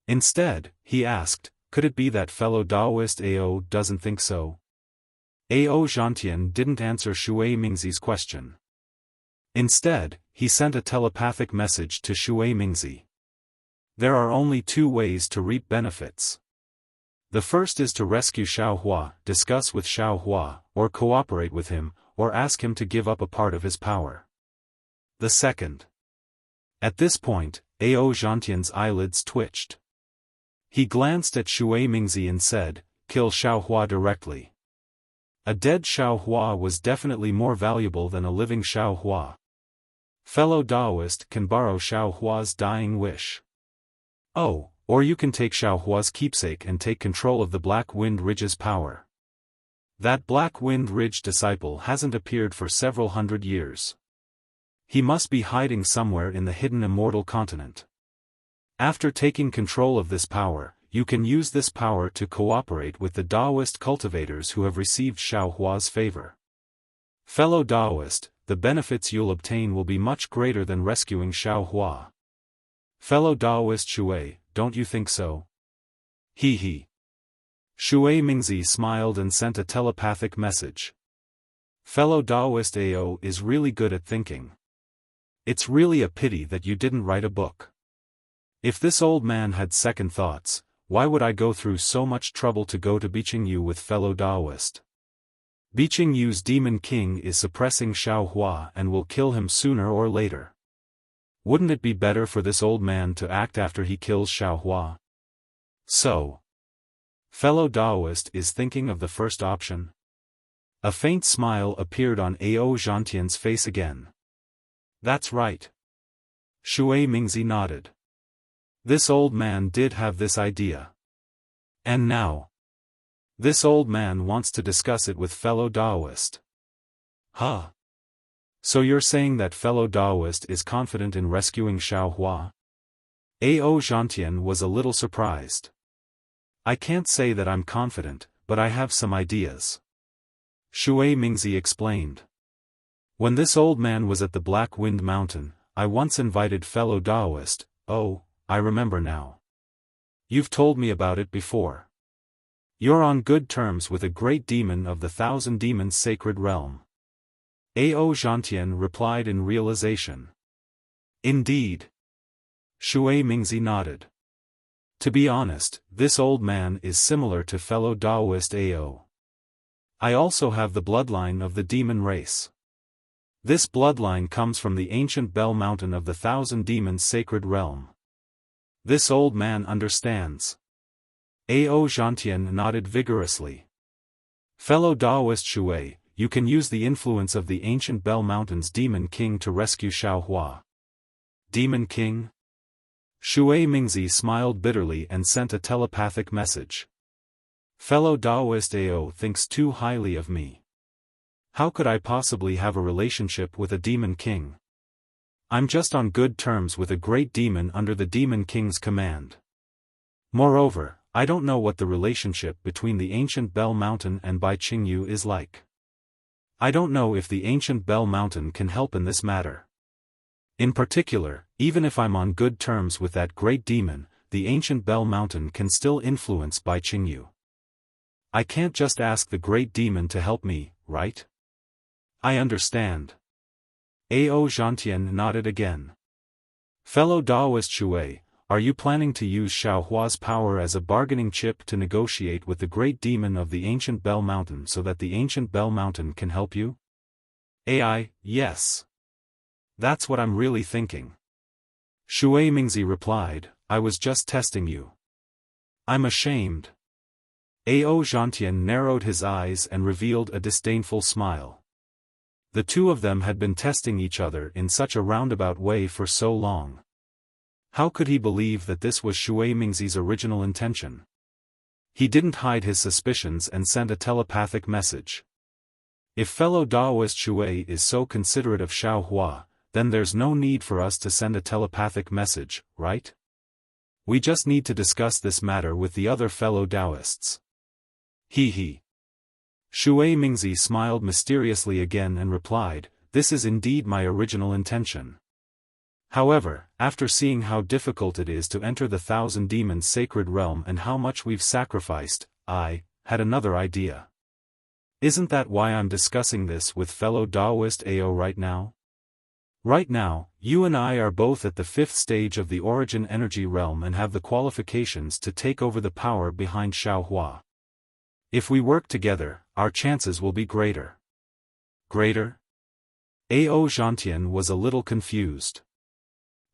A: Instead, he asked, could it be that fellow Daoist Ao doesn't think so? Ao Zhantian didn't answer Shui Mingzi's question. Instead, he sent a telepathic message to Shui Mingzi. There are only two ways to reap benefits. The first is to rescue Xiaohua, discuss with Xiaohua, or cooperate with him, or ask him to give up a part of his power. The second. At this point, Ao Zhantian's eyelids twitched. He glanced at Shui Mingzi and said, kill Xiaohua directly. A dead Xiaohua was definitely more valuable than a living Xiaohua. Fellow Daoist can borrow Xiaohua's dying wish. Oh, or you can take Xiaohua's keepsake and take control of the Black Wind Ridge's power. That Black Wind Ridge disciple hasn't appeared for several hundred years. He must be hiding somewhere in the hidden immortal continent. After taking control of this power, you can use this power to cooperate with the Daoist cultivators who have received Xiaohua's favor. Fellow Daoist, the benefits you'll obtain will be much greater than rescuing Xiaohua. Fellow Daoist Shui, don't you think so? He he. Shui Mingzi smiled and sent a telepathic message. Fellow Daoist Ao is really good at thinking. It's really a pity that you didn't write a book. If this old man had second thoughts, why would I go through so much trouble to go to Biqingyu with fellow Daoist? Biqingyu's Demon King is suppressing Xiaohua and will kill him sooner or later. Wouldn't it be better for this old man to act after he kills Xiaohua? So, fellow Daoist is thinking of the first option? A faint smile appeared on Ao Zhantian's face again. That's right. Shui Mingzi nodded. This old man did have this idea. And now, this old man wants to discuss it with fellow Daoist. Huh? So you're saying that fellow Daoist is confident in rescuing Xiaohua? Ao Zhantian was a little surprised. I can't say that I'm confident, but I have some ideas. Shui Mingzi explained. When this old man was at the Black Wind Mountain, I once invited fellow Daoist. Oh, I remember now. You've told me about it before. You're on good terms with a great demon of the Thousand Demons Sacred Realm. Ao Zhantian replied in realization. Indeed. Shui Mingzi nodded. To be honest, this old man is similar to fellow Daoist Ao. I also have the bloodline of the demon race. This bloodline comes from the ancient Bell Mountain of the Thousand Demons Sacred Realm. This old man understands. Ao Zhantian nodded vigorously. Fellow Daoist Shui, you can use the influence of the ancient Bell Mountain's Demon King to rescue Xiaohua. Demon King? Shui Mingzi smiled bitterly and sent a telepathic message. Fellow Daoist Ao thinks too highly of me. How could I possibly have a relationship with a Demon King? I'm just on good terms with a great demon under the Demon King's command. Moreover, I don't know what the relationship between the ancient Bell Mountain and Biqingyu is like. I don't know if the ancient Bell Mountain can help in this matter. In particular, even if I'm on good terms with that great demon, the ancient Bell Mountain can still influence Biqingyu. I can't just ask the great demon to help me, right? I understand. Ao Zhantian nodded again. Fellow Daoist Shui, are you planning to use Xiaohua's power as a bargaining chip to negotiate with the great demon of the ancient Bell Mountain so that the ancient Bell Mountain can help you? AI, yes. That's what I'm really thinking. Shui Mingzi replied, I was just testing you. I'm ashamed. Ao Zhantian narrowed his eyes and revealed a disdainful smile. The two of them had been testing each other in such a roundabout way for so long. How could he believe that this was Shui Mingzi's original intention? He didn't hide his suspicions and sent a telepathic message. If fellow Daoist Shui is so considerate of Xiaohua, then there's no need for us to send a telepathic message, right? We just need to discuss this matter with the other fellow Daoists. He he. Shui Mingzi smiled mysteriously again and replied, "This is indeed my original intention. However, after seeing how difficult it is to enter the Thousand Demons' sacred realm and how much we've sacrificed, I had another idea. Isn't that why I'm discussing this with fellow Taoist Ao right now? Right now, you and I are both at the 5th stage of the origin energy realm and have the qualifications to take over the power behind Xiaohua. If we work together, our chances will be greater." Greater? Ao Zhantian was a little confused.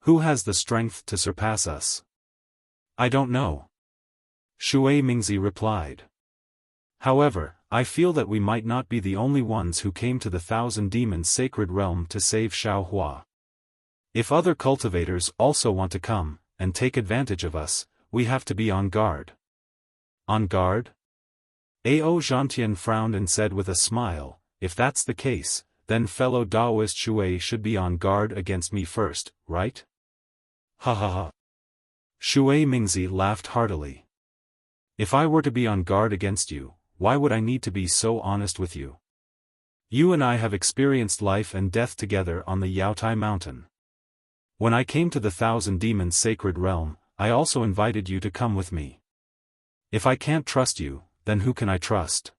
A: Who has the strength to surpass us? I don't know. Shui Mingzi replied. However, I feel that we might not be the only ones who came to the Thousand Demons' sacred realm to save Xiaohua. If other cultivators also want to come and take advantage of us, we have to be on guard. On guard? Ao Zhantian frowned and said with a smile, "If that's the case, then fellow Taoist Shui should be on guard against me first, right?" Ha ha ha. Shui Mingzi laughed heartily. "If I were to be on guard against you, why would I need to be so honest with you? You and I have experienced life and death together on the Yaotai mountain. When I came to the Thousand Demons' sacred realm, I also invited you to come with me. If I can't trust you, then who can I trust?"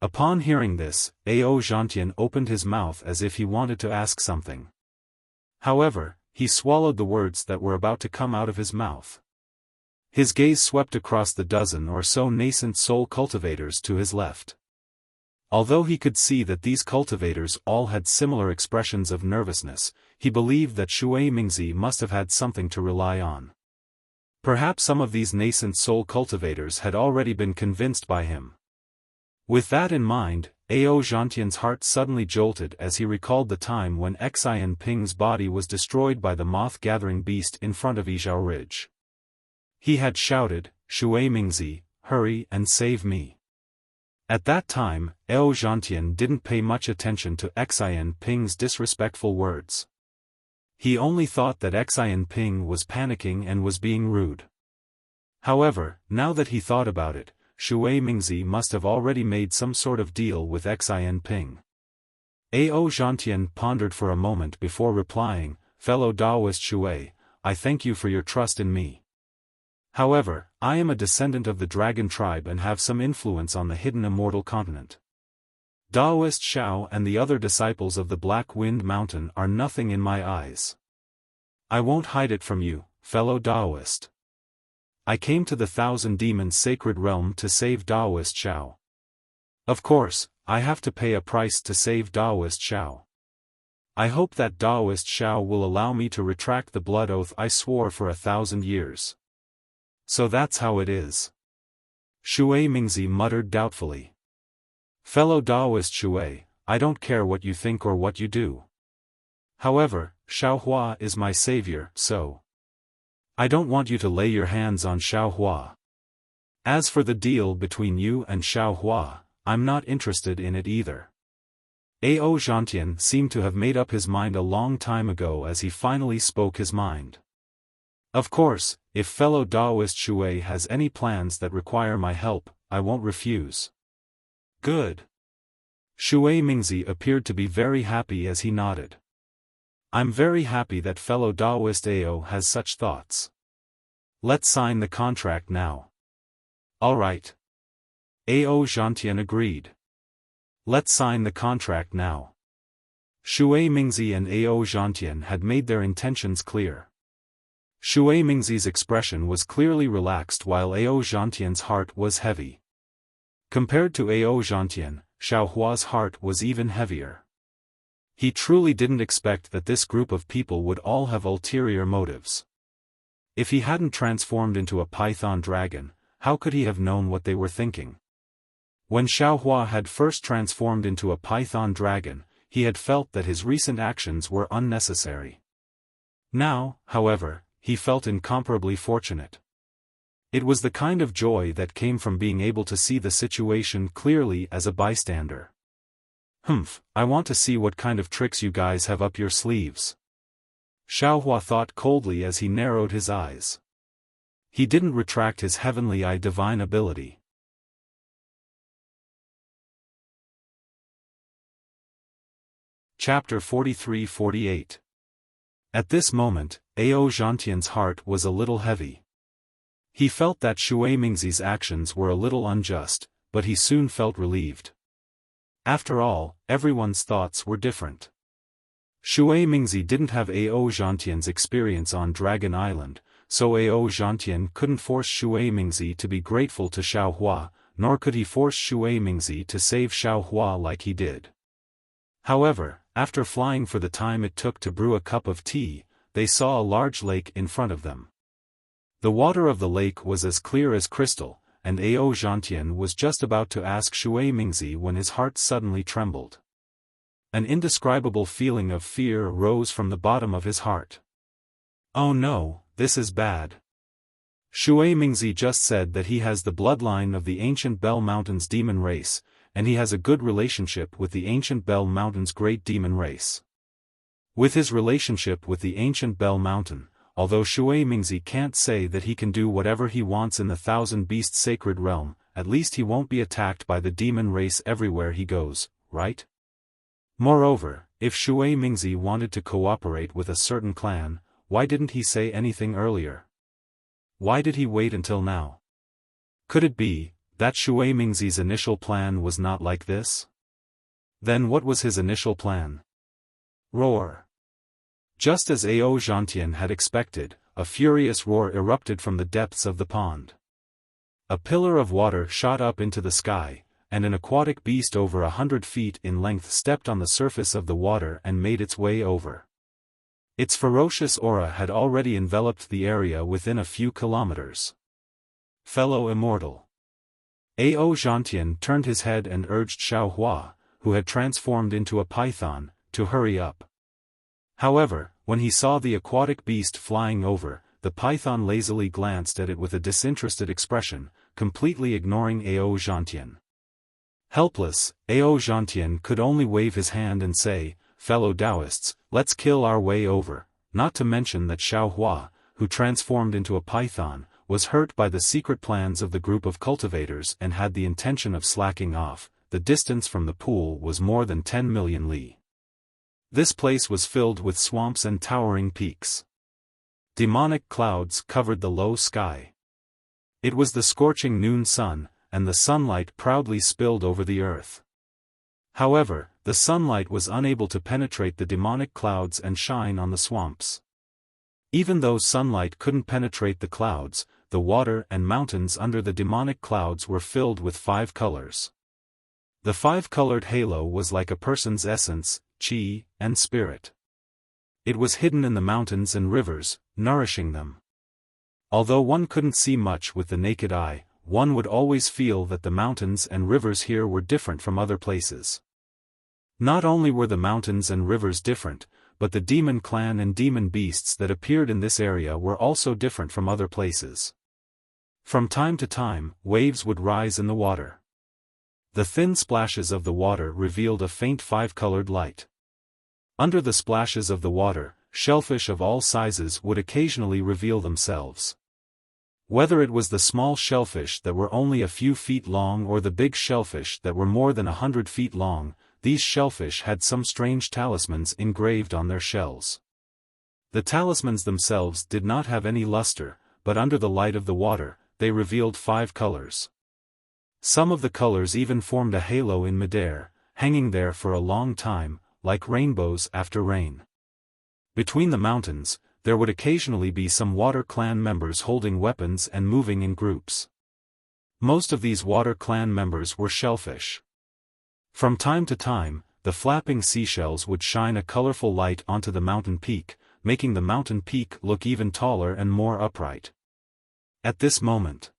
A: Upon hearing this, Ao Zhantian opened his mouth as if he wanted to ask something. However, he swallowed the words that were about to come out of his mouth. His gaze swept across the dozen or so nascent soul cultivators to his left. Although he could see that these cultivators all had similar expressions of nervousness, he believed that Shui Mingzi must have had something to rely on. Perhaps some of these nascent soul cultivators had already been convinced by him. With that in mind, Ao Zhantian's heart suddenly jolted as he recalled the time when Xian Ping's body was destroyed by the moth-gathering beast in front of Yizhao Ridge. He had shouted, "Shui Mingzi, hurry and save me." At that time, Ao Zhantian didn't pay much attention to Xian Ping's disrespectful words. He only thought that Xian Ping was panicking and was being rude. However, now that he thought about it, Shui Mingzi must have already made some sort of deal with Xian Ping. Ao Zhantian pondered for a moment before replying, "Fellow Taoist Shui, I thank you for your trust in me. However, I am a descendant of the dragon tribe and have some influence on the hidden immortal continent. Taoist Xiao and the other disciples of the Black Wind Mountain are nothing in my eyes. I won't hide it from you, fellow Taoist. I came to the Thousand Demons' sacred realm to save Taoist Xiao. Of course, I have to pay a price to save Taoist Xiao. I hope that Taoist Xiao will allow me to retract the blood oath I swore for 1,000 years. So that's how it is." Shui Mingzi muttered doubtfully. "Fellow Taoist Shui, I don't care what you think or what you do. However, Xiaohua is my savior, so I don't want you to lay your hands on Xiaohua. As for the deal between you and Xiaohua, I'm not interested in it either." Ao Zhantian seemed to have made up his mind a long time ago as he finally spoke his mind. "Of course, if fellow Taoist Shui has any plans that require my help, I won't refuse." "Good." Shui Mingzi appeared to be very happy as he nodded. "I'm very happy that fellow Taoist Ao has such thoughts. Let's sign the contract now." "All right." Ao Zhantian agreed. "Let's sign the contract now." Shui Mingzi and Ao Zhantian had made their intentions clear. Shui Mingzi's expression was clearly relaxed while Ao Zhantian's heart was heavy. Compared to Ao Zhantian, Xiaohua's heart was even heavier. He truly didn't expect that this group of people would all have ulterior motives. If he hadn't transformed into a python dragon, how could he have known what they were thinking? When Xiaohua had first transformed into a python dragon, he had felt that his recent actions were unnecessary. Now, however, he felt incomparably fortunate. It was the kind of joy that came from being able to see the situation clearly as a bystander. I want to see what kind of tricks you guys have up your sleeves." Xiaohua thought coldly as he narrowed his eyes. He didn't retract his heavenly eye divine ability. Chapter 43-48. At this moment, Ao Zhantian's heart was a little heavy. He felt that Shui Mingzi's actions were a little unjust, but he soon felt relieved. After all, everyone's thoughts were different. Shui Mingzi didn't have Ao Zhantian's experience on Dragon Island, so Ao Zhantian couldn't force Shui Mingzi to be grateful to Xiao Hua, nor could he force Shui Mingzi to save Xiao Hua like he did. However, after flying for the time it took to brew a cup of tea, they saw a large lake in front of them. The water of the lake was as clear as crystal, and Ao Zhantian was just about to ask Shui Mingzi when his heart suddenly trembled. An indescribable feeling of fear arose from the bottom of his heart. Oh no, this is bad. Shui Mingzi just said that he has the bloodline of the ancient Bell Mountain's demon race, and he has a good relationship with the ancient Bell Mountain's great demon race. With his relationship with the ancient Bell Mountain, although Shui Mingzi can't say that he can do whatever he wants in the Thousand Beasts sacred realm, at least he won't be attacked by the demon race everywhere he goes, right? Moreover, if Shui Mingzi wanted to cooperate with a certain clan, why didn't he say anything earlier? Why did he wait until now? Could it be that Shui Mingzi's initial plan was not like this? Then what was his initial plan? Roar. Just as Ao Zhantian had expected, a furious roar erupted from the depths of the pond. A pillar of water shot up into the sky, and an aquatic beast over 100 feet in length stepped on the surface of the water and made its way over. Its ferocious aura had already enveloped the area within a few kilometers. Fellow immortal. Ao Zhantian turned his head and urged Xiao Hua, who had transformed into a python, to hurry up. However, when he saw the aquatic beast flying over, the python lazily glanced at it with a disinterested expression, completely ignoring Ao Zhantian. Helpless, Ao Zhantian could only wave his hand and say, "Fellow Taoists, let's kill our way over," not to mention that Xiao Hua, who transformed into a python, was hurt by the secret plans of the group of cultivators and had the intention of slacking off. The distance from the pool was more than 10 million li. This place was filled with swamps and towering peaks. Demonic clouds covered the low sky. It was the scorching noon sun, and the sunlight proudly spilled over the earth. However, the sunlight was unable to penetrate the demonic clouds and shine on the swamps. Even though sunlight couldn't penetrate the clouds, the water and mountains under the demonic clouds were filled with 5 colors. The 5-colored halo was like a person's essence, qi, and spirit. It was hidden in the mountains and rivers, nourishing them. Although one couldn't see much with the naked eye, one would always feel that the mountains and rivers here were different from other places. Not only were the mountains and rivers different, but the demon clan and demon beasts that appeared in this area were also different from other places. From time to time, waves would rise in the water. The thin splashes of the water revealed a faint 5-colored light. Under the splashes of the water, shellfish of all sizes would occasionally reveal themselves. Whether it was the small shellfish that were only a few feet long or the big shellfish that were more than 100 feet long, these shellfish had some strange talismans engraved on their shells. The talismans themselves did not have any luster, but under the light of the water, they revealed 5 colors. Some of the colors even formed a halo in midair, hanging there for a long time, like rainbows after rain. Between the mountains, there would occasionally be some water clan members holding weapons and moving in groups. Most of these water clan members were shellfish. From time to time, the flapping seashells would shine a colorful light onto the mountain peak, making the mountain peak look even taller and more upright. At this moment,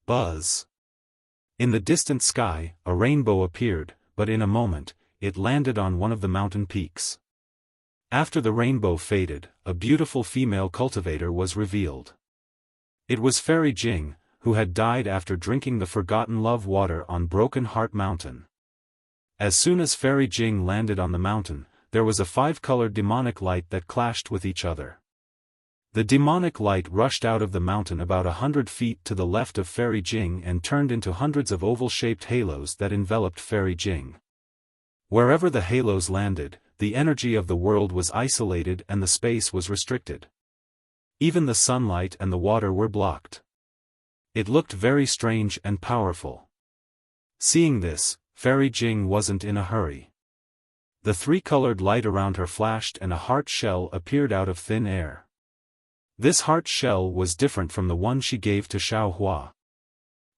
A: buzz! In the distant sky, a rainbow appeared, but in a moment, it landed on one of the mountain peaks. After the rainbow faded, a beautiful female cultivator was revealed. It was Fairy Jing, who had died after drinking the forgotten love water on Broken Heart Mountain. As soon as Fairy Jing landed on the mountain, there was a 5-colored demonic light that clashed with each other. The demonic light rushed out of the mountain about 100 feet to the left of Fairy Jing and turned into hundreds of oval-shaped halos that enveloped Fairy Jing. Wherever the halos landed, the energy of the world was isolated and the space was restricted. Even the sunlight and the water were blocked. It looked very strange and powerful. Seeing this, Fairy Jing wasn't in a hurry. The three-colored light around her flashed and a heart shell appeared out of thin air. This heart shell was different from the one she gave to Xiaohua.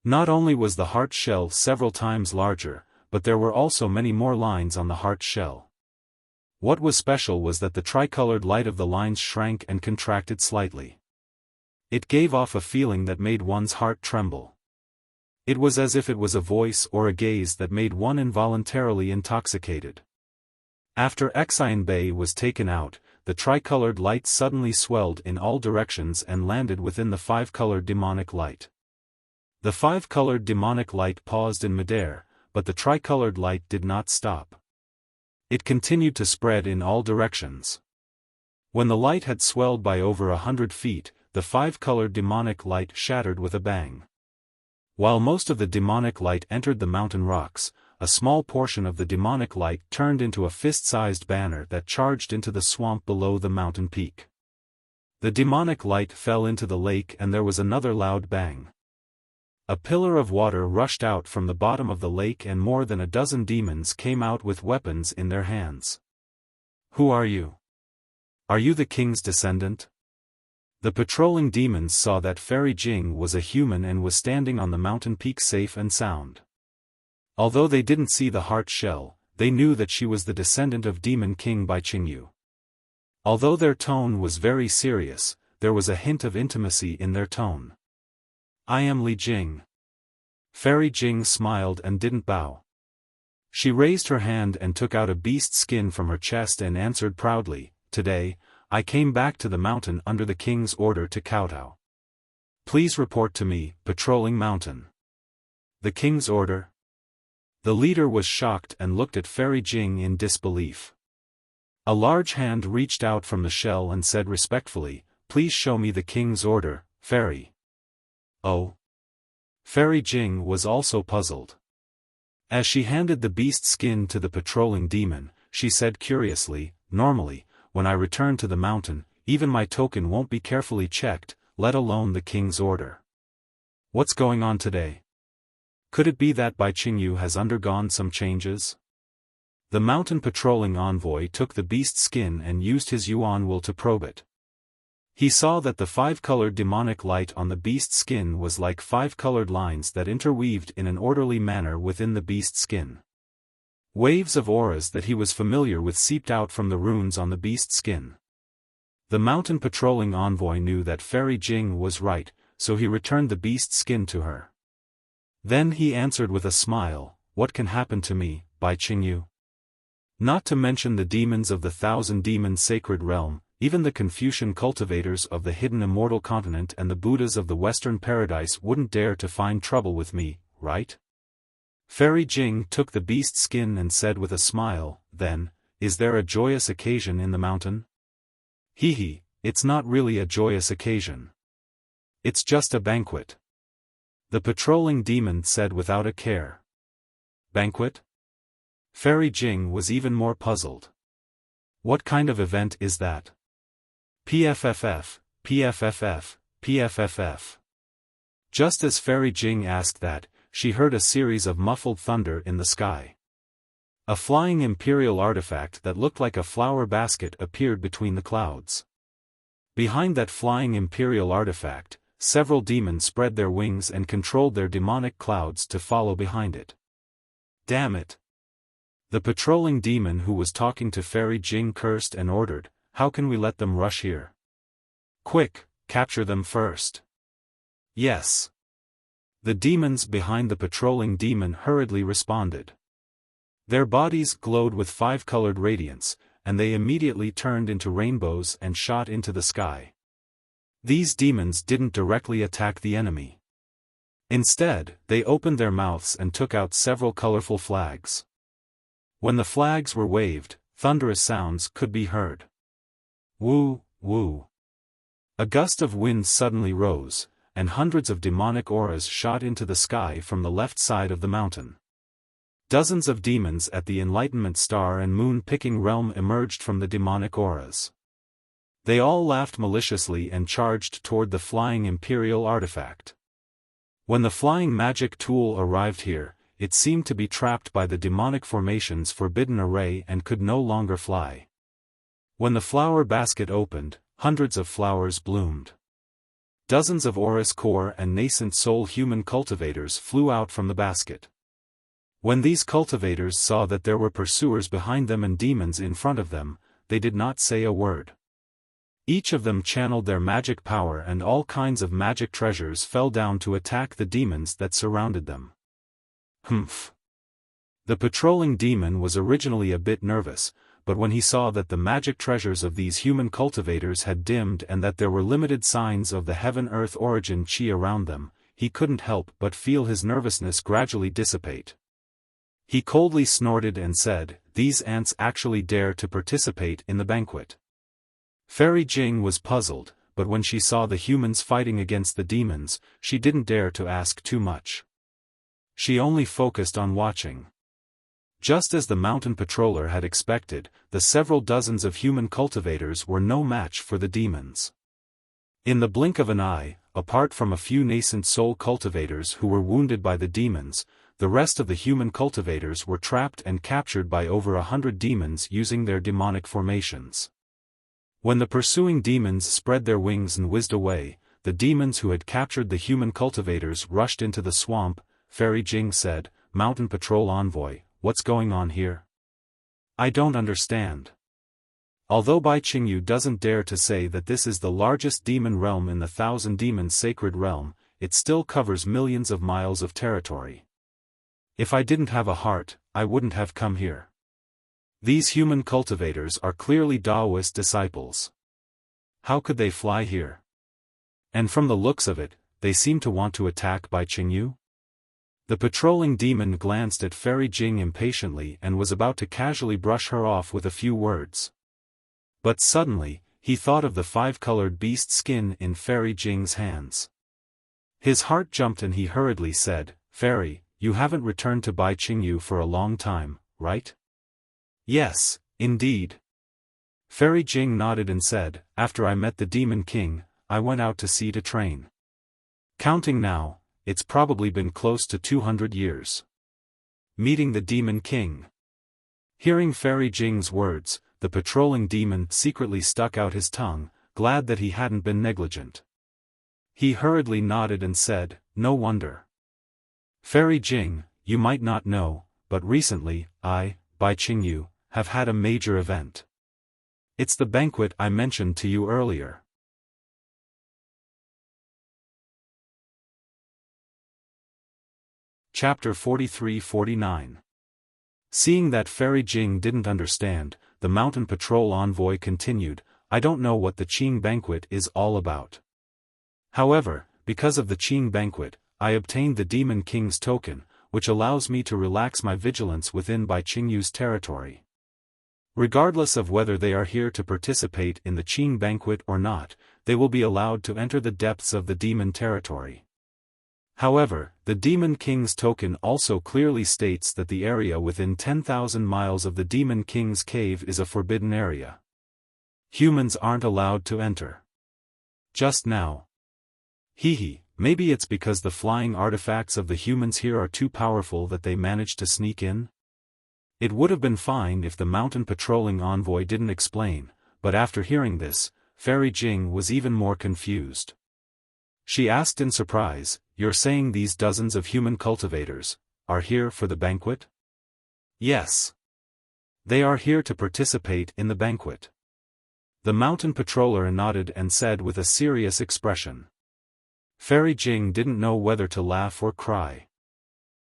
A: Not only was the heart shell several times larger, but there were also many more lines on the heart shell. What was special was that the tricolored light of the lines shrank and contracted slightly. It gave off a feeling that made one's heart tremble. It was as if it was a voice or a gaze that made one involuntarily intoxicated. After Xian Bei was taken out, the tricolored light suddenly swelled in all directions and landed within the five-colored demonic light. The five-colored demonic light paused in midair, but the tricolored light did not stop. It continued to spread in all directions. When the light had swelled by over 100 feet, the five-colored demonic light shattered with a bang. While most of the demonic light entered the mountain rocks, a small portion of the demonic light turned into a fist-sized banner that charged into the swamp below the mountain peak. The demonic light fell into the lake and there was another loud bang. A pillar of water rushed out from the bottom of the lake and more than a dozen demons came out with weapons in their hands. "Who are you? Are you the king's descendant?" The patrolling demons saw that Fairy Jing was a human and was standing on the mountain peak safe and sound. Although they didn't see the heart shell, they knew that she was the descendant of Demon King Bai Qingyu. Although their tone was very serious, there was a hint of intimacy in their tone. "I am Li Jing." Fairy Jing smiled and didn't bow. She raised her hand and took out a beast skin from her chest and answered proudly, "Today, I came back to the mountain under the king's order to kowtow. Please report to me, patrolling mountain." "The king's order?" The leader was shocked and looked at Fairy Jing in disbelief. A large hand reached out from the shell and said respectfully, "Please show me the king's order, Fairy." "Oh?" Fairy Jing was also puzzled. As she handed the beast skin to the patrolling demon, she said curiously, "Normally, when I return to the mountain, even my token won't be carefully checked, let alone the king's order. What's going on today? Could it be that Bai Qingyu has undergone some changes?" The mountain patrolling envoy took the beast skin and used his yuan will to probe it. He saw that the five-colored demonic light on the beast skin was like five-colored lines that interweaved in an orderly manner within the beast skin. Waves of auras that he was familiar with seeped out from the runes on the beast skin. The mountain patrolling envoy knew that Fairy Jing was right, so he returned the beast skin to her. Then he answered with a smile, "What can happen to me, Bai Qingyu? Not to mention the demons of the thousand-demon sacred realm, even the Confucian cultivators of the hidden immortal continent and the Buddhas of the Western paradise wouldn't dare to find trouble with me, right?" Fairy Jing took the beast skin and said with a smile, "Then, is there a joyous occasion in the mountain?" "Hee, it's not really a joyous occasion. It's just a banquet," the patrolling demon said without a care. "Banquet?" Fairy Jing was even more puzzled. "What kind of event is that?" "PFFF, PFFF, PFFF. Just as Fairy Jing asked that, she heard a series of muffled thunder in the sky. A flying imperial artifact that looked like a flower basket appeared between the clouds. Behind that flying imperial artifact, several demons spread their wings and controlled their demonic clouds to follow behind it. "Damn it!" The patrolling demon who was talking to Fairy Jing cursed and ordered, "How can we let them rush here? Quick, capture them first." "Yes." The demons behind the patrolling demon hurriedly responded. Their bodies glowed with five-colored radiance, and they immediately turned into rainbows and shot into the sky. These demons didn't directly attack the enemy. Instead, they opened their mouths and took out several colorful flags. When the flags were waved, thunderous sounds could be heard. Woo, woo. A gust of wind suddenly rose, and hundreds of demonic auras shot into the sky from the left side of the mountain. Dozens of demons at the Enlightenment Star and Moon-picking realm emerged from the demonic auras. They all laughed maliciously and charged toward the flying Imperial artifact. When the flying magic tool arrived here, it seemed to be trapped by the demonic formation's forbidden array and could no longer fly. When the flower basket opened, hundreds of flowers bloomed. Dozens of Aurus core and nascent soul human cultivators flew out from the basket. When these cultivators saw that there were pursuers behind them and demons in front of them, they did not say a word. Each of them channeled their magic power and all kinds of magic treasures fell down to attack the demons that surrounded them. Humph. The patrolling demon was originally a bit nervous, but when he saw that the magic treasures of these human cultivators had dimmed and that there were limited signs of the heaven-earth origin chi around them, he couldn't help but feel his nervousness gradually dissipate. He coldly snorted and said, "These ants actually dare to participate in the banquet." Fairy Jing was puzzled, but when she saw the humans fighting against the demons, she didn't dare to ask too much. She only focused on watching. Just as the mountain patroller had expected, the several dozens of human cultivators were no match for the demons. In the blink of an eye, apart from a few nascent soul cultivators who were wounded by the demons, the rest of the human cultivators were trapped and captured by over 100 demons using their demonic formations. When the pursuing demons spread their wings and whizzed away, the demons who had captured the human cultivators rushed into the swamp. Fairy Jing said, "Mountain Patrol Envoy, what's going on here? I don't understand." Although Bai Qingyu doesn't dare to say that this is the largest demon realm in the Thousand Demons Sacred Realm, it still covers millions of miles of territory. If I didn't have a heart, I wouldn't have come here. These human cultivators are clearly Taoist disciples. How could they fly here? And from the looks of it, they seem to want to attack Bai Qingyu? The patrolling demon glanced at Fairy Jing impatiently and was about to casually brush her off with a few words. But suddenly, he thought of the five-colored beast skin in Fairy Jing's hands. His heart jumped and he hurriedly said, "Fairy, you haven't returned to Bai Qingyu for a long time, right?" "Yes, indeed." Fairy Jing nodded and said, "After I met the Demon King, I went out to sea to train. Counting now, it's probably been close to 200 years. Meeting the Demon King." Hearing Fairy Jing's words, the patrolling demon secretly stuck out his tongue, glad that he hadn't been negligent. He hurriedly nodded and said, "No wonder. Fairy Jing, you might not know, but recently, Bai Qingyu, have had a major event. It's the banquet I mentioned to you earlier." Chapter 43-49. Seeing that Fairy Jing didn't understand, the Mountain Patrol Envoy continued, "I don't know what the Qing banquet is all about. However, because of the Qing banquet, I obtained the Demon King's token, which allows me to relax my vigilance within Bai Qingyu's territory. Regardless of whether they are here to participate in the Qing banquet or not, they will be allowed to enter the depths of the demon territory. However, the Demon King's token also clearly states that the area within 10,000 miles of the Demon King's cave is a forbidden area. Humans aren't allowed to enter. Just now. Maybe it's because the flying artifacts of the humans here are too powerful that they managed to sneak in? It would have been fine if the mountain patrolling envoy didn't explain, but after hearing this, Fairy Jing was even more confused. She asked in surprise, "You're saying these dozens of human cultivators are here for the banquet?" "Yes. They are here to participate in the banquet." The mountain patroller nodded and said with a serious expression. Fairy Jing didn't know whether to laugh or cry.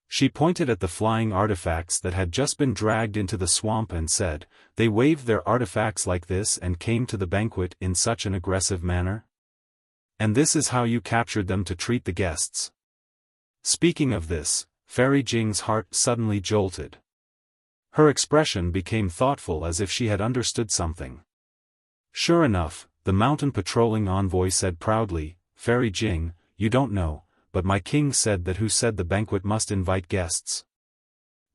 A: She pointed at the flying artifacts that had just been dragged into the swamp and said, "They waved their artifacts like this and came to the banquet in such an aggressive manner? And this is how you captured them to treat the guests?" Speaking of this, Fairy Jing's heart suddenly jolted. Her expression became thoughtful as if she had understood something. "Sure enough," the mountain patrolling envoy said proudly, "Fairy Jing, you don't know, but my king said that who said the banquet must invite guests.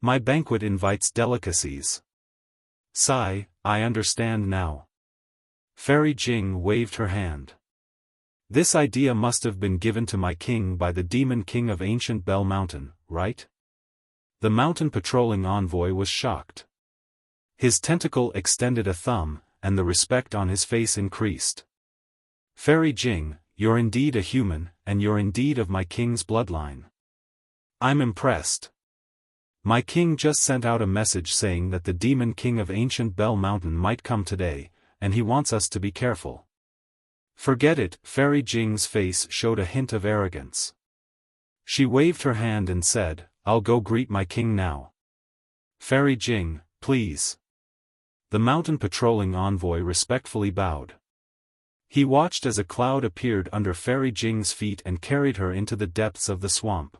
A: My banquet invites delicacies. Sigh, I understand now. Fairy Jing waved her hand. This idea must have been given to my king by the demon king of ancient Bell Mountain, right? The mountain patrolling envoy was shocked. His tentacle extended a thumb, and the respect on his face increased. Fairy Jing, you're indeed a human, and you're indeed of my king's bloodline. I'm impressed. My king just sent out a message saying that the demon king of ancient Bell Mountain might come today, and he wants us to be careful. Forget it, Fairy Jing's face showed a hint of arrogance. She waved her hand and said, I'll go greet my king now. Fairy Jing, please. The mountain patrolling envoy respectfully bowed. He watched as a cloud appeared under Fairy Jing's feet and carried her into the depths of the swamp.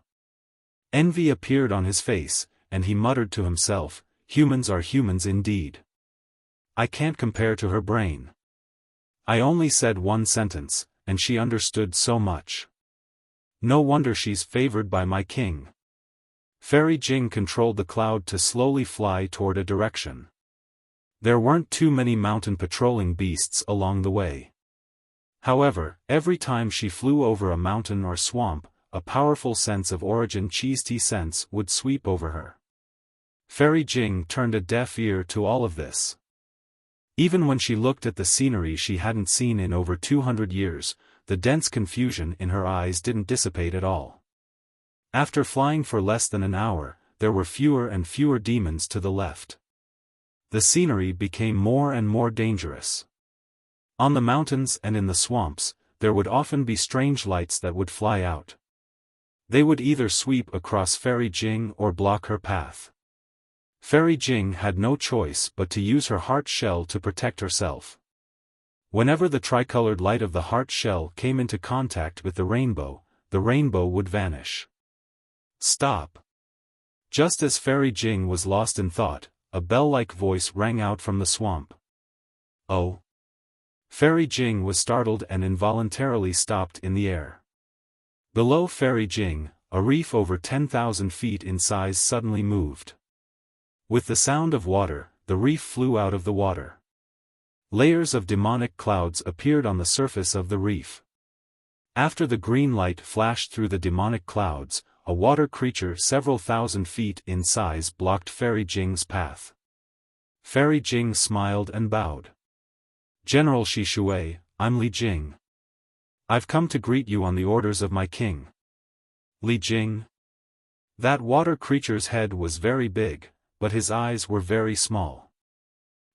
A: Envy appeared on his face, and he muttered to himself, humans are humans indeed. I can't compare to her brain. I only said one sentence, and she understood so much. No wonder she's favored by my king. Fairy Jing controlled the cloud to slowly fly toward a direction. There weren't too many mountain patrolling beasts along the way. However, every time she flew over a mountain or swamp, a powerful sense of origin cheese tea sense would sweep over her. Fairy Jing turned a deaf ear to all of this. Even when she looked at the scenery she hadn't seen in over 200 years, the dense confusion in her eyes didn't dissipate at all. After flying for less than an hour, there were fewer and fewer demons to the left. The scenery became more and more dangerous. On the mountains and in the swamps, there would often be strange lights that would fly out. They would either sweep across Fairy Jing or block her path. Fairy Jing had no choice but to use her heart shell to protect herself. Whenever the tricolored light of the heart shell came into contact with the rainbow would vanish. Stop! Just as Fairy Jing was lost in thought, a bell-like voice rang out from the swamp. Oh! Fairy Jing was startled and involuntarily stopped in the air. Below Fairy Jing, a reef over 10,000 feet in size suddenly moved. With the sound of water, the reef flew out of the water. Layers of demonic clouds appeared on the surface of the reef. After the green light flashed through the demonic clouds, a water creature several thousand feet in size blocked Fairy Jing's path. Fairy Jing smiled and bowed. General Shishui, I'm Li Jing. I've come to greet you on the orders of my king. Li Jing? That water creature's head was very big, but his eyes were very small.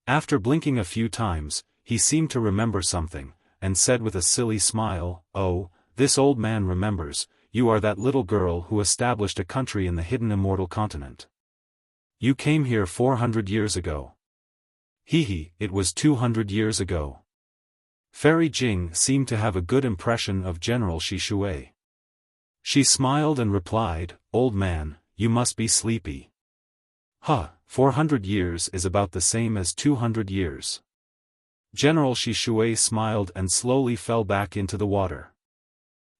A: After blinking a few times, he seemed to remember something, and said with a silly smile, Oh, this old man remembers, you are that little girl who established a country in the hidden immortal continent. You came here 400 years ago. Hee, it was 200 years ago. Fairy Jing seemed to have a good impression of General Shishui. She smiled and replied, Old man, you must be sleepy. 400 years is about the same as 200 years. General Shishui smiled and slowly fell back into the water.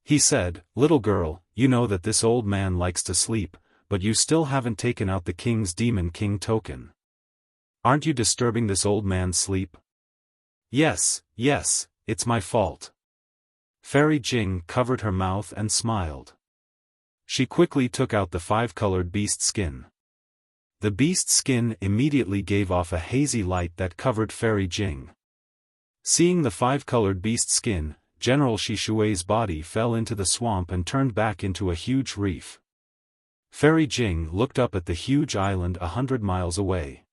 A: He said, Little girl, you know that this old man likes to sleep, but you still haven't taken out the king's demon king token. Aren't you disturbing this old man's sleep? Yes, it's my fault. Fairy Jing covered her mouth and smiled. She quickly took out the 5-colored beast skin. The beast skin immediately gave off a hazy light that covered Fairy Jing. Seeing the 5-colored beast skin, General Shishui's body fell into the swamp and turned back into a huge reef. Fairy Jing looked up at the huge island 100 miles away.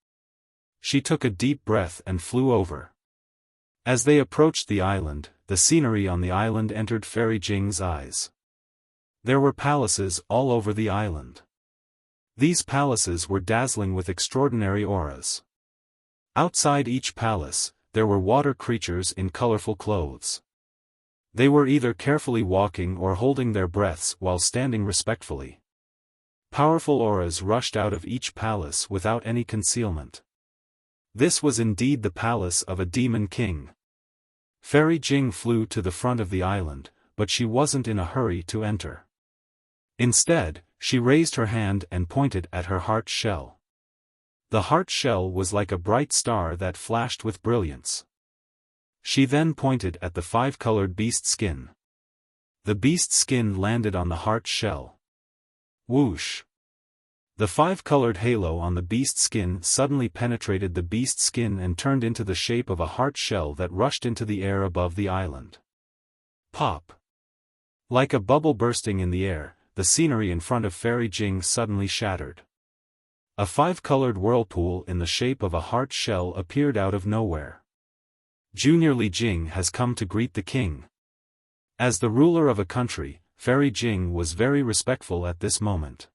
A: She took a deep breath and flew over. As they approached the island, the scenery on the island entered Fairy Jing's eyes. There were palaces all over the island. These palaces were dazzling with extraordinary auras. Outside each palace, there were water creatures in colorful clothes. They were either carefully walking or holding their breaths while standing respectfully. Powerful auras rushed out of each palace without any concealment. This was indeed the palace of a demon king. Fairy Jing flew to the front of the island, but she wasn't in a hurry to enter. Instead, She raised her hand and pointed at her heart shell. The heart shell was like a bright star that flashed with brilliance. She then pointed at the 5-colored beast skin. The beast skin landed on the heart shell. Whoosh! The 5-colored halo on the beast skin suddenly penetrated the beast skin and turned into the shape of a heart shell that rushed into the air above the island. Pop! Like a bubble bursting in the air, the scenery in front of Fairy Jing suddenly shattered. A 5-colored whirlpool in the shape of a heart shell appeared out of nowhere. Junior Li Jing has come to greet the king. As the ruler of a country, Fairy Jing was very respectful at this moment.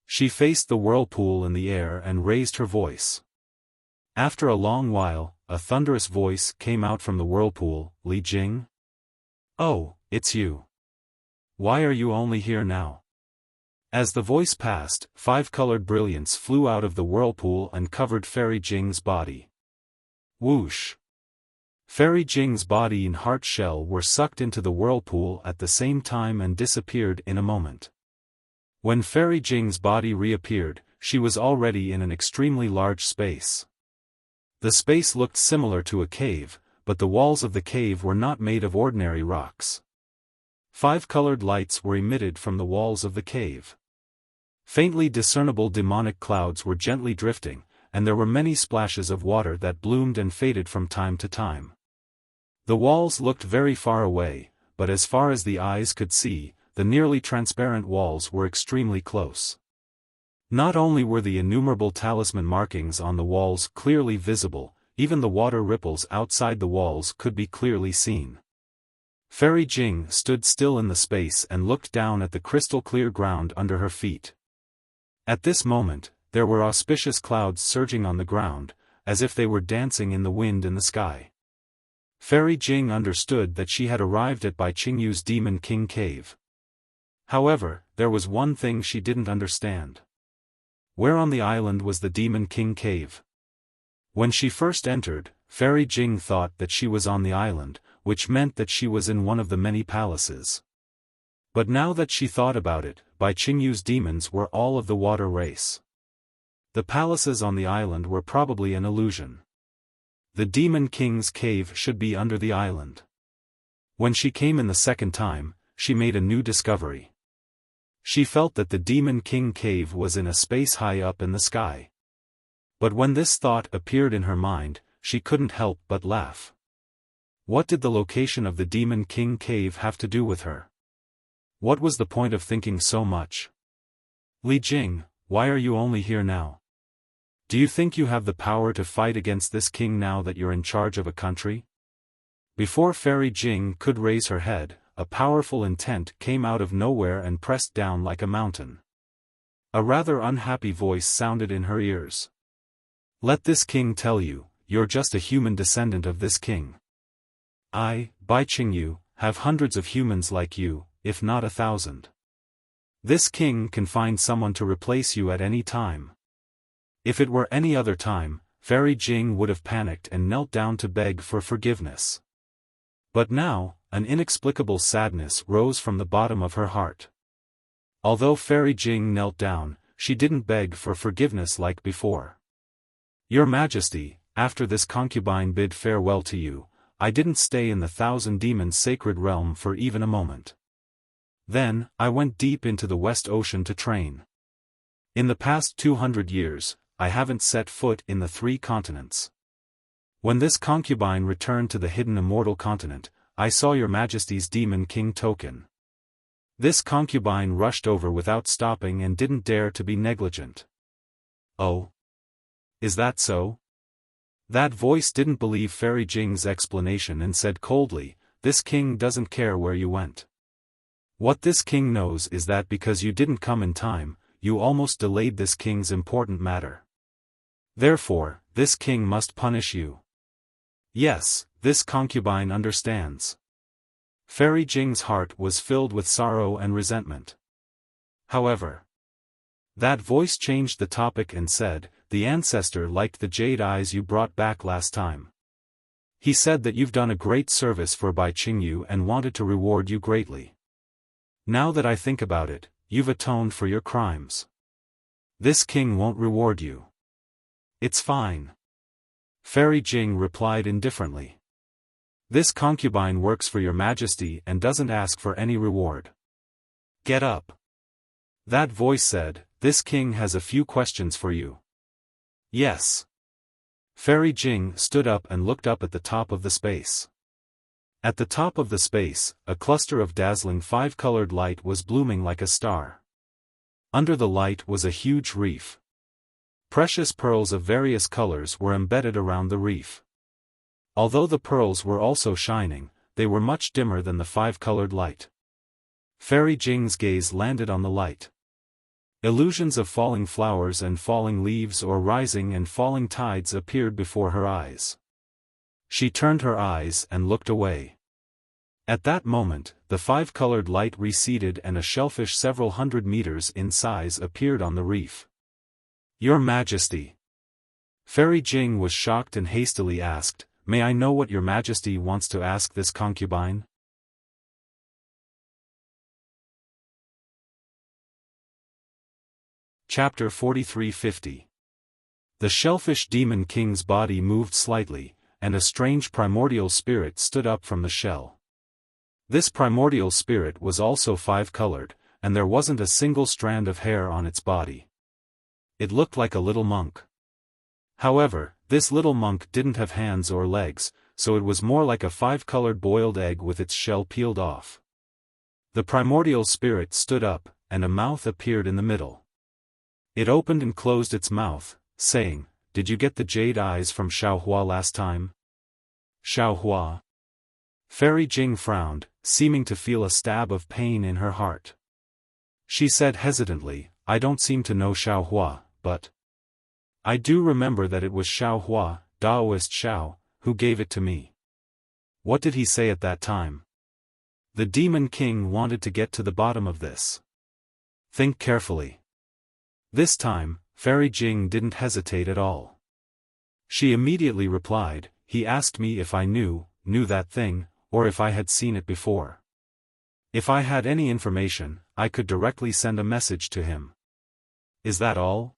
A: She faced the whirlpool in the air and raised her voice. After a long while, a thunderous voice came out from the whirlpool. Li Jing? Oh, it's you. Why are you only here now? As the voice passed, 5-colored brilliance flew out of the whirlpool and covered Fairy Jing's body. Whoosh! Fairy Jing's body and heart shell were sucked into the whirlpool at the same time and disappeared in a moment. When Fairy Jing's body reappeared, she was already in an extremely large space. The space looked similar to a cave, but the walls of the cave were not made of ordinary rocks. 5-colored lights were emitted from the walls of the cave. Faintly discernible demonic clouds were gently drifting, and there were many splashes of water that bloomed and faded from time to time. The walls looked very far away, but as far as the eyes could see, the nearly transparent walls were extremely close. Not only were the innumerable talisman markings on the walls clearly visible, even the water ripples outside the walls could be clearly seen. Fairy Jing stood still in the space and looked down at the crystal-clear ground under her feet. At this moment, there were auspicious clouds surging on the ground, as if they were dancing in the wind in the sky. Fairy Jing understood that she had arrived at Bai Qingyu's Demon King Cave. However, there was one thing she didn't understand. Where on the island was the Demon King Cave? When she first entered, Fairy Jing thought that she was on the island, which meant that she was in one of the many palaces. But now that she thought about it, Bai Qingyu's demons were all of the water race. The palaces on the island were probably an illusion. The Demon King's cave should be under the island. When she came in the second time, she made a new discovery. She felt that the Demon King cave was in a space high up in the sky. But when this thought appeared in her mind, she couldn't help but laugh. What did the location of the Demon King cave have to do with her? What was the point of thinking so much? Li Jing, why are you only here now? Do you think you have the power to fight against this king now that you're in charge of a country? Before Fairy Jing could raise her head, a powerful intent came out of nowhere and pressed down like a mountain. A rather unhappy voice sounded in her ears. Let this king tell you, you're just a human descendant of this king. I, Bai Qingyu, have hundreds of humans like you, if not 1,000. This king can find someone to replace you at any time. If it were any other time, Fairy Jing would have panicked and knelt down to beg for forgiveness. But now, an inexplicable sadness rose from the bottom of her heart. Although Fairy Jing knelt down, she didn't beg for forgiveness like before. Your Majesty, after this concubine bid farewell to you, I didn't stay in the 1,000 Demons' sacred realm for even a moment. Then, I went deep into the West Ocean to train. In the past 200 years, I haven't set foot in the 3 continents. When this concubine returned to the hidden immortal continent, I saw your Majesty's Demon King token. This concubine rushed over without stopping and didn't dare to be negligent. Oh? Is that so? That voice didn't believe Fairy Jing's explanation and said coldly, this king doesn't care where you went. What this king knows is that because you didn't come in time, you almost delayed this king's important matter. Therefore, this king must punish you. Yes, this concubine understands. Fairy Jing's heart was filled with sorrow and resentment. However, that voice changed the topic and said, the ancestor liked the jade eyes you brought back last time. He said that you've done a great service for Bai Qingyu and wanted to reward you greatly. Now that I think about it, you've atoned for your crimes. This king won't reward you. It's fine. Fairy Jing replied indifferently. This concubine works for your majesty and doesn't ask for any reward. Get up. That voice said, this king has a few questions for you. Yes. Fairy Jing stood up and looked up at the top of the space. At the top of the space, a cluster of dazzling five-colored light was blooming like a star. Under the light was a huge reef. Precious pearls of various colors were embedded around the reef. Although the pearls were also shining, they were much dimmer than the five-colored light. Fairy Jing's gaze landed on the light. Illusions of falling flowers and falling leaves or rising and falling tides appeared before her eyes. She turned her eyes and looked away. At that moment, the five-colored light receded and a shellfish several hundred meters in size appeared on the reef. Your Majesty. Fairy Jing was shocked and hastily asked, may I know what your Majesty wants to ask this concubine? Chapter 4350. The shellfish demon king's body moved slightly, and a strange primordial spirit stood up from the shell. This primordial spirit was also five-colored, and there wasn't a single strand of hair on its body. It looked like a little monk. However, this little monk didn't have hands or legs, so it was more like a five-colored boiled egg with its shell peeled off. The primordial spirit stood up, and a mouth appeared in the middle. It opened and closed its mouth, saying, did you get the jade eyes from Xiaohua last time? Xiaohua. Fairy Jing frowned, seeming to feel a stab of pain in her heart. She said hesitantly, I don't seem to know Xiaohua, but I do remember that it was Xiaohua, Daoist Xiao, who gave it to me. What did he say at that time? The Demon King wanted to get to the bottom of this. Think carefully. This time, Fairy Jing didn't hesitate at all. She immediately replied, he asked me if I knew that thing, or if I had seen it before. If I had any information, I could directly send a message to him. Is that all?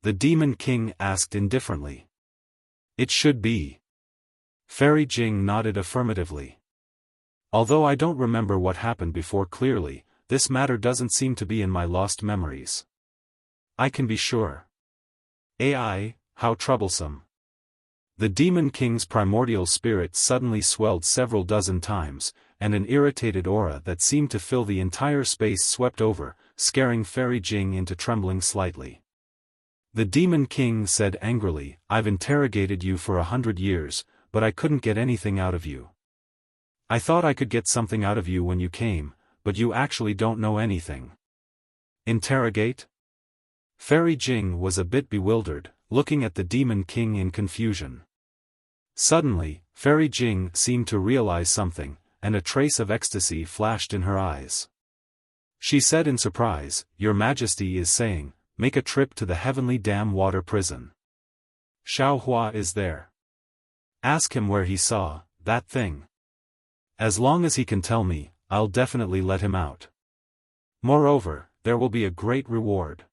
A: The Demon King asked indifferently. It should be. Fairy Jing nodded affirmatively. Although I don't remember what happened before clearly, this matter doesn't seem to be in my lost memories. I can be sure. AI, how troublesome. The Demon King's primordial spirit suddenly swelled several dozen times, and an irritated aura that seemed to fill the entire space swept over, scaring Fairy Jing into trembling slightly. The Demon King said angrily, I've interrogated you for 100 years, but I couldn't get anything out of you. I thought I could get something out of you when you came, but you actually don't know anything. Interrogate? Fairy Jing was a bit bewildered, looking at the Demon King in confusion. Suddenly, Fairy Jing seemed to realize something, and a trace of ecstasy flashed in her eyes. She said in surprise, Your Majesty is saying, make a trip to the Heavenly Dam Water Prison. Xiaohua is there. Ask him where he saw that thing. As long as he can tell me, I'll definitely let him out. Moreover, there will be a great reward.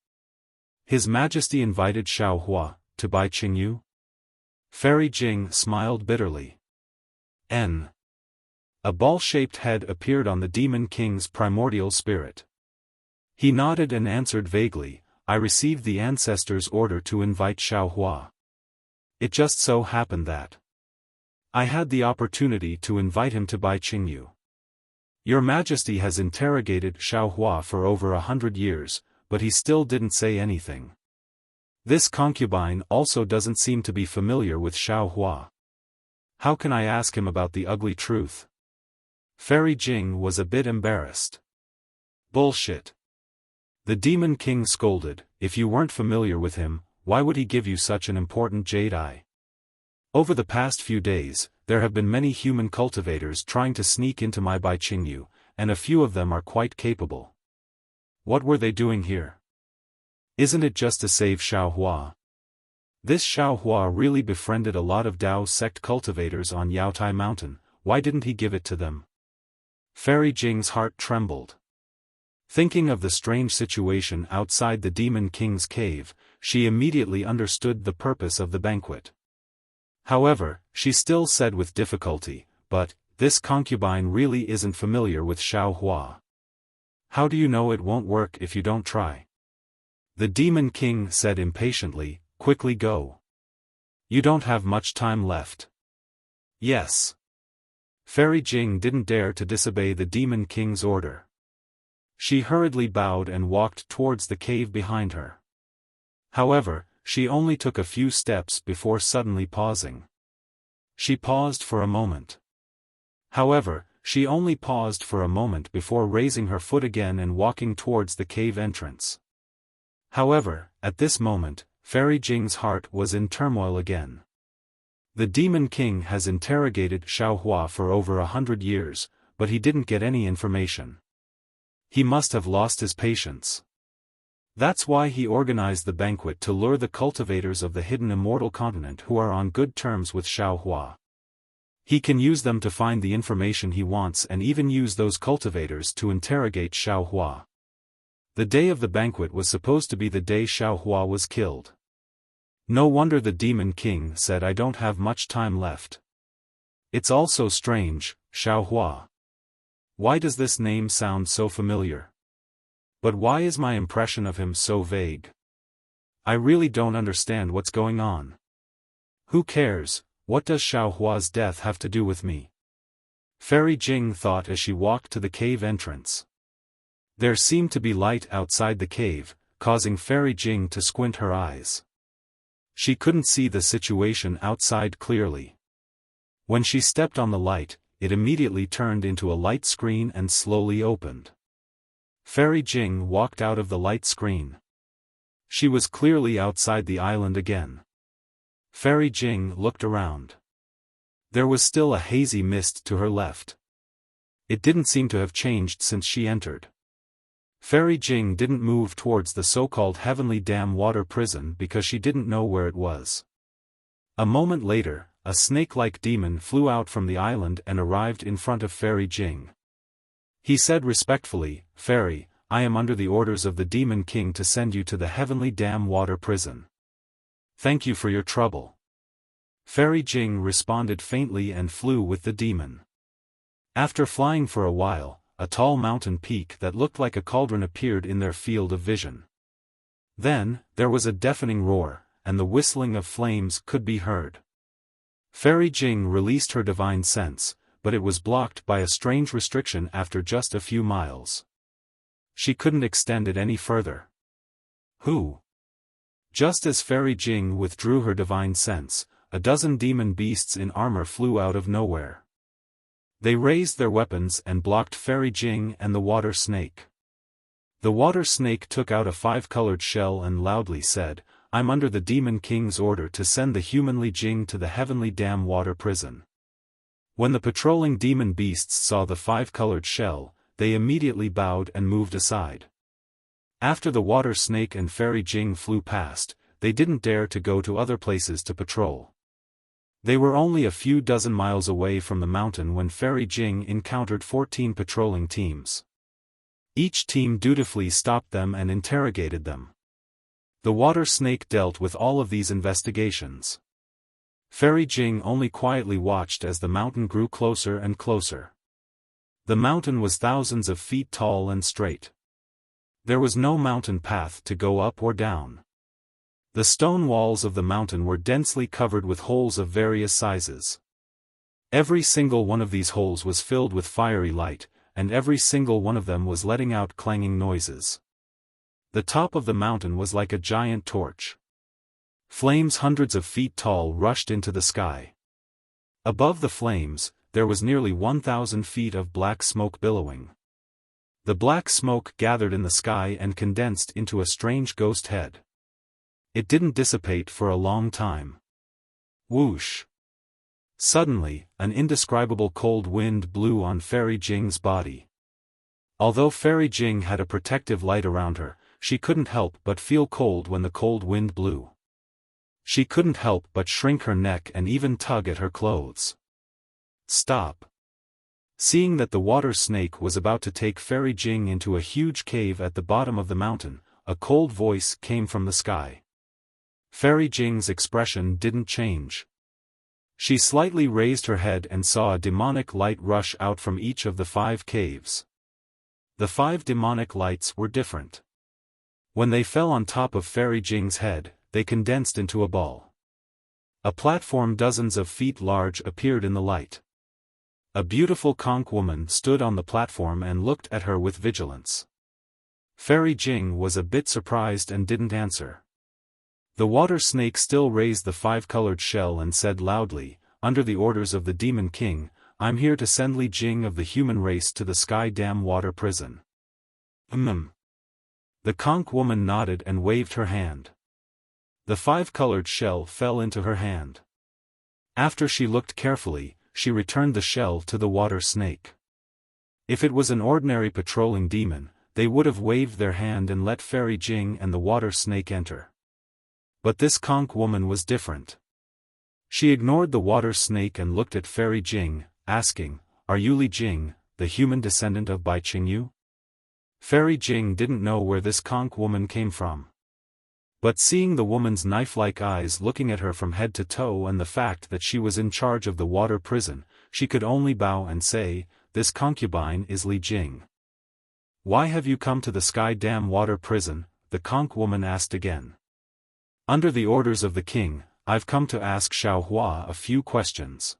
A: His Majesty invited Xiaohua to buy Qingyu? Fairy Jing smiled bitterly. A ball-shaped head appeared on the Demon King's primordial spirit. He nodded and answered vaguely, I received the ancestors' order to invite Xiaohua. It just so happened that I had the opportunity to invite him to buy Qingyu. Your Majesty has interrogated Xiaohua for over 100 years, but he still didn't say anything. This concubine also doesn't seem to be familiar with Xiaohua. How can I ask him about the ugly truth? Fairy Jing was a bit embarrassed. Bullshit. The Demon King scolded, if you weren't familiar with him, why would he give you such an important jade eye? Over the past few days, there have been many human cultivators trying to sneak into my Bai Qingyu, and a few of them are quite capable. What were they doing here? Isn't it just to save Xiaohua? This Xiaohua really befriended a lot of Dao sect cultivators on Yaotai Mountain, why didn't he give it to them? Fairy Jing's heart trembled. Thinking of the strange situation outside the Demon King's cave, she immediately understood the purpose of the banquet. However, she still said with difficulty, "But, this concubine really isn't familiar with Xiaohua. How do you know it won't work if you don't try?" The Demon King said impatiently, "Quickly go. You don't have much time left." "Yes." Fairy Jing didn't dare to disobey the Demon King's order. She hurriedly bowed and walked towards the cave behind her. However, she only took a few steps before suddenly pausing. She paused for a moment. However, she only paused for a moment before raising her foot again and walking towards the cave entrance. However, at this moment, Fairy Jing's heart was in turmoil again. The Demon King has interrogated Xiaohua for over 100 years, but he didn't get any information. He must have lost his patience. That's why he organized the banquet to lure the cultivators of the hidden immortal continent who are on good terms with Xiaohua. He can use them to find the information he wants and even use those cultivators to interrogate Xiaohua. The day of the banquet was supposed to be the day Xiaohua was killed. No wonder the Demon King said, "I don't have much time left." It's also strange, Xiaohua. Why does this name sound so familiar? But why is my impression of him so vague? I really don't understand what's going on. Who cares? What does Xiaohua's death have to do with me? Fairy Jing thought as she walked to the cave entrance. There seemed to be light outside the cave, causing Fairy Jing to squint her eyes. She couldn't see the situation outside clearly. When she stepped on the light, it immediately turned into a light screen and slowly opened. Fairy Jing walked out of the light screen. She was clearly outside the island again. Fairy Jing looked around. There was still a hazy mist to her left. It didn't seem to have changed since she entered. Fairy Jing didn't move towards the so-called Heavenly Dam water prison because she didn't know where it was. A moment later, a snake-like demon flew out from the island and arrived in front of Fairy Jing. He said respectfully, "Fairy, I am under the orders of the Demon King to send you to the Heavenly Dam water prison. Thank you for your trouble." Fairy Jing responded faintly and flew with the demon. After flying for a while, a tall mountain peak that looked like a cauldron appeared in their field of vision. Then, there was a deafening roar, and the whistling of flames could be heard. Fairy Jing released her divine sense, but it was blocked by a strange restriction after just a few miles. She couldn't extend it any further. Who? Just as Fairy Jing withdrew her divine sense, a dozen demon beasts in armor flew out of nowhere. They raised their weapons and blocked Fairy Jing and the water snake. The water snake took out a 5-colored shell and loudly said, "I'm under the Demon King's order to send the humanly Jing to the Heavenly Dam water prison." When the patrolling demon beasts saw the 5-colored shell, they immediately bowed and moved aside. After the water snake and Fairy Jing flew past, they didn't dare to go to other places to patrol. They were only a few dozen miles away from the mountain when Fairy Jing encountered 14 patrolling teams. Each team dutifully stopped them and interrogated them. The water snake dealt with all of these investigations. Fairy Jing only quietly watched as the mountain grew closer and closer. The mountain was thousands of feet tall and straight. There was no mountain path to go up or down. The stone walls of the mountain were densely covered with holes of various sizes. Every single one of these holes was filled with fiery light, and every single one of them was letting out clanging noises. The top of the mountain was like a giant torch. Flames hundreds of feet tall rushed into the sky. Above the flames, there was nearly 1,000 feet of black smoke billowing. The black smoke gathered in the sky and condensed into a strange ghost head. It didn't dissipate for a long time. Whoosh! Suddenly, an indescribable cold wind blew on Fairy Jing's body. Although Fairy Jing had a protective light around her, she couldn't help but feel cold when the cold wind blew. She couldn't help but shrink her neck and even tug at her clothes. "Stop! Seeing that the water snake was about to take Fairy Jing into a huge cave at the bottom of the mountain, a cold voice came from the sky. Fairy Jing's expression didn't change. She slightly raised her head and saw a demonic light rush out from each of the 5 caves. The 5 demonic lights were different. When they fell on top of Fairy Jing's head, they condensed into a ball. A platform dozens of feet large appeared in the light. A beautiful conch woman stood on the platform and looked at her with vigilance. Fairy Jing was a bit surprised and didn't answer. The water snake still raised the 5-colored shell and said loudly, "Under the orders of the Demon King, I'm here to send Li Jing of the human race to the Sky Dam water prison." The conch woman nodded and waved her hand. The 5-colored shell fell into her hand. After she looked carefully, she returned the shell to the water snake. If it was an ordinary patrolling demon, they would have waved their hand and let Fairy Jing and the water snake enter. But this conch woman was different. She ignored the water snake and looked at Fairy Jing, asking, "Are you Li Jing, the human descendant of Bai Qingyu?" Fairy Jing didn't know where this conch woman came from. But seeing the woman's knife-like eyes looking at her from head to toe and the fact that she was in charge of the water prison, she could only bow and say, "This concubine is Li Jing." "Why have you come to the Sky Dam water prison?" the conch woman asked again. "Under the orders of the king, I've come to ask Xiaofan a few questions."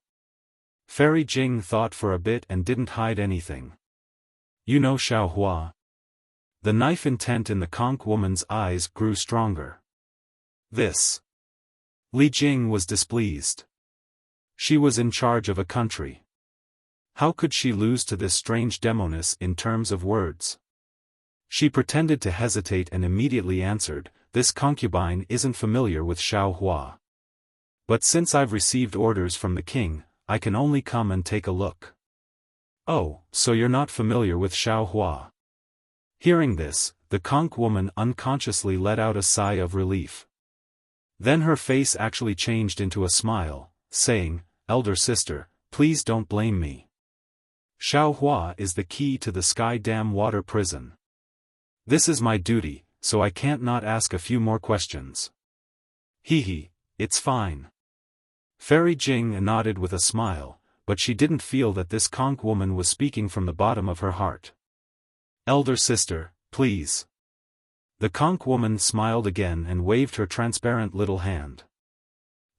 A: Fairy Jing thought for a bit and didn't hide anything. "You know Xiaofan?" The knife intent in the conch woman's eyes grew stronger. This. Li Jing was displeased. She was in charge of a country. How could she lose to this strange demoness in terms of words? She pretended to hesitate and immediately answered, "This concubine isn't familiar with Xiaofan. But since I've received orders from the king, I can only come and take a look." "Oh, so you're not familiar with Xiaofan." Hearing this, the conch woman unconsciously let out a sigh of relief. Then her face actually changed into a smile, saying, "Elder sister, please don't blame me. Xiaofan is the key to the Sky Dam water prison. This is my duty, so I can't not ask a few more questions." "Hee, it's fine." Fairy Jing nodded with a smile, but she didn't feel that this conch woman was speaking from the bottom of her heart. "Elder sister, please." The conch woman smiled again and waved her transparent little hand.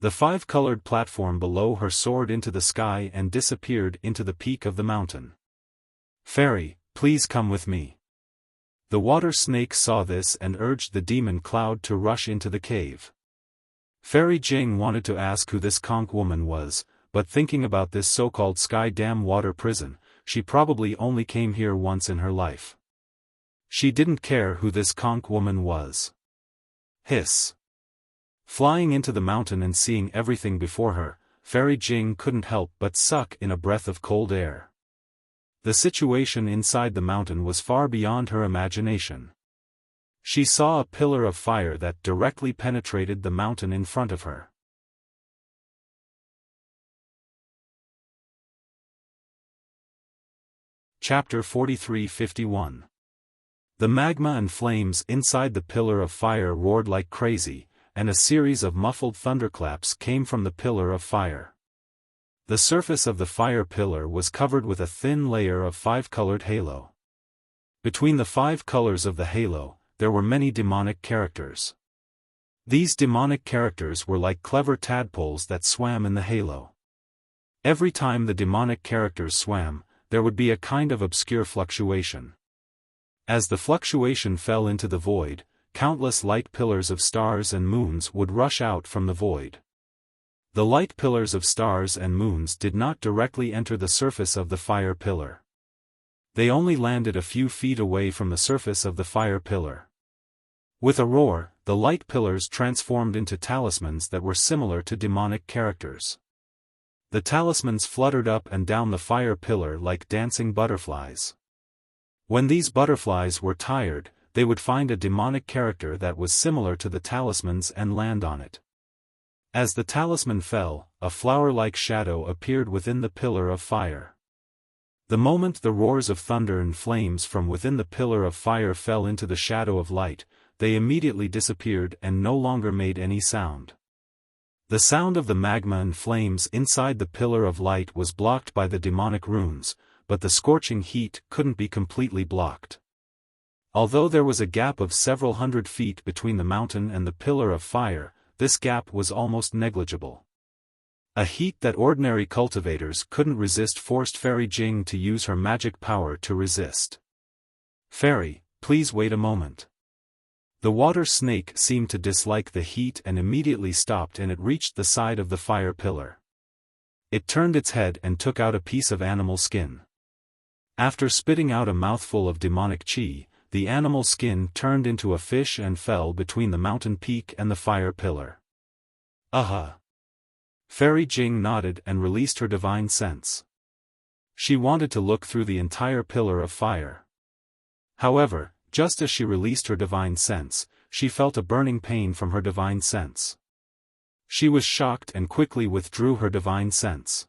A: The 5-colored platform below her soared into the sky and disappeared into the peak of the mountain. "Fairy, please come with me." The water snake saw this and urged the demon cloud to rush into the cave. Fairy Jing wanted to ask who this conch woman was, but thinking about this so-called Sky Dam water prison, she probably only came here once in her life. She didn't care who this conch woman was. Hiss. Flying into the mountain and seeing everything before her, Fairy Jing couldn't help but suck in a breath of cold air. The situation inside the mountain was far beyond her imagination. She saw a pillar of fire that directly penetrated the mountain in front of her. Chapter 43-51. The magma and flames inside the pillar of fire roared like crazy, and a series of muffled thunderclaps came from the pillar of fire. The surface of the fire pillar was covered with a thin layer of 5-colored halo. Between the 5 colors of the halo, there were many demonic characters. These demonic characters were like clever tadpoles that swam in the halo. Every time the demonic characters swam, there would be a kind of obscure fluctuation. As the fluctuation fell into the void, countless light pillars of stars and moons would rush out from the void. The light pillars of stars and moons did not directly enter the surface of the fire pillar. They only landed a few feet away from the surface of the fire pillar. With a roar, the light pillars transformed into talismans that were similar to demonic characters. The talismans fluttered up and down the fire pillar like dancing butterflies. When these butterflies were tired, they would find a demonic character that was similar to the talismans and land on it. As the talisman fell, a flower-like shadow appeared within the pillar of fire. The moment the roars of thunder and flames from within the pillar of fire fell into the shadow of light, they immediately disappeared and no longer made any sound. The sound of the magma and flames inside the pillar of light was blocked by the demonic runes, but the scorching heat couldn't be completely blocked. Although there was a gap of several hundred feet between the mountain and the pillar of fire, this gap was almost negligible. A heat that ordinary cultivators couldn't resist forced Fairy Jing to use her magic power to resist. "Fairy, please wait a moment." The water snake seemed to dislike the heat and immediately stopped, and it reached the side of the fire pillar. It turned its head and took out a piece of animal skin. After spitting out a mouthful of demonic chi, the animal skin turned into a fish and fell between the mountain peak and the fire pillar. "Aha!" Fairy Jing nodded and released her divine sense. She wanted to look through the entire pillar of fire. However, just as she released her divine sense, she felt a burning pain from her divine sense. She was shocked and quickly withdrew her divine sense.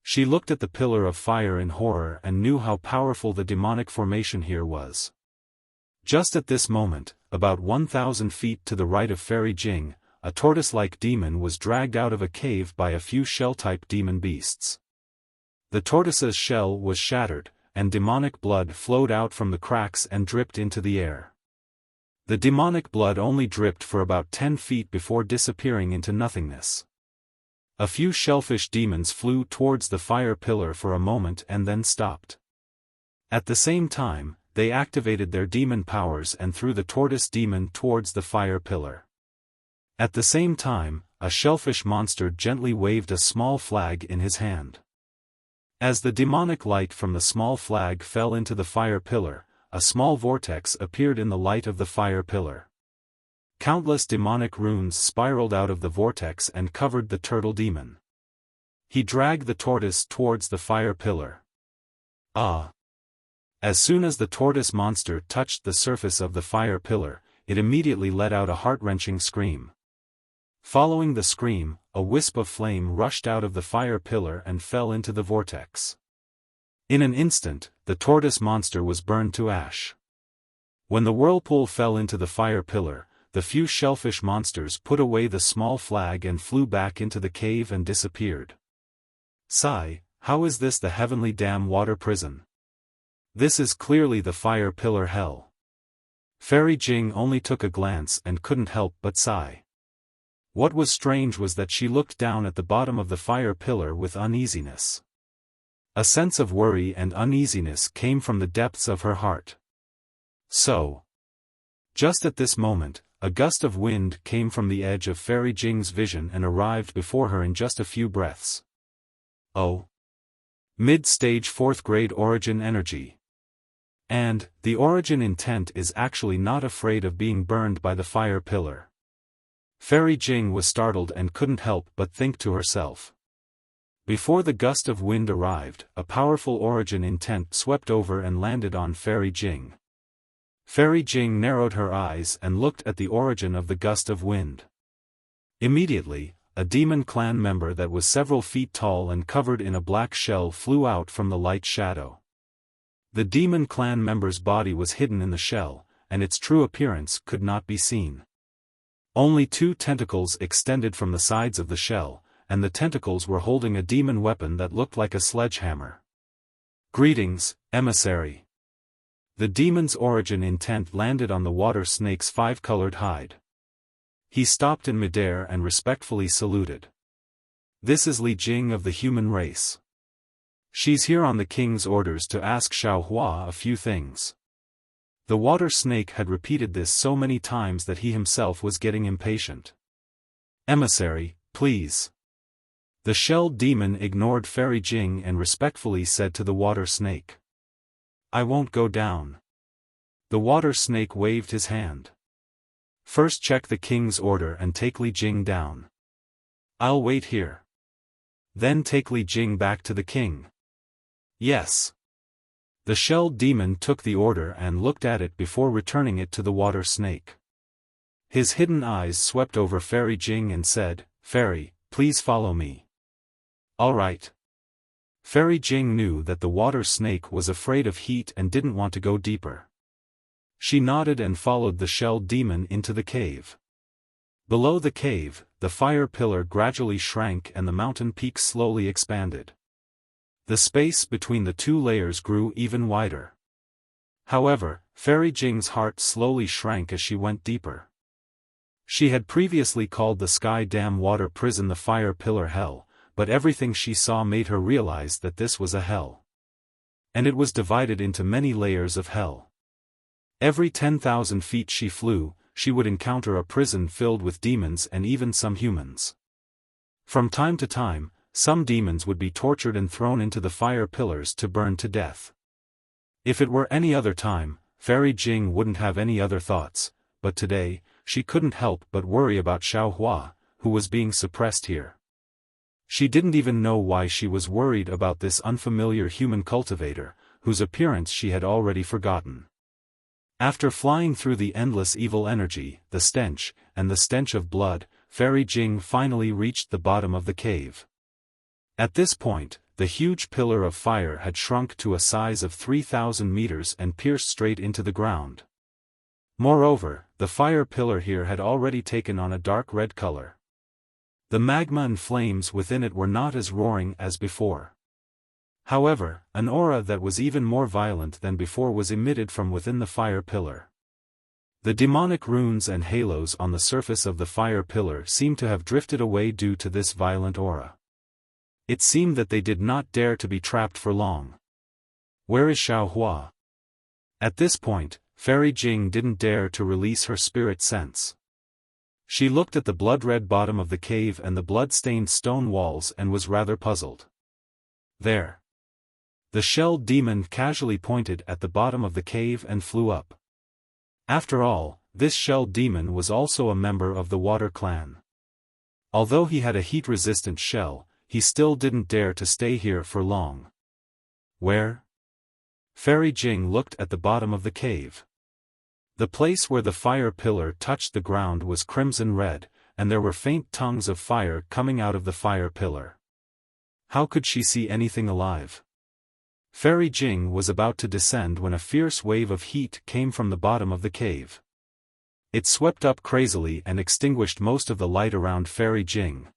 A: She looked at the pillar of fire in horror and knew how powerful the demonic formation here was. Just at this moment, about 1,000 feet to the right of Fairy Jing, a tortoise-like demon was dragged out of a cave by a few shell-type demon beasts. The tortoise's shell was shattered, and demonic blood flowed out from the cracks and dripped into the air. The demonic blood only dripped for about 10 feet before disappearing into nothingness. A few shellfish demons flew towards the fire pillar for a moment and then stopped. At the same time, they activated their demon powers and threw the tortoise demon towards the fire pillar. At the same time, a shellfish monster gently waved a small flag in his hand. As the demonic light from the small flag fell into the fire pillar, a small vortex appeared in the light of the fire pillar. Countless demonic runes spiraled out of the vortex and covered the turtle demon. He dragged the tortoise towards the fire pillar. Ah! As soon as the tortoise monster touched the surface of the fire pillar, it immediately let out a heart-wrenching scream. Following the scream, a wisp of flame rushed out of the fire pillar and fell into the vortex. In an instant, the tortoise monster was burned to ash. When the whirlpool fell into the fire pillar, the few shellfish monsters put away the small flag and flew back into the cave and disappeared. Sigh, how is this the heavenly dam water prison? This is clearly the fire pillar hell. Fairy Jing only took a glance and couldn't help but sigh. What was strange was that she looked down at the bottom of the fire pillar with uneasiness. A sense of worry and uneasiness came from the depths of her heart. Just at this moment, a gust of wind came from the edge of Fairy Jing's vision and arrived before her in just a few breaths. Oh! Mid-stage 4th grade origin energy. And, the origin intent is actually not afraid of being burned by the fire pillar. Fairy Jing was startled and couldn't help but think to herself. Before the gust of wind arrived, a powerful origin intent swept over and landed on Fairy Jing. Fairy Jing narrowed her eyes and looked at the origin of the gust of wind. Immediately, a demon clan member that was several feet tall and covered in a black shell flew out from the light shadow. The demon clan member's body was hidden in the shell, and its true appearance could not be seen. Only 2 tentacles extended from the sides of the shell, and the tentacles were holding a demon weapon that looked like a sledgehammer. Greetings, emissary. The demon's origin intent landed on the water snake's 5-colored hide. He stopped in midair and respectfully saluted. This is Li Jing of the human race. She's here on the king's orders to ask Xiaohua a few things. The water snake had repeated this so many times that he himself was getting impatient. Emissary, please. The shelled demon ignored Fairy Jing and respectfully said to the water snake. I won't go down. The water snake waved his hand. First check the king's order and take Li Jing down. I'll wait here. Then take Li Jing back to the king. Yes. The shelled demon took the order and looked at it before returning it to the water snake. His hidden eyes swept over Fairy Jing and said, Fairy, please follow me. All right. Fairy Jing knew that the water snake was afraid of heat and didn't want to go deeper. She nodded and followed the shell demon into the cave. Below the cave, the fire pillar gradually shrank and the mountain peak slowly expanded. The space between the two layers grew even wider. However, Fairy Jing's heart slowly shrank as she went deeper. She had previously called the Sky Dam Water Prison the Fire Pillar Hell, but everything she saw made her realize that this was a hell. And it was divided into many layers of hell. Every 10,000 feet she flew, she would encounter a prison filled with demons and even some humans. From time to time, some demons would be tortured and thrown into the fire pillars to burn to death. If it were any other time, Fairy Jing wouldn't have any other thoughts, but today, she couldn't help but worry about Xiaofan, who was being suppressed here. She didn't even know why she was worried about this unfamiliar human cultivator, whose appearance she had already forgotten. After flying through the endless evil energy, the stench, and the stench of blood, Fairy Jing finally reached the bottom of the cave. At this point, the huge pillar of fire had shrunk to a size of 3,000 meters and pierced straight into the ground. Moreover, the fire pillar here had already taken on a dark red color. The magma and flames within it were not as roaring as before. However, an aura that was even more violent than before was emitted from within the fire pillar. The demonic runes and halos on the surface of the fire pillar seemed to have drifted away due to this violent aura. It seemed that they did not dare to be trapped for long. Where is Xiaofan? At this point, Fairy Jing didn't dare to release her spirit sense. She looked at the blood-red bottom of the cave and the blood-stained stone walls and was rather puzzled. There. The shell demon casually pointed at the bottom of the cave and flew up. After all, this shell demon was also a member of the Water Clan. Although he had a heat-resistant shell, he still didn't dare to stay here for long. Where? Fairy Jing looked at the bottom of the cave. The place where the fire pillar touched the ground was crimson red, and there were faint tongues of fire coming out of the fire pillar. How could she see anything alive? Fairy Jing was about to descend when a fierce wave of heat came from the bottom of the cave. It swept up crazily and extinguished most of the light around Fairy Jing.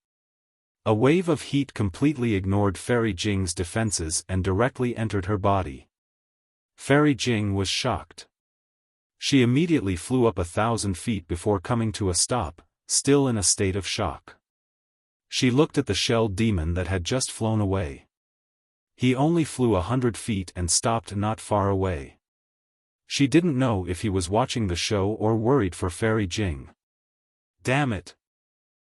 A: A wave of heat completely ignored Fairy Jing's defenses and directly entered her body. Fairy Jing was shocked. She immediately flew up 1,000 feet before coming to a stop, still in a state of shock. She looked at the shell demon that had just flown away. He only flew 100 feet and stopped not far away. She didn't know if he was watching the show or worried for Fairy Jing. Damn it!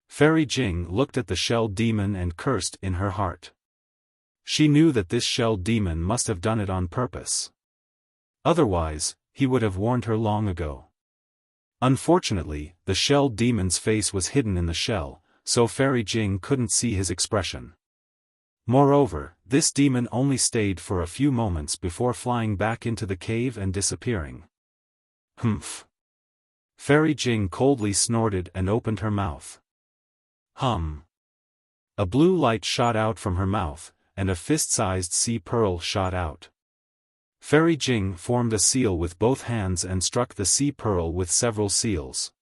A: Fairy Jing looked at the shell demon and cursed in her heart. She knew that this shell demon must have done it on purpose. Otherwise, he would have warned her long ago. Unfortunately, the shell demon's face was hidden in the shell, so Fairy Jing couldn't see his expression. Moreover, this demon only stayed for a few moments before flying back into the cave and disappearing. Humph! Fairy Jing coldly snorted and opened her mouth. Hum! A blue light shot out from her mouth, and a fist-sized sea pearl shot out. Fairy Jing formed a seal with both hands and struck the sea pearl with several seals.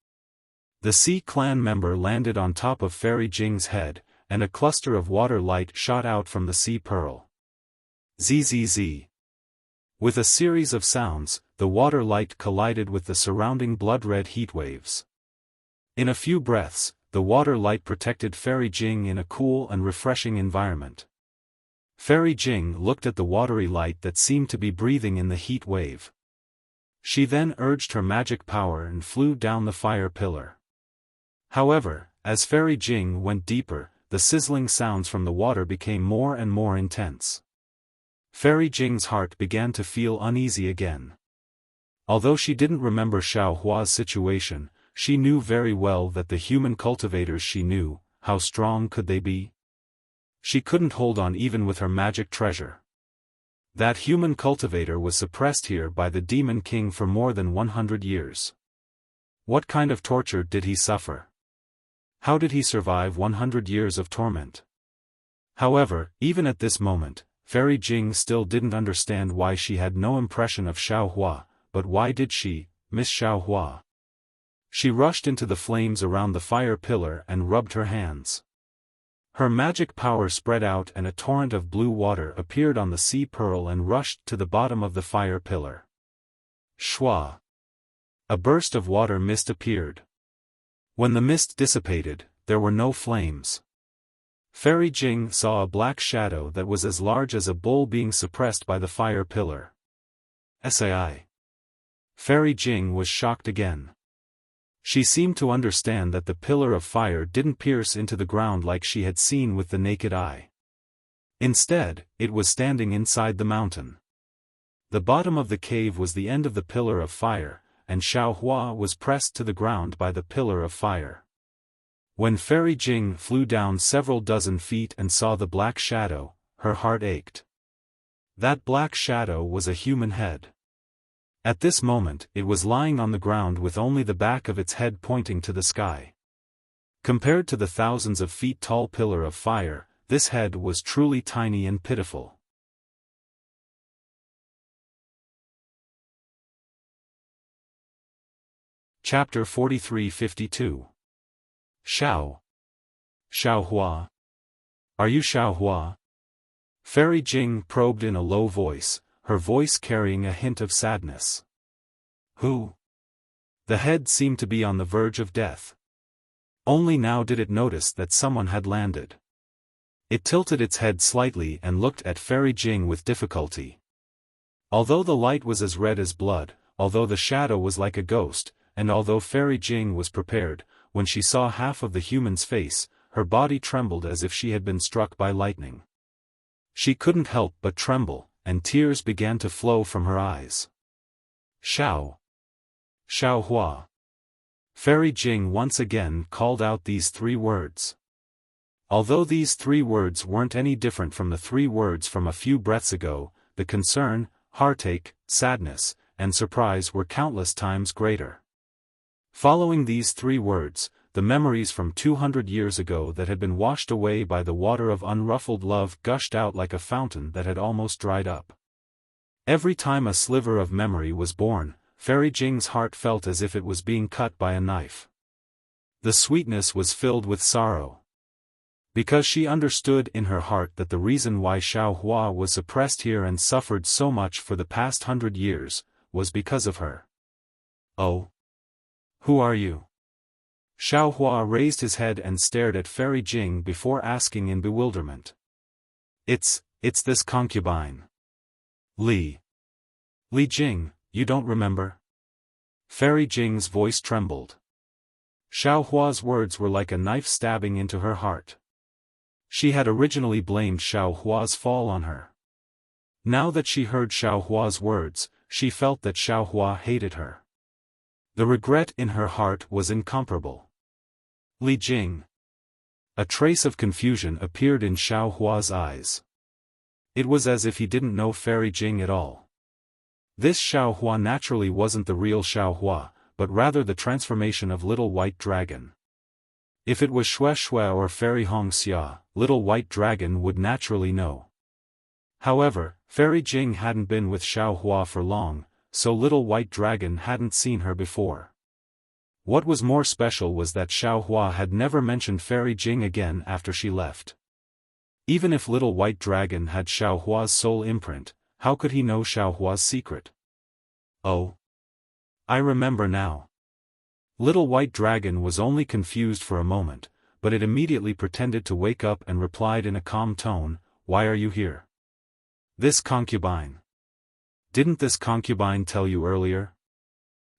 A: The Sea Clan member landed on top of Fairy Jing's head, and a cluster of water light shot out from the sea pearl. Zzz. With a series of sounds, the water light collided with the surrounding blood-red heat waves. In a few breaths, the water light protected Fairy Jing in a cool and refreshing environment. Fairy Jing looked at the watery light that seemed to be breathing in the heat wave. She then urged her magic power and flew down the fire pillar. However, as Fairy Jing went deeper, the sizzling sounds from the water became more and more intense. Fairy Jing's heart began to feel uneasy again. Although she didn't remember Xiaohua's situation, she knew very well that the human cultivators she knew, how strong could they be? She couldn't hold on even with her magic treasure. That human cultivator was suppressed here by the Demon King for more than 100 years. What kind of torture did he suffer? How did he survive 100 years of torment? However, even at this moment, Fairy Jing still didn't understand why she had no impression of Xiaohua, but why did she, miss Xiaohua? She rushed into the flames around the fire pillar and rubbed her hands. Her magic power spread out and a torrent of blue water appeared on the sea pearl and rushed to the bottom of the fire pillar. Shwa! A burst of water mist appeared. When the mist dissipated, there were no flames. Fairy Jing saw a black shadow that was as large as a bull being suppressed by the fire pillar. Sai. Fairy Jing was shocked again. She seemed to understand that the pillar of fire didn't pierce into the ground like she had seen with the naked eye. Instead, it was standing inside the mountain. The bottom of the cave was the end of the pillar of fire, and Xiaohua was pressed to the ground by the pillar of fire. When Fairy Jing flew down several dozen feet and saw the black shadow, her heart ached. That black shadow was a human head. At this moment, it was lying on the ground with only the back of its head pointing to the sky. Compared to the thousands of feet tall pillar of fire, this head was truly tiny and pitiful. Chapter 43-52. Xiaohua. Are you Xiaohua? Fairy Jing probed in a low voice, her voice carrying a hint of sadness. Who? The head seemed to be on the verge of death. Only now did it notice that someone had landed. It tilted its head slightly and looked at Fairy Jing with difficulty. Although the light was as red as blood, although the shadow was like a ghost, and although Fairy Jing was prepared, when she saw half of the human's face, her body trembled as if she had been struck by lightning. She couldn't help but tremble, and tears began to flow from her eyes. Xiaohua. Fairy Jing once again called out these three words. Although these three words weren't any different from the three words from a few breaths ago, the concern, heartache, sadness, and surprise were countless times greater. Following these three words, the memories from 200 years ago that had been washed away by the water of unruffled love gushed out like a fountain that had almost dried up. Every time a sliver of memory was born, Fairy Jing's heart felt as if it was being cut by a knife. The sweetness was filled with sorrow. Because she understood in her heart that the reason why Xiaohua was suppressed here and suffered so much for the past 100 years, was because of her. Oh! Who are you? Xiaohua raised his head and stared at Fairy Jing before asking in bewilderment. It's this concubine. Li Jing, you don't remember? Fairy Jing's voice trembled. Xiaohua's words were like a knife stabbing into her heart. She had originally blamed Xiaohua's fall on her. Now that she heard Xiaohua's words, she felt that Xiaohua hated her. The regret in her heart was incomparable. Li Jing. A trace of confusion appeared in Xiaohua's eyes. It was as if he didn't know Fairy Jing at all. This Xiaohua naturally wasn't the real Xiaohua, but rather the transformation of Little White Dragon. If it was Xue or Fairy Hongxia, Little White Dragon would naturally know. However, Fairy Jing hadn't been with Xiaohua for long, so Little White Dragon hadn't seen her before. What was more special was that Xiaohua had never mentioned Fairy Jing again after she left. Even if Little White Dragon had Xiaohua's soul imprint, how could he know Xiaohua's secret? Oh! I remember now. Little White Dragon was only confused for a moment, but it immediately pretended to wake up and replied in a calm tone, "Why are you here?" This concubine. Didn't this concubine tell you earlier?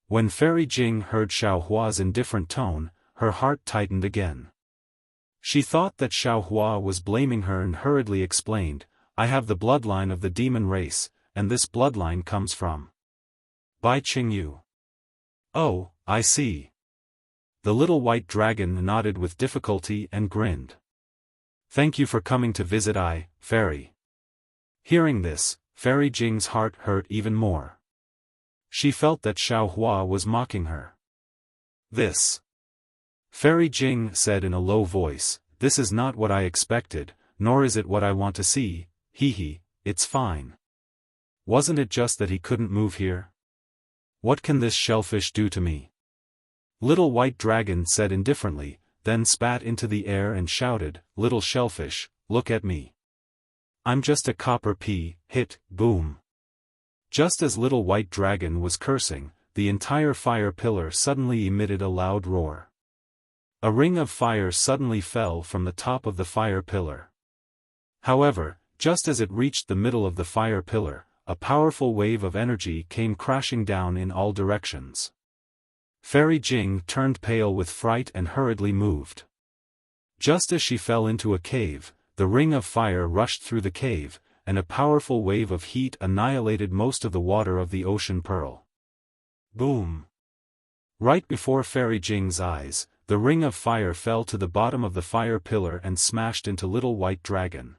A: When Fairy Jing heard Xiaohua's indifferent tone, her heart tightened again. She thought that Xiaohua was blaming her and hurriedly explained, "I have the bloodline of the demon race, and this bloodline comes from Bai Qingyu." Oh, I see. The Little White Dragon nodded with difficulty and grinned. Thank you for coming to visit Fairy. Hearing this, Fairy Jing's heart hurt even more. She felt that Xiaohua was mocking her. This. Fairy Jing said in a low voice, "This is not what I expected, nor is it what I want to see, hee hee, it's fine. Wasn't it just that he couldn't move here? What can this shellfish do to me? Little White Dragon said indifferently, then spat into the air and shouted, "Little shellfish, look at me. I'm just a copper pea." Hit, boom. Just as Little White Dragon was cursing, the entire fire pillar suddenly emitted a loud roar. A ring of fire suddenly fell from the top of the fire pillar. However, just as it reached the middle of the fire pillar, a powerful wave of energy came crashing down in all directions. Fairy Jing turned pale with fright and hurriedly moved. Just as she fell into a cave, the ring of fire rushed through the cave, and a powerful wave of heat annihilated most of the water of the ocean pearl. Boom! Right before Fairy Jing's eyes, the ring of fire fell to the bottom of the fire pillar and smashed into Little White Dragon.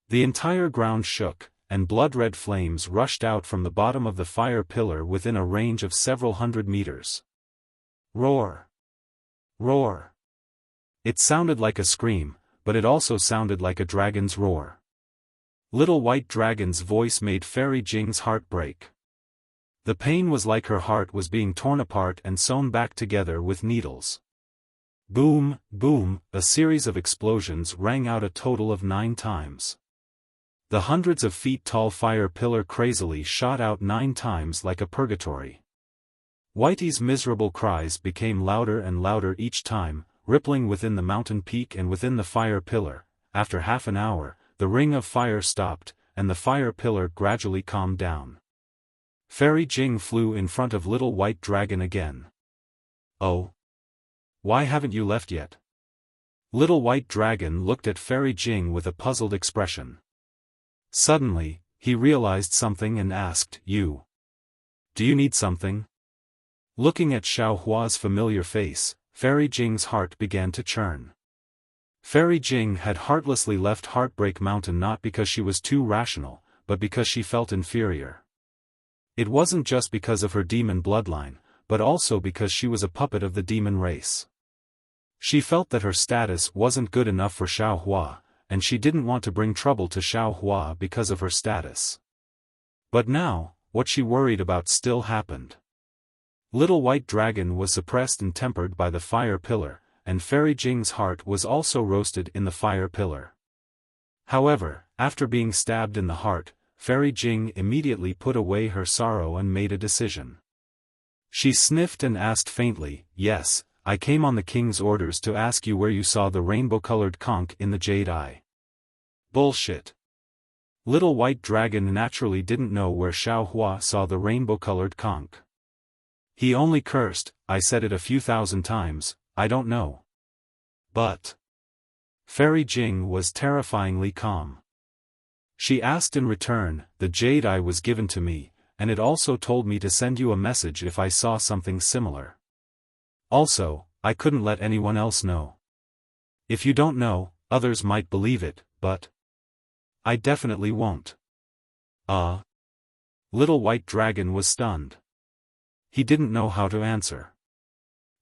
A: The entire ground shook, and blood-red flames rushed out from the bottom of the fire pillar within a range of several hundred meters. Roar! Roar! It sounded like a scream, but it also sounded like a dragon's roar. Little White Dragon's voice made Fairy Jing's heart break. The pain was like her heart was being torn apart and sewn back together with needles. Boom, boom, a series of explosions rang out a total of 9 times. The hundreds of feet tall fire pillar crazily shot out 9 times like a purgatory. Whitey's miserable cries became louder and louder each time, rippling within the mountain peak and within the fire pillar. After half an hour, the ring of fire stopped, and the fire pillar gradually calmed down. Fairy Jing flew in front of Little White Dragon again. "Oh? Why haven't you left yet?" Little White Dragon looked at Fairy Jing with a puzzled expression. Suddenly, he realized something and asked, "Do you need something?" Looking at Xiao Hua's familiar face, Fairy Jing's heart began to churn. Fairy Jing had heartlessly left Heartbreak Mountain not because she was too rational, but because she felt inferior. It wasn't just because of her demon bloodline, but also because she was a puppet of the demon race. She felt that her status wasn't good enough for Xiao Hua, and she didn't want to bring trouble to Xiao Hua because of her status. But now, what she worried about still happened. Little White Dragon was suppressed and tempered by the fire pillar, and Fairy Jing's heart was also roasted in the fire pillar. However, after being stabbed in the heart, Fairy Jing immediately put away her sorrow and made a decision. She sniffed and asked faintly, "Yes, I came on the king's orders to ask you where you saw the rainbow-colored conch in the jade eye." Bullshit. Little White Dragon naturally didn't know where Xiao Hua saw the rainbow-colored conch. He only cursed, "I said it a few thousand times, I don't know." But Fairy Jing was terrifyingly calm. She asked in return, "The jade eye was given to me, and it also told me to send you a message if I saw something similar. Also, I couldn't let anyone else know. If you don't know, others might believe it, but I definitely won't." Little White Dragon was stunned. He didn't know how to answer.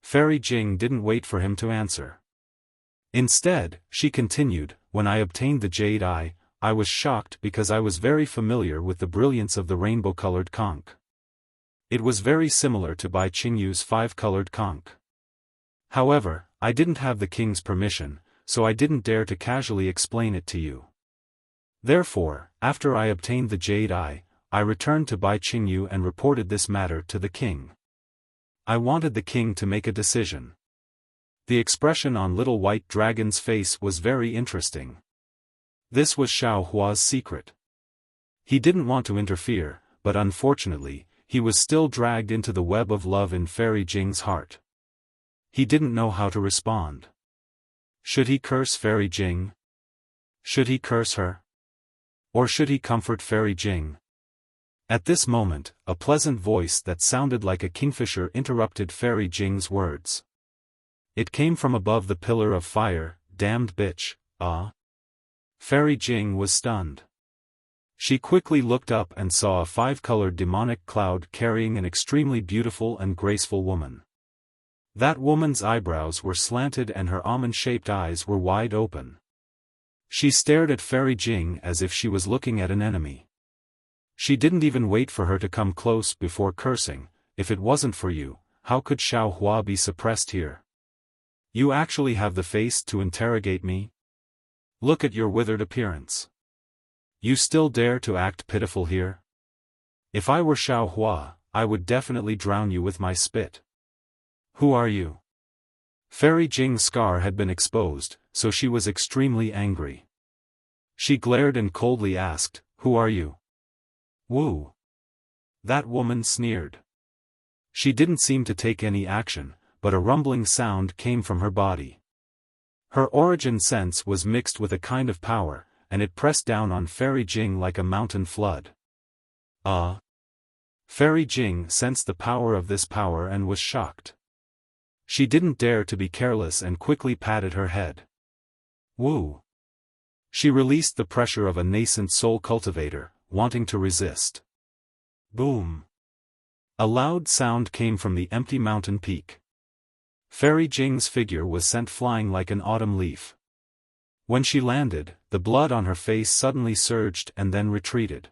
A: Fairy Jing didn't wait for him to answer. Instead, she continued, "When I obtained the jade eye, I was shocked because I was very familiar with the brilliance of the rainbow-colored conch. It was very similar to Bai Qingyu's 5-colored conch. However, I didn't have the king's permission, so I didn't dare to casually explain it to you. Therefore, after I obtained the jade eye, I returned to Bai Qingyu and reported this matter to the king. I wanted the king to make a decision." The expression on Little White Dragon's face was very interesting. This was Xiao Hua's secret. He didn't want to interfere, but unfortunately, he was still dragged into the web of love in Fairy Jing's heart. He didn't know how to respond. Should he curse Fairy Jing? Should he curse her? Or should he comfort Fairy Jing? At this moment, a pleasant voice that sounded like a kingfisher interrupted Fairy Jing's words. It came from above the pillar of fire. "Damned bitch, Fairy Jing was stunned. She quickly looked up and saw a 5-colored demonic cloud carrying an extremely beautiful and graceful woman. That woman's eyebrows were slanted and her almond-shaped eyes were wide open. She stared at Fairy Jing as if she was looking at an enemy. She didn't even wait for her to come close before cursing, "If it wasn't for you, how could Xiao Hua be suppressed here? You actually have the face to interrogate me? Look at your withered appearance. You still dare to act pitiful here? If I were Xiao Hua, I would definitely drown you with my spit. Who are you?" Fairy Jing's scar had been exposed, so she was extremely angry. She glared and coldly asked, "Who are you?" "Wu." That woman sneered. She didn't seem to take any action, but a rumbling sound came from her body. Her origin sense was mixed with a kind of power, and it pressed down on Fairy Jing like a mountain flood. Fairy Jing sensed the power of this power and was shocked. She didn't dare to be careless and quickly patted her head. "Wu." She released the pressure of a nascent soul cultivator, wanting to resist. Boom. A loud sound came from the empty mountain peak. Fairy Jing's figure was sent flying like an autumn leaf. When she landed, the blood on her face suddenly surged and then retreated.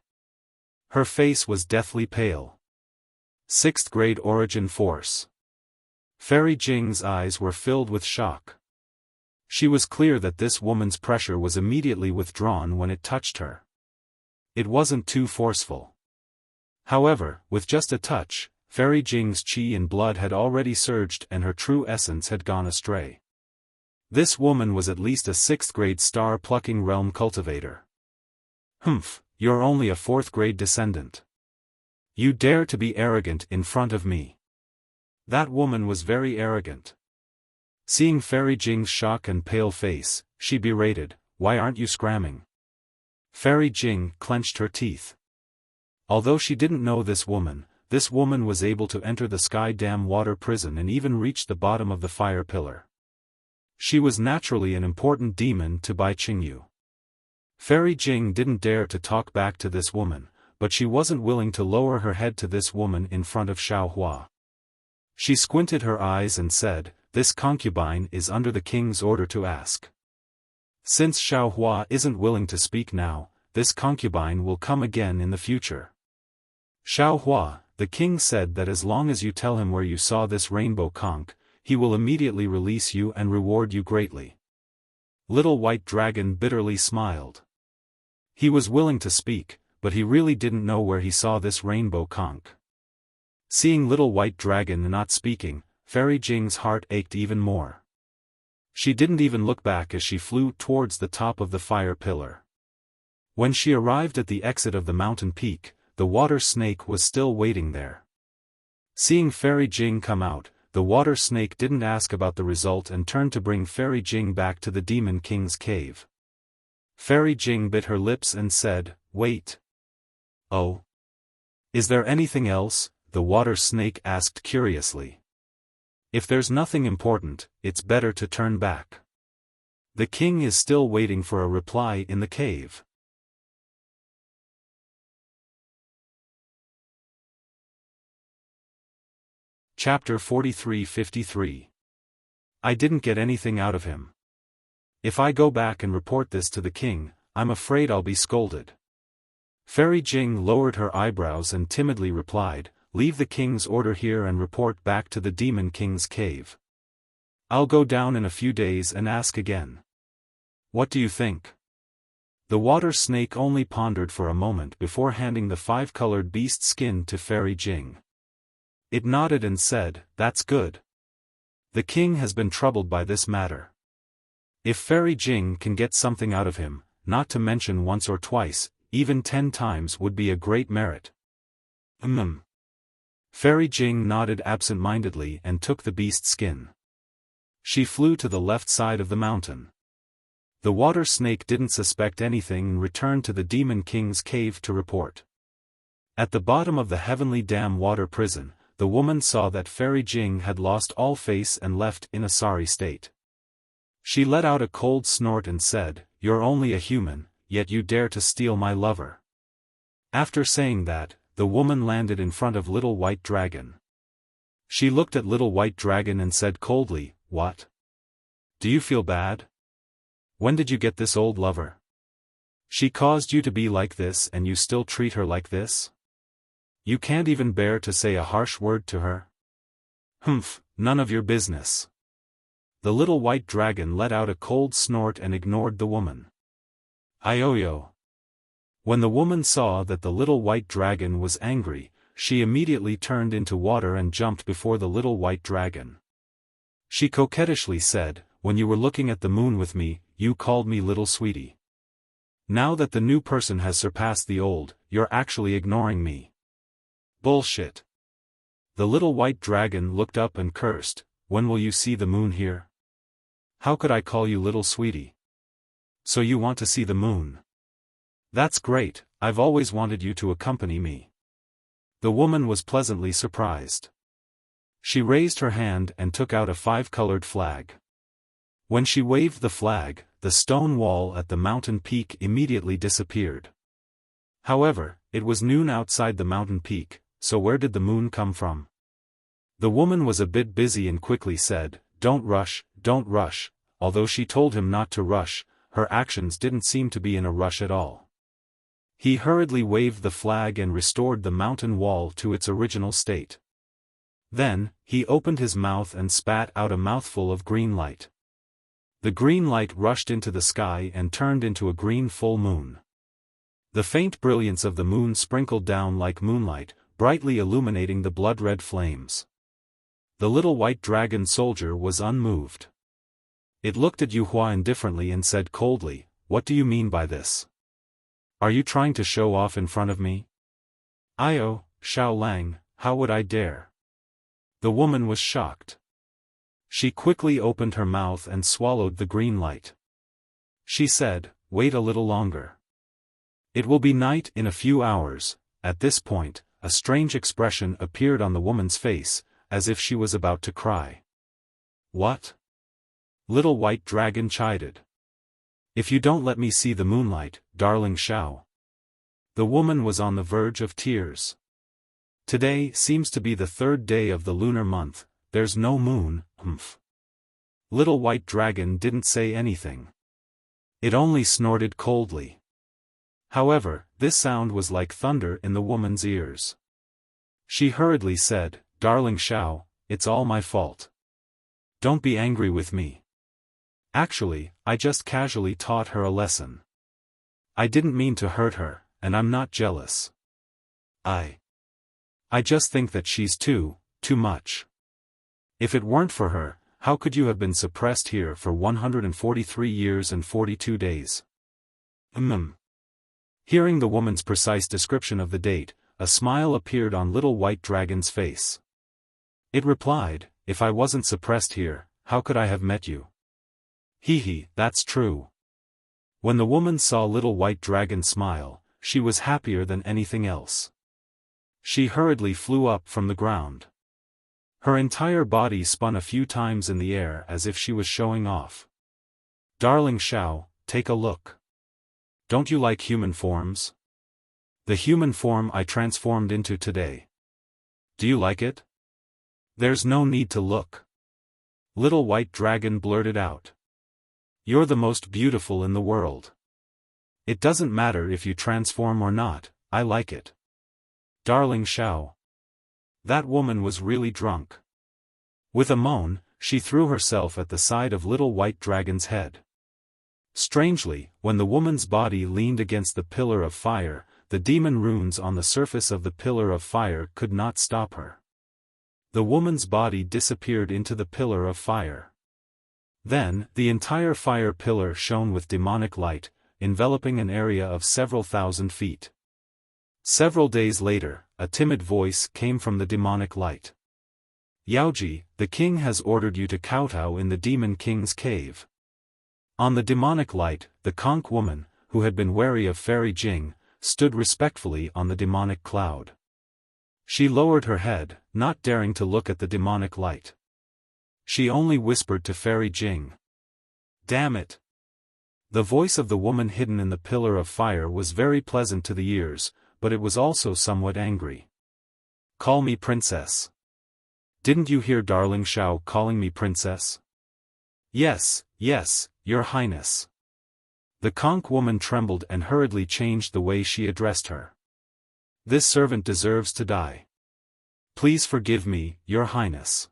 A: Her face was deathly pale. 6th grade origin force. Fairy Jing's eyes were filled with shock. She was clear that this woman's pressure was immediately withdrawn when it touched her. It wasn't too forceful. However, with just a touch, Fairy Jing's qi and blood had already surged and her true essence had gone astray. This woman was at least a 6th grade star-plucking realm cultivator. "Humph, you're only a 4th grade descendant. You dare to be arrogant in front of me." That woman was very arrogant. Seeing Fairy Jing's shock and pale face, she berated, "Why aren't you scramming?" Fairy Jing clenched her teeth. Although she didn't know this woman was able to enter the Sky Dam water prison and even reach the bottom of the fire pillar. She was naturally an important demon to Bai Qingyu. Fairy Jing didn't dare to talk back to this woman, but she wasn't willing to lower her head to this woman in front of Xiao Hua. She squinted her eyes and said, "This concubine is under the king's order to ask." Since Xiao Hua isn't willing to speak now, this concubine will come again in the future. "Xiao Hua, the king said that as long as you tell him where you saw this rainbow conch, he will immediately release you and reward you greatly." Little White Dragon bitterly smiled. He was willing to speak, but he really didn't know where he saw this rainbow conch. Seeing Little White Dragon not speaking, Fairy Jing's heart ached even more. She didn't even look back as she flew towards the top of the fire pillar. When she arrived at the exit of the mountain peak, the water snake was still waiting there. Seeing Fairy Jing come out, the water snake didn't ask about the result and turned to bring Fairy Jing back to the Demon King's cave. Fairy Jing bit her lips and said, "Wait." "Oh? Is there anything else?" the water snake asked curiously. "If there's nothing important, it's better to turn back. The king is still waiting for a reply in the cave." Chapter 43-53. I didn't get anything out of him. If I go back and report this to the king, I'm afraid I'll be scolded. Fairy Jing lowered her eyebrows and timidly replied, "Leave the king's order here and report back to the Demon King's cave. I'll go down in a few days and ask again." "What do you think?" The water snake only pondered for a moment before handing the 5-colored beast skin to Fairy Jing. It nodded and said, "That's good. The king has been troubled by this matter. If Fairy Jing can get something out of him, not to mention once or twice, even 10 times would be a great merit." Fairy Jing nodded absent-mindedly and took the beast skin. She flew to the left side of the mountain. The water snake didn't suspect anything and returned to the Demon King's cave to report. At the bottom of the Heavenly Dam water prison, the woman saw that Fairy Jing had lost all face and left in a sorry state. She let out a cold snort and said, "You're only a human, yet you dare to steal my lover." After saying that, the woman landed in front of Little White Dragon. She looked at Little White Dragon and said coldly, "What? Do you feel bad?" When did you get this old lover? She caused you to be like this and you still treat her like this? You can't even bear to say a harsh word to her? Humph, none of your business. The little white dragon let out a cold snort and ignored the woman. Ioyo. When the woman saw that the little white dragon was angry, she immediately turned into water and jumped before the little white dragon. She coquettishly said, "When you were looking at the moon with me, you called me little sweetie. Now that the new person has surpassed the old, you're actually ignoring me." Bullshit. The little white dragon looked up and cursed, "When will you see the moon here? How could I call you little sweetie? So you want to see the moon? That's great, I've always wanted you to accompany me." The woman was pleasantly surprised. She raised her hand and took out a 5-colored flag. When she waved the flag, the stone wall at the mountain peak immediately disappeared. However, it was noon outside the mountain peak, so where did the moon come from? The woman was a bit busy and quickly said, don't rush, although she told him not to rush, her actions didn't seem to be in a rush at all. He hurriedly waved the flag and restored the mountain wall to its original state. Then, he opened his mouth and spat out a mouthful of green light. The green light rushed into the sky and turned into a green full moon. The faint brilliance of the moon sprinkled down like moonlight, brightly illuminating the blood-red flames. The little white dragon soldier was unmoved. It looked at Yu Hua indifferently and said coldly, "What do you mean by this? Are you trying to show off in front of me?" "Io, Xiao Lang, how would I dare?" The woman was shocked. She quickly opened her mouth and swallowed the green light. She said, "Wait a little longer. It will be night in a few hours." At this point, a strange expression appeared on the woman's face, as if she was about to cry. "What?" Little White Dragon chided. "If you don't let me see the moonlight, darling Xiao." The woman was on the verge of tears. "Today seems to be the 3rd day of the lunar month, there's no moon, humph." Little White Dragon didn't say anything. It only snorted coldly. However, this sound was like thunder in the woman's ears. She hurriedly said, "Darling Xiao, it's all my fault. Don't be angry with me. Actually, I just casually taught her a lesson. I didn't mean to hurt her, and I'm not jealous. I just think that she's too much. If it weren't for her, how could you have been suppressed here for 143 years and 42 days? Hearing the woman's precise description of the date, a smile appeared on Little White Dragon's face. It replied, "If I wasn't suppressed here, how could I have met you?" Hee, that's true. When the woman saw Little White Dragon smile, she was happier than anything else. She hurriedly flew up from the ground. Her entire body spun a few times in the air as if she was showing off. "Darling Xiao, take a look. Don't you like human forms? The human form I transformed into today. Do you like it?" "There's no need to look." Little White Dragon blurted out. "You're the most beautiful in the world. It doesn't matter if you transform or not, I like it. Darling Xiao." That woman was really drunk. With a moan, she threw herself at the side of Little White Dragon's head. Strangely, when the woman's body leaned against the pillar of fire, the demon runes on the surface of the pillar of fire could not stop her. The woman's body disappeared into the pillar of fire. Then, the entire fire pillar shone with demonic light, enveloping an area of several thousand feet. Several days later, a timid voice came from the demonic light. "Yaoji, the king has ordered you to kowtow in the Demon King's cave." On the demonic light, the conch woman, who had been wary of Fairy Jing, stood respectfully on the demonic cloud. She lowered her head, not daring to look at the demonic light. She only whispered to Fairy Jing. "Damn it!" The voice of the woman hidden in the pillar of fire was very pleasant to the ears, but it was also somewhat angry. "Call me princess. Didn't you hear darling Xiao calling me princess?" Yes, Your Highness." The conch woman trembled and hurriedly changed the way she addressed her. This servant deserves to die. Please forgive me, Your Highness.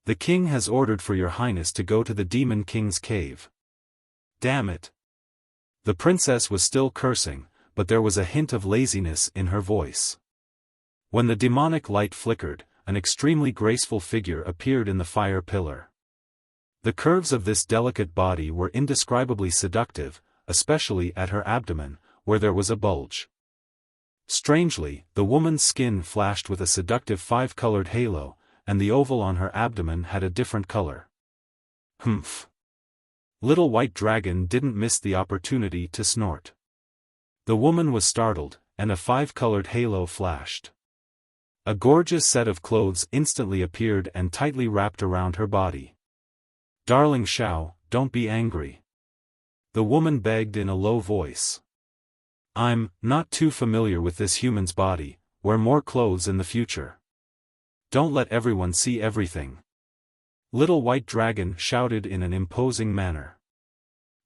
A: The king has ordered for Your Highness to go to the Demon King's cave. Damn it. The princess was still cursing, but there was a hint of laziness in her voice. When the demonic light flickered, an extremely graceful figure appeared in the fire pillar. The curves of this delicate body were indescribably seductive, especially at her abdomen, where there was a bulge. Strangely, the woman's skin flashed with a seductive five-colored halo, and the oval on her abdomen had a different color. Humph. Little White Dragon didn't miss the opportunity to snort. The woman was startled, and a five-colored halo flashed. A gorgeous set of clothes instantly appeared and tightly wrapped around her body. Darling Xiao, don't be angry. The woman begged in a low voice. I'm not too familiar with this human's body. Wear more clothes in the future. Don't let everyone see everything. Little White Dragon shouted in an imposing manner.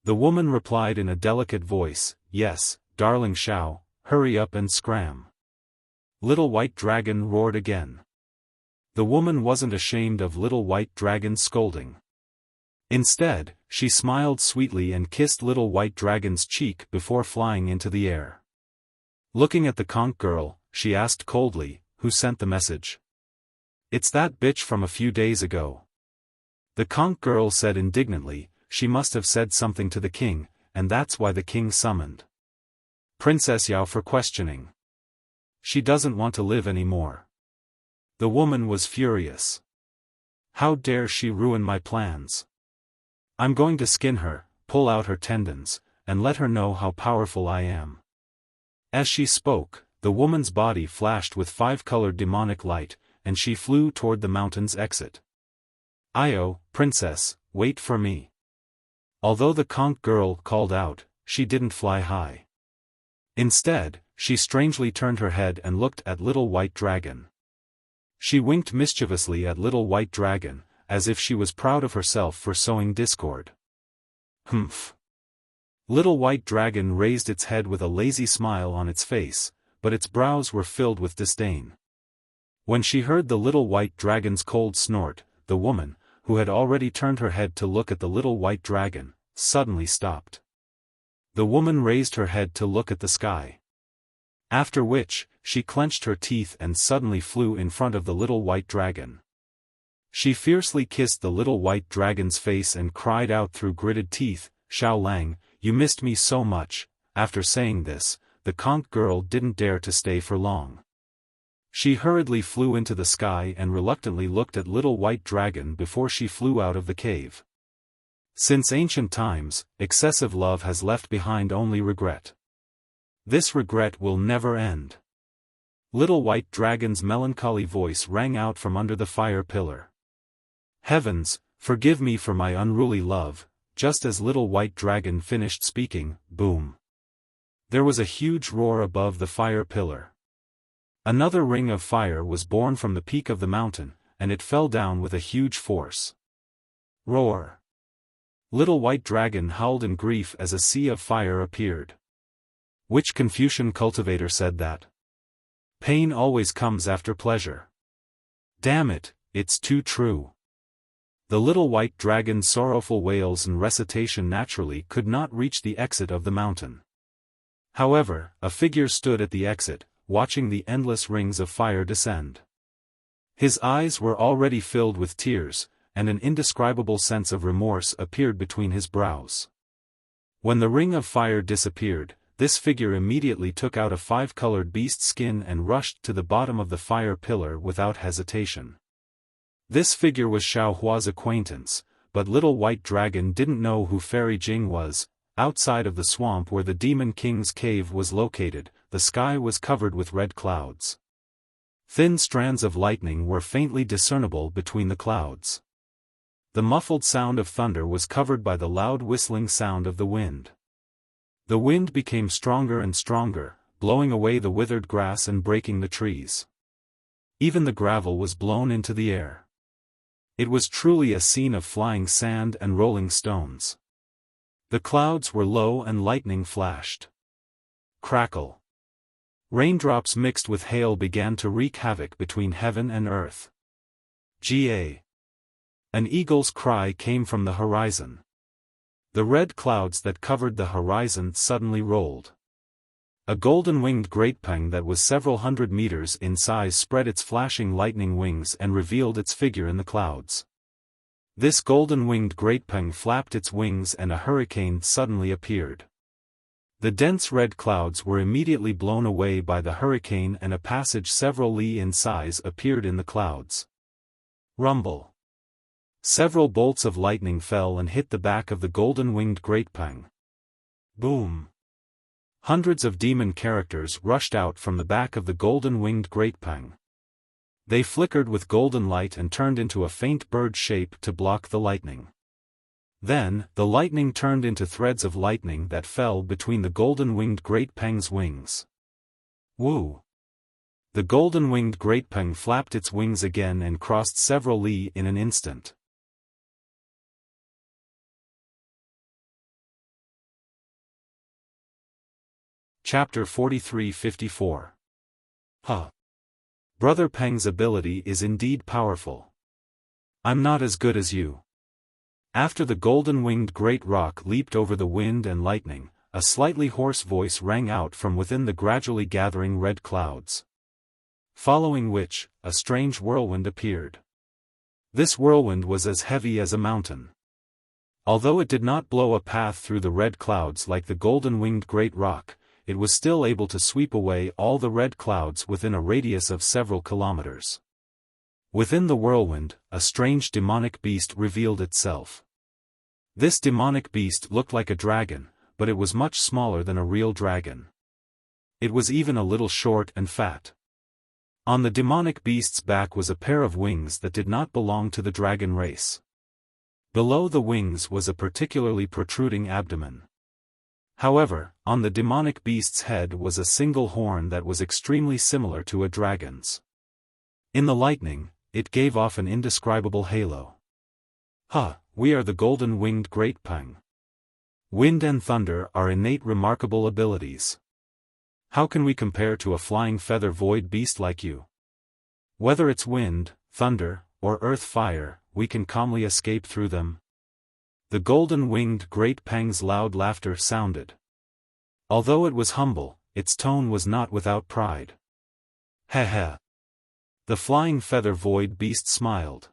A: The woman replied in a delicate voice, Yes, darling Xiao, hurry up and scram. Little White Dragon roared again. The woman wasn't ashamed of Little White Dragon's scolding. Instead, she smiled sweetly and kissed Little White Dragon's cheek before flying into the air. Looking at the conch girl, she asked coldly, Who sent the message? It's that bitch from a few days ago. The conch girl said indignantly, She must have said something to the king, and that's why the king summoned Princess Yao for questioning. She doesn't want to live anymore. The woman was furious. How dare she ruin my plans? I'm going to skin her, pull out her tendons, and let her know how powerful I am. As she spoke, the woman's body flashed with five-colored demonic light, and she flew toward the mountain's exit. Io, princess, wait for me. Although the conch girl called out, she didn't fly high. Instead, she strangely turned her head and looked at Little White Dragon. She winked mischievously at Little White Dragon, as if she was proud of herself for sowing discord. Humph. Little White Dragon raised its head with a lazy smile on its face, but its brows were filled with disdain. When she heard the Little White Dragon's cold snort, the woman, who had already turned her head to look at the Little White Dragon, suddenly stopped. The woman raised her head to look at the sky. After which, she clenched her teeth and suddenly flew in front of the Little White Dragon. She fiercely kissed the Little White Dragon's face and cried out through gritted teeth, Xiao Lang, you missed me so much. After saying this, the conch girl didn't dare to stay for long. She hurriedly flew into the sky and reluctantly looked at Little White Dragon before she flew out of the cave. Since ancient times, excessive love has left behind only regret. This regret will never end. Little White Dragon's melancholy voice rang out from under the fire pillar. Heavens, forgive me for my unruly love. Just as Little White Dragon finished speaking, boom. There was a huge roar above the fire pillar. Another ring of fire was born from the peak of the mountain, and it fell down with a huge force. Roar. Little White Dragon howled in grief as a sea of fire appeared. Which Confucian cultivator said that? Pain always comes after pleasure. Damn it, it's too true. The Little White Dragon's sorrowful wails and recitation naturally could not reach the exit of the mountain. However, a figure stood at the exit, watching the endless rings of fire descend. His eyes were already filled with tears, and an indescribable sense of remorse appeared between his brows. When the ring of fire disappeared, this figure immediately took out a five-colored beast skin and rushed to the bottom of the fire pillar without hesitation. This figure was Xiao Hua's acquaintance, but Little White Dragon didn't know who Fairy Jing was. Outside of the swamp where the Demon King's cave was located, the sky was covered with red clouds. Thin strands of lightning were faintly discernible between the clouds. The muffled sound of thunder was covered by the loud whistling sound of the wind. The wind became stronger and stronger, blowing away the withered grass and breaking the trees. Even the gravel was blown into the air. It was truly a scene of flying sand and rolling stones. The clouds were low and lightning flashed. Crackle. Raindrops mixed with hail began to wreak havoc between heaven and earth. Ga. An eagle's cry came from the horizon. The red clouds that covered the horizon suddenly rolled. A golden-winged greatpeng that was several hundred meters in size spread its flashing lightning wings and revealed its figure in the clouds. This golden-winged greatpeng flapped its wings and a hurricane suddenly appeared. The dense red clouds were immediately blown away by the hurricane and a passage several li in size appeared in the clouds. Rumble. Several bolts of lightning fell and hit the back of the golden-winged greatpeng. Boom. Hundreds of demon characters rushed out from the back of the golden-winged greatpeng. They flickered with golden light and turned into a faint bird shape to block the lightning. Then, the lightning turned into threads of lightning that fell between the golden-winged greatpeng's wings. Woo! The golden-winged greatpeng flapped its wings again and crossed several li in an instant. Chapter 43-54. Huh. Brother Peng's ability is indeed powerful. I'm not as good as you. After the golden-winged great rock leaped over the wind and lightning, a slightly hoarse voice rang out from within the gradually gathering red clouds. Following which, a strange whirlwind appeared. This whirlwind was as heavy as a mountain. Although it did not blow a path through the red clouds like the golden-winged great rock, it was still able to sweep away all the red clouds within a radius of several kilometers. Within the whirlwind, a strange demonic beast revealed itself. This demonic beast looked like a dragon, but it was much smaller than a real dragon. It was even a little short and fat. On the demonic beast's back was a pair of wings that did not belong to the dragon race. Below the wings was a particularly protruding abdomen. However, on the demonic beast's head was a single horn that was extremely similar to a dragon's. In the lightning, it gave off an indescribable halo. Huh, we are the golden-winged greatpeng. Wind and thunder are innate remarkable abilities. How can we compare to a flying feather void beast like you? Whether it's wind, thunder, or earth fire, we can calmly escape through them. The golden-winged greatpeng's loud laughter sounded. Although it was humble, its tone was not without pride. Heh heh. The flying feather void beast smiled.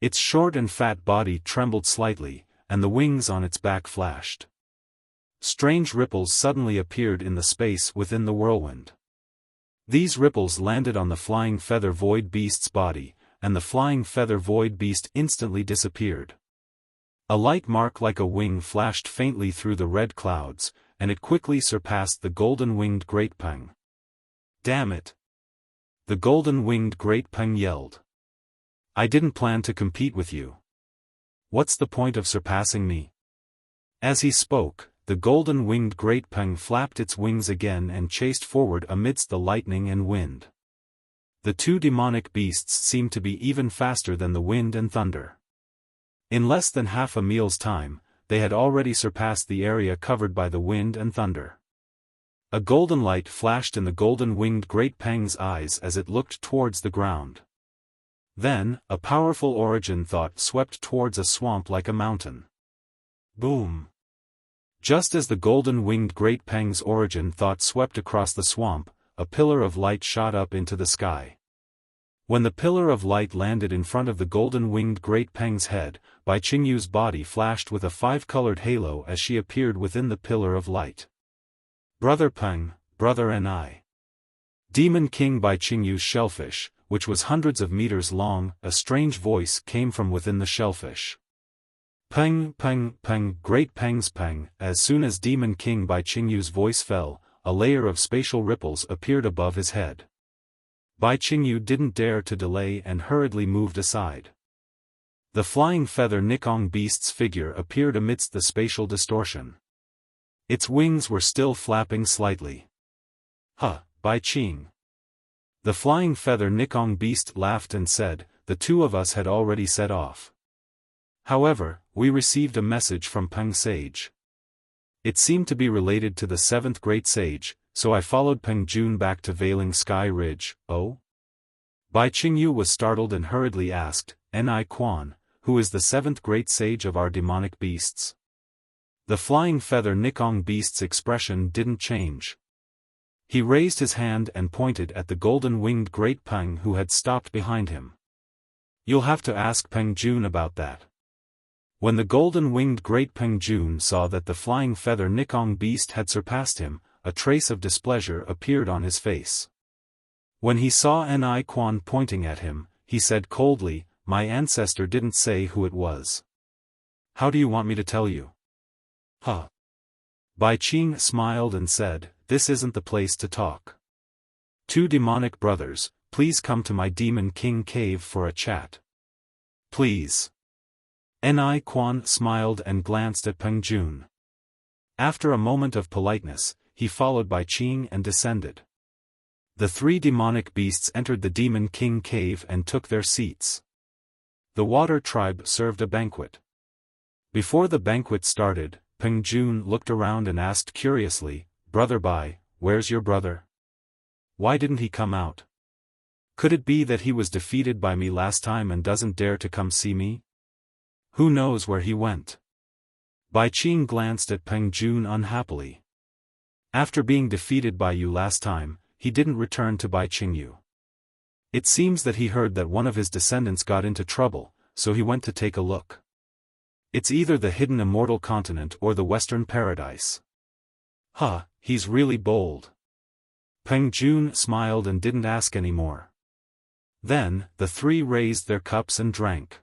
A: Its short and fat body trembled slightly, and the wings on its back flashed. Strange ripples suddenly appeared in the space within the whirlwind. These ripples landed on the flying feather void beast's body, and the flying feather void beast instantly disappeared. A light mark like a wing flashed faintly through the red clouds, and it quickly surpassed the golden-winged greatpeng. Damn it! The golden-winged greatpeng yelled. I didn't plan to compete with you. What's the point of surpassing me? As he spoke, the golden-winged greatpeng flapped its wings again and chased forward amidst the lightning and wind. The two demonic beasts seemed to be even faster than the wind and thunder. In less than half a meal's time, they had already surpassed the area covered by the wind and thunder. A golden light flashed in the golden-winged greatpeng's eyes as it looked towards the ground. Then, a powerful origin thought swept towards a swamp like a mountain. Boom! Just as the golden-winged greatpeng's origin thought swept across the swamp, a pillar of light shot up into the sky. When the pillar of light landed in front of the golden-winged greatpeng's head, Bai Qingyu's body flashed with a five-colored halo as she appeared within the pillar of light. Brother Peng, brother and I. Demon King Bai Qingyu's shellfish, which was hundreds of meters long, a strange voice came from within the shellfish. Peng, Peng, Peng, Great Peng's Peng. As soon as Demon King Bai Qingyu's voice fell, a layer of spatial ripples appeared above his head. Bai Qingyu didn't dare to delay and hurriedly moved aside. The flying feather Nikong beast's figure appeared amidst the spatial distortion. Its wings were still flapping slightly. Huh, Bai Qing. The flying feather Nikong beast laughed and said, the two of us had already set off. However, we received a message from Peng Sage. It seemed to be related to the seventh great sage, so I followed Peng Jun back to Veiling Sky Ridge. Oh? Bai Qingyu was startled and hurriedly asked, Ni Quan, who is the seventh great sage of our demonic beasts? The flying feather Nikong beast's expression didn't change. He raised his hand and pointed at the golden-winged great Peng who had stopped behind him. You'll have to ask Peng Jun about that. When the golden-winged great Peng Jun saw that the flying feather Nikong beast had surpassed him, a trace of displeasure appeared on his face. When he saw Ni Quan pointing at him, he said coldly, My ancestor didn't say who it was. How do you want me to tell you? Huh. Bai Qing smiled and said, This isn't the place to talk. Two demonic brothers, please come to my Demon King cave for a chat. Please. Ni Quan smiled and glanced at Peng Jun. After a moment of politeness, he followed Bai Qing and descended. The three demonic beasts entered the Demon King cave and took their seats. The water tribe served a banquet. Before the banquet started, Peng Jun looked around and asked curiously, Brother Bai, where's your brother? Why didn't he come out? Could it be that he was defeated by me last time and doesn't dare to come see me? Who knows where he went? Bai Qing glanced at Peng Jun unhappily. After being defeated by you last time, he didn't return to Bai Qingyu. It seems that he heard that one of his descendants got into trouble, so he went to take a look. It's either the hidden immortal continent or the Western Paradise. Huh, he's really bold. Peng Jun smiled and didn't ask any more. Then, the three raised their cups and drank.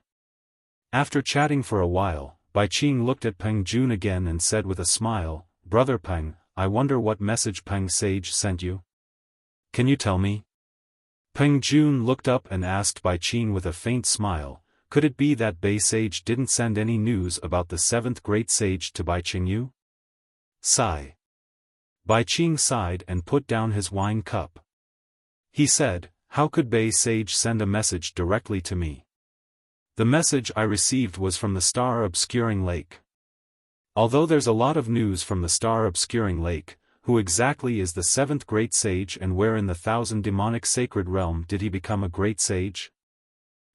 A: After chatting for a while, Bai Qing looked at Peng Jun again and said with a smile, Brother Peng, I wonder what message Peng Sage sent you? Can you tell me? Peng Jun looked up and asked Bai Qing with a faint smile, could it be that Bai Sage didn't send any news about the seventh great sage to Bai Qingyu? Sigh. Bai Qing sighed and put down his wine cup. He said, How could Bai Sage send a message directly to me? The message I received was from the star-obscuring lake. Although there's a lot of news from the star-obscuring lake, who exactly is the seventh great sage and where in the 1,000 demonic sacred realm did he become a great sage?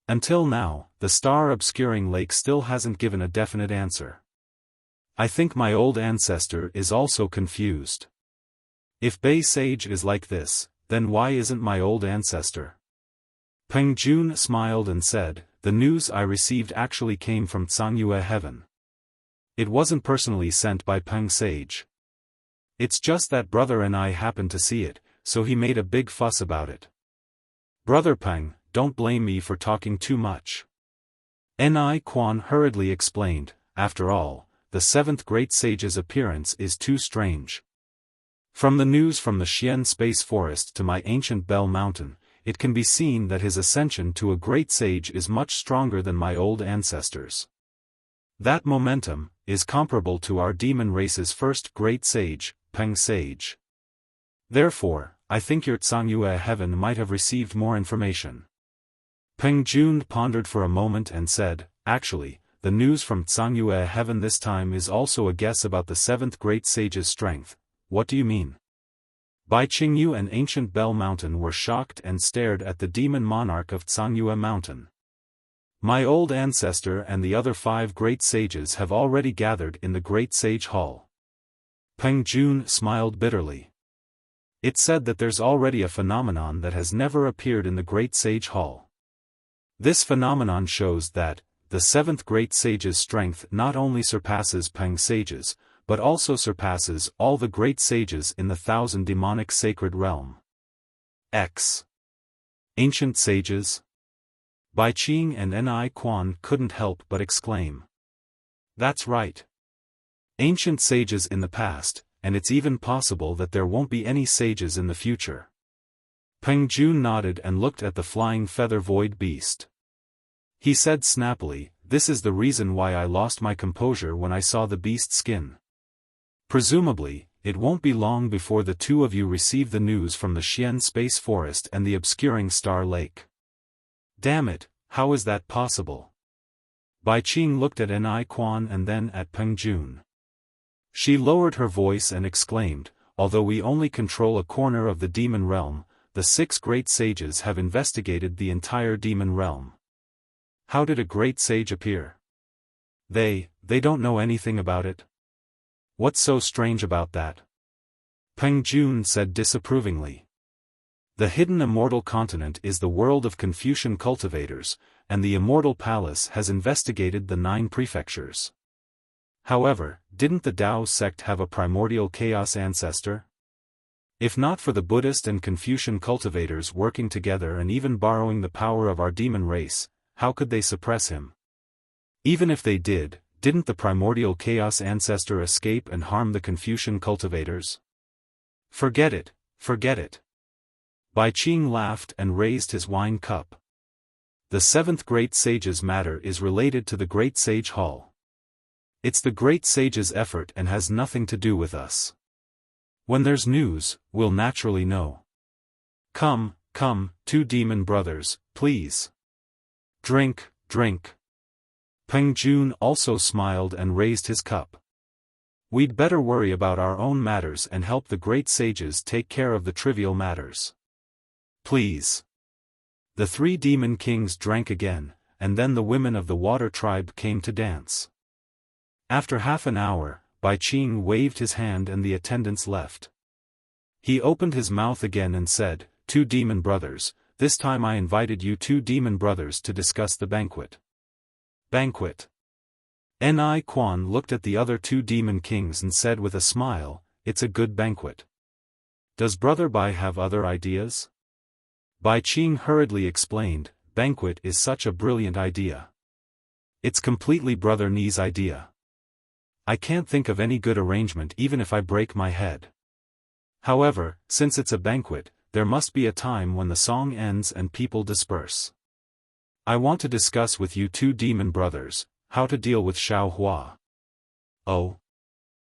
A: Until now, the star-obscuring lake still hasn't given a definite answer. I think my old ancestor is also confused. If Bai Sage is like this, then why isn't my old ancestor? Peng Jun smiled and said, The news I received actually came from Tsangyue Heaven. It wasn't personally sent by Peng Sage. It's just that brother and I happened to see it, so he made a big fuss about it. Brother Peng, don't blame me for talking too much. Ni Quan hurriedly explained, After all, the seventh great sage's appearance is too strange. From the news from the Xian Space Forest to my ancient Bell Mountain, it can be seen that his ascension to a great sage is much stronger than my old ancestors. That momentum is comparable to our demon race's first great sage, Peng Sage. Therefore, I think your Tsangyue Heaven might have received more information. Peng Jun pondered for a moment and said, Actually, the news from Tsangyue Heaven this time is also a guess about the seventh great sage's strength. What do you mean? Bai Qingyu and ancient Bell Mountain were shocked and stared at the demon monarch of Tsangyue Mountain. My old ancestor and the other 5 great sages have already gathered in the Great Sage Hall. Peng Jun smiled bitterly. It's said that there's already a phenomenon that has never appeared in the Great Sage Hall. This phenomenon shows that, the 7th Great Sage's strength not only surpasses Peng Sage's, but also surpasses all the great sages in the 1,000 demonic sacred realm. X. Ancient sages? Bai Qing and Ni Quan couldn't help but exclaim. That's right. Ancient sages in the past, and it's even possible that there won't be any sages in the future. Peng Jun nodded and looked at the flying feather void beast. He said snappily, This is the reason why I lost my composure when I saw the beast's skin. Presumably, it won't be long before the two of you receive the news from the Xian Space Forest and the obscuring Star Lake. Damn it, how is that possible? Bai Qing looked at Ni Quan and then at Peng Jun. She lowered her voice and exclaimed, although we only control a corner of the demon realm, the 6 great sages have investigated the entire demon realm. How did a great sage appear? They don't know anything about it. What's so strange about that? Peng Jun said disapprovingly. The hidden immortal continent is the world of Confucian cultivators, and the immortal palace has investigated the 9 prefectures. However, didn't the Tao sect have a primordial chaos ancestor? If not for the Buddhist and Confucian cultivators working together and even borrowing the power of our demon race, how could they suppress him? Even if they did, didn't the primordial chaos ancestor escape and harm the Confucian cultivators? Forget it, forget it. Bai Qing laughed and raised his wine cup. The 7th great sage's matter is related to the great sage hall. It's the great sage's effort and has nothing to do with us. When there's news, we'll naturally know. Come, 2 demon brothers, please. Drink, drink. Peng Jun also smiled and raised his cup. We'd better worry about our own matters and help the great sages take care of the trivial matters. Please. The 3 demon kings drank again, and then the women of the water tribe came to dance. After half an hour, Bai Qing waved his hand and the attendants left. He opened his mouth again and said, 2 demon brothers, this time I invited you 2 demon brothers to discuss the banquet. Banquet. Ni Quan looked at the other 2 demon kings and said with a smile, it's a good banquet. Does Brother Bai have other ideas? Bai Qing hurriedly explained, banquet is such a brilliant idea. It's completely Brother Ni's idea. I can't think of any good arrangement even if I break my head. However, since it's a banquet, there must be a time when the song ends and people disperse. I want to discuss with you 2 demon brothers, how to deal with Xiao Hua. Oh?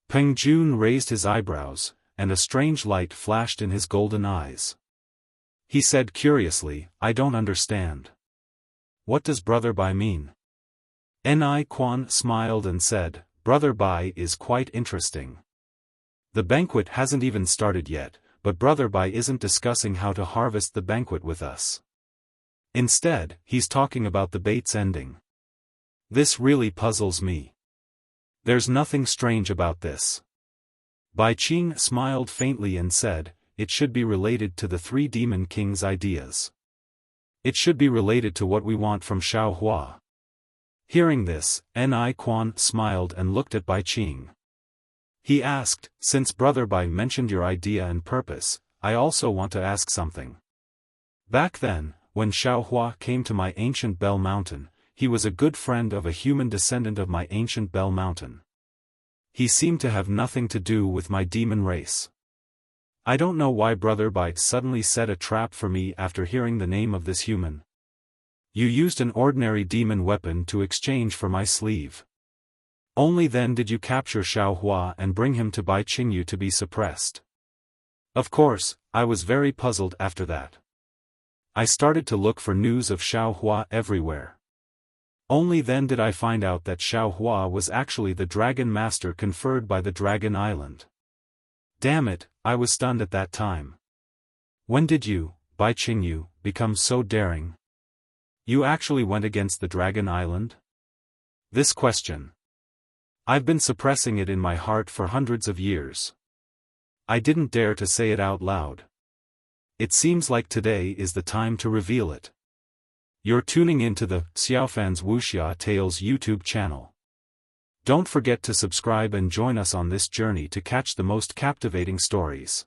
A: Peng Jun raised his eyebrows, and a strange light flashed in his golden eyes. He said curiously, I don't understand. What does Brother Bai mean? Ni Quan smiled and said, Brother Bai is quite interesting. The banquet hasn't even started yet, but Brother Bai isn't discussing how to harvest the banquet with us. Instead, he's talking about the bait's ending. This really puzzles me. There's nothing strange about this. Bai Qing smiled faintly and said, it should be related to the 3 demon kings' ideas. It should be related to what we want from Xiao Hua. Hearing this, Ni Quan smiled and looked at Bai Qing. He asked, since Brother Bai mentioned your idea and purpose, I also want to ask something. Back then, when Xiao Hua came to my ancient Bell Mountain, he was a good friend of a human descendant of my ancient Bell Mountain. He seemed to have nothing to do with my demon race. I don't know why Brother Bai suddenly set a trap for me after hearing the name of this human. You used an ordinary demon weapon to exchange for my sleeve. Only then did you capture Xiao Hua and bring him to Bai Qingyu to be suppressed. Of course, I was very puzzled after that. I started to look for news of Xiao Hua everywhere. Only then did I find out that Xiao Hua was actually the Dragon Master conferred by the Dragon Island. Damn it, I was stunned at that time. When did you, Bai Qingyu, become so daring? You actually went against the Dragon Island? This question. I've been suppressing it in my heart for hundreds of years. I didn't dare to say it out loud. It seems like today is the time to reveal it. You're tuning into the Xiaofan's Wuxia Tales YouTube channel. Don't forget to subscribe and join us on this journey to catch the most captivating stories.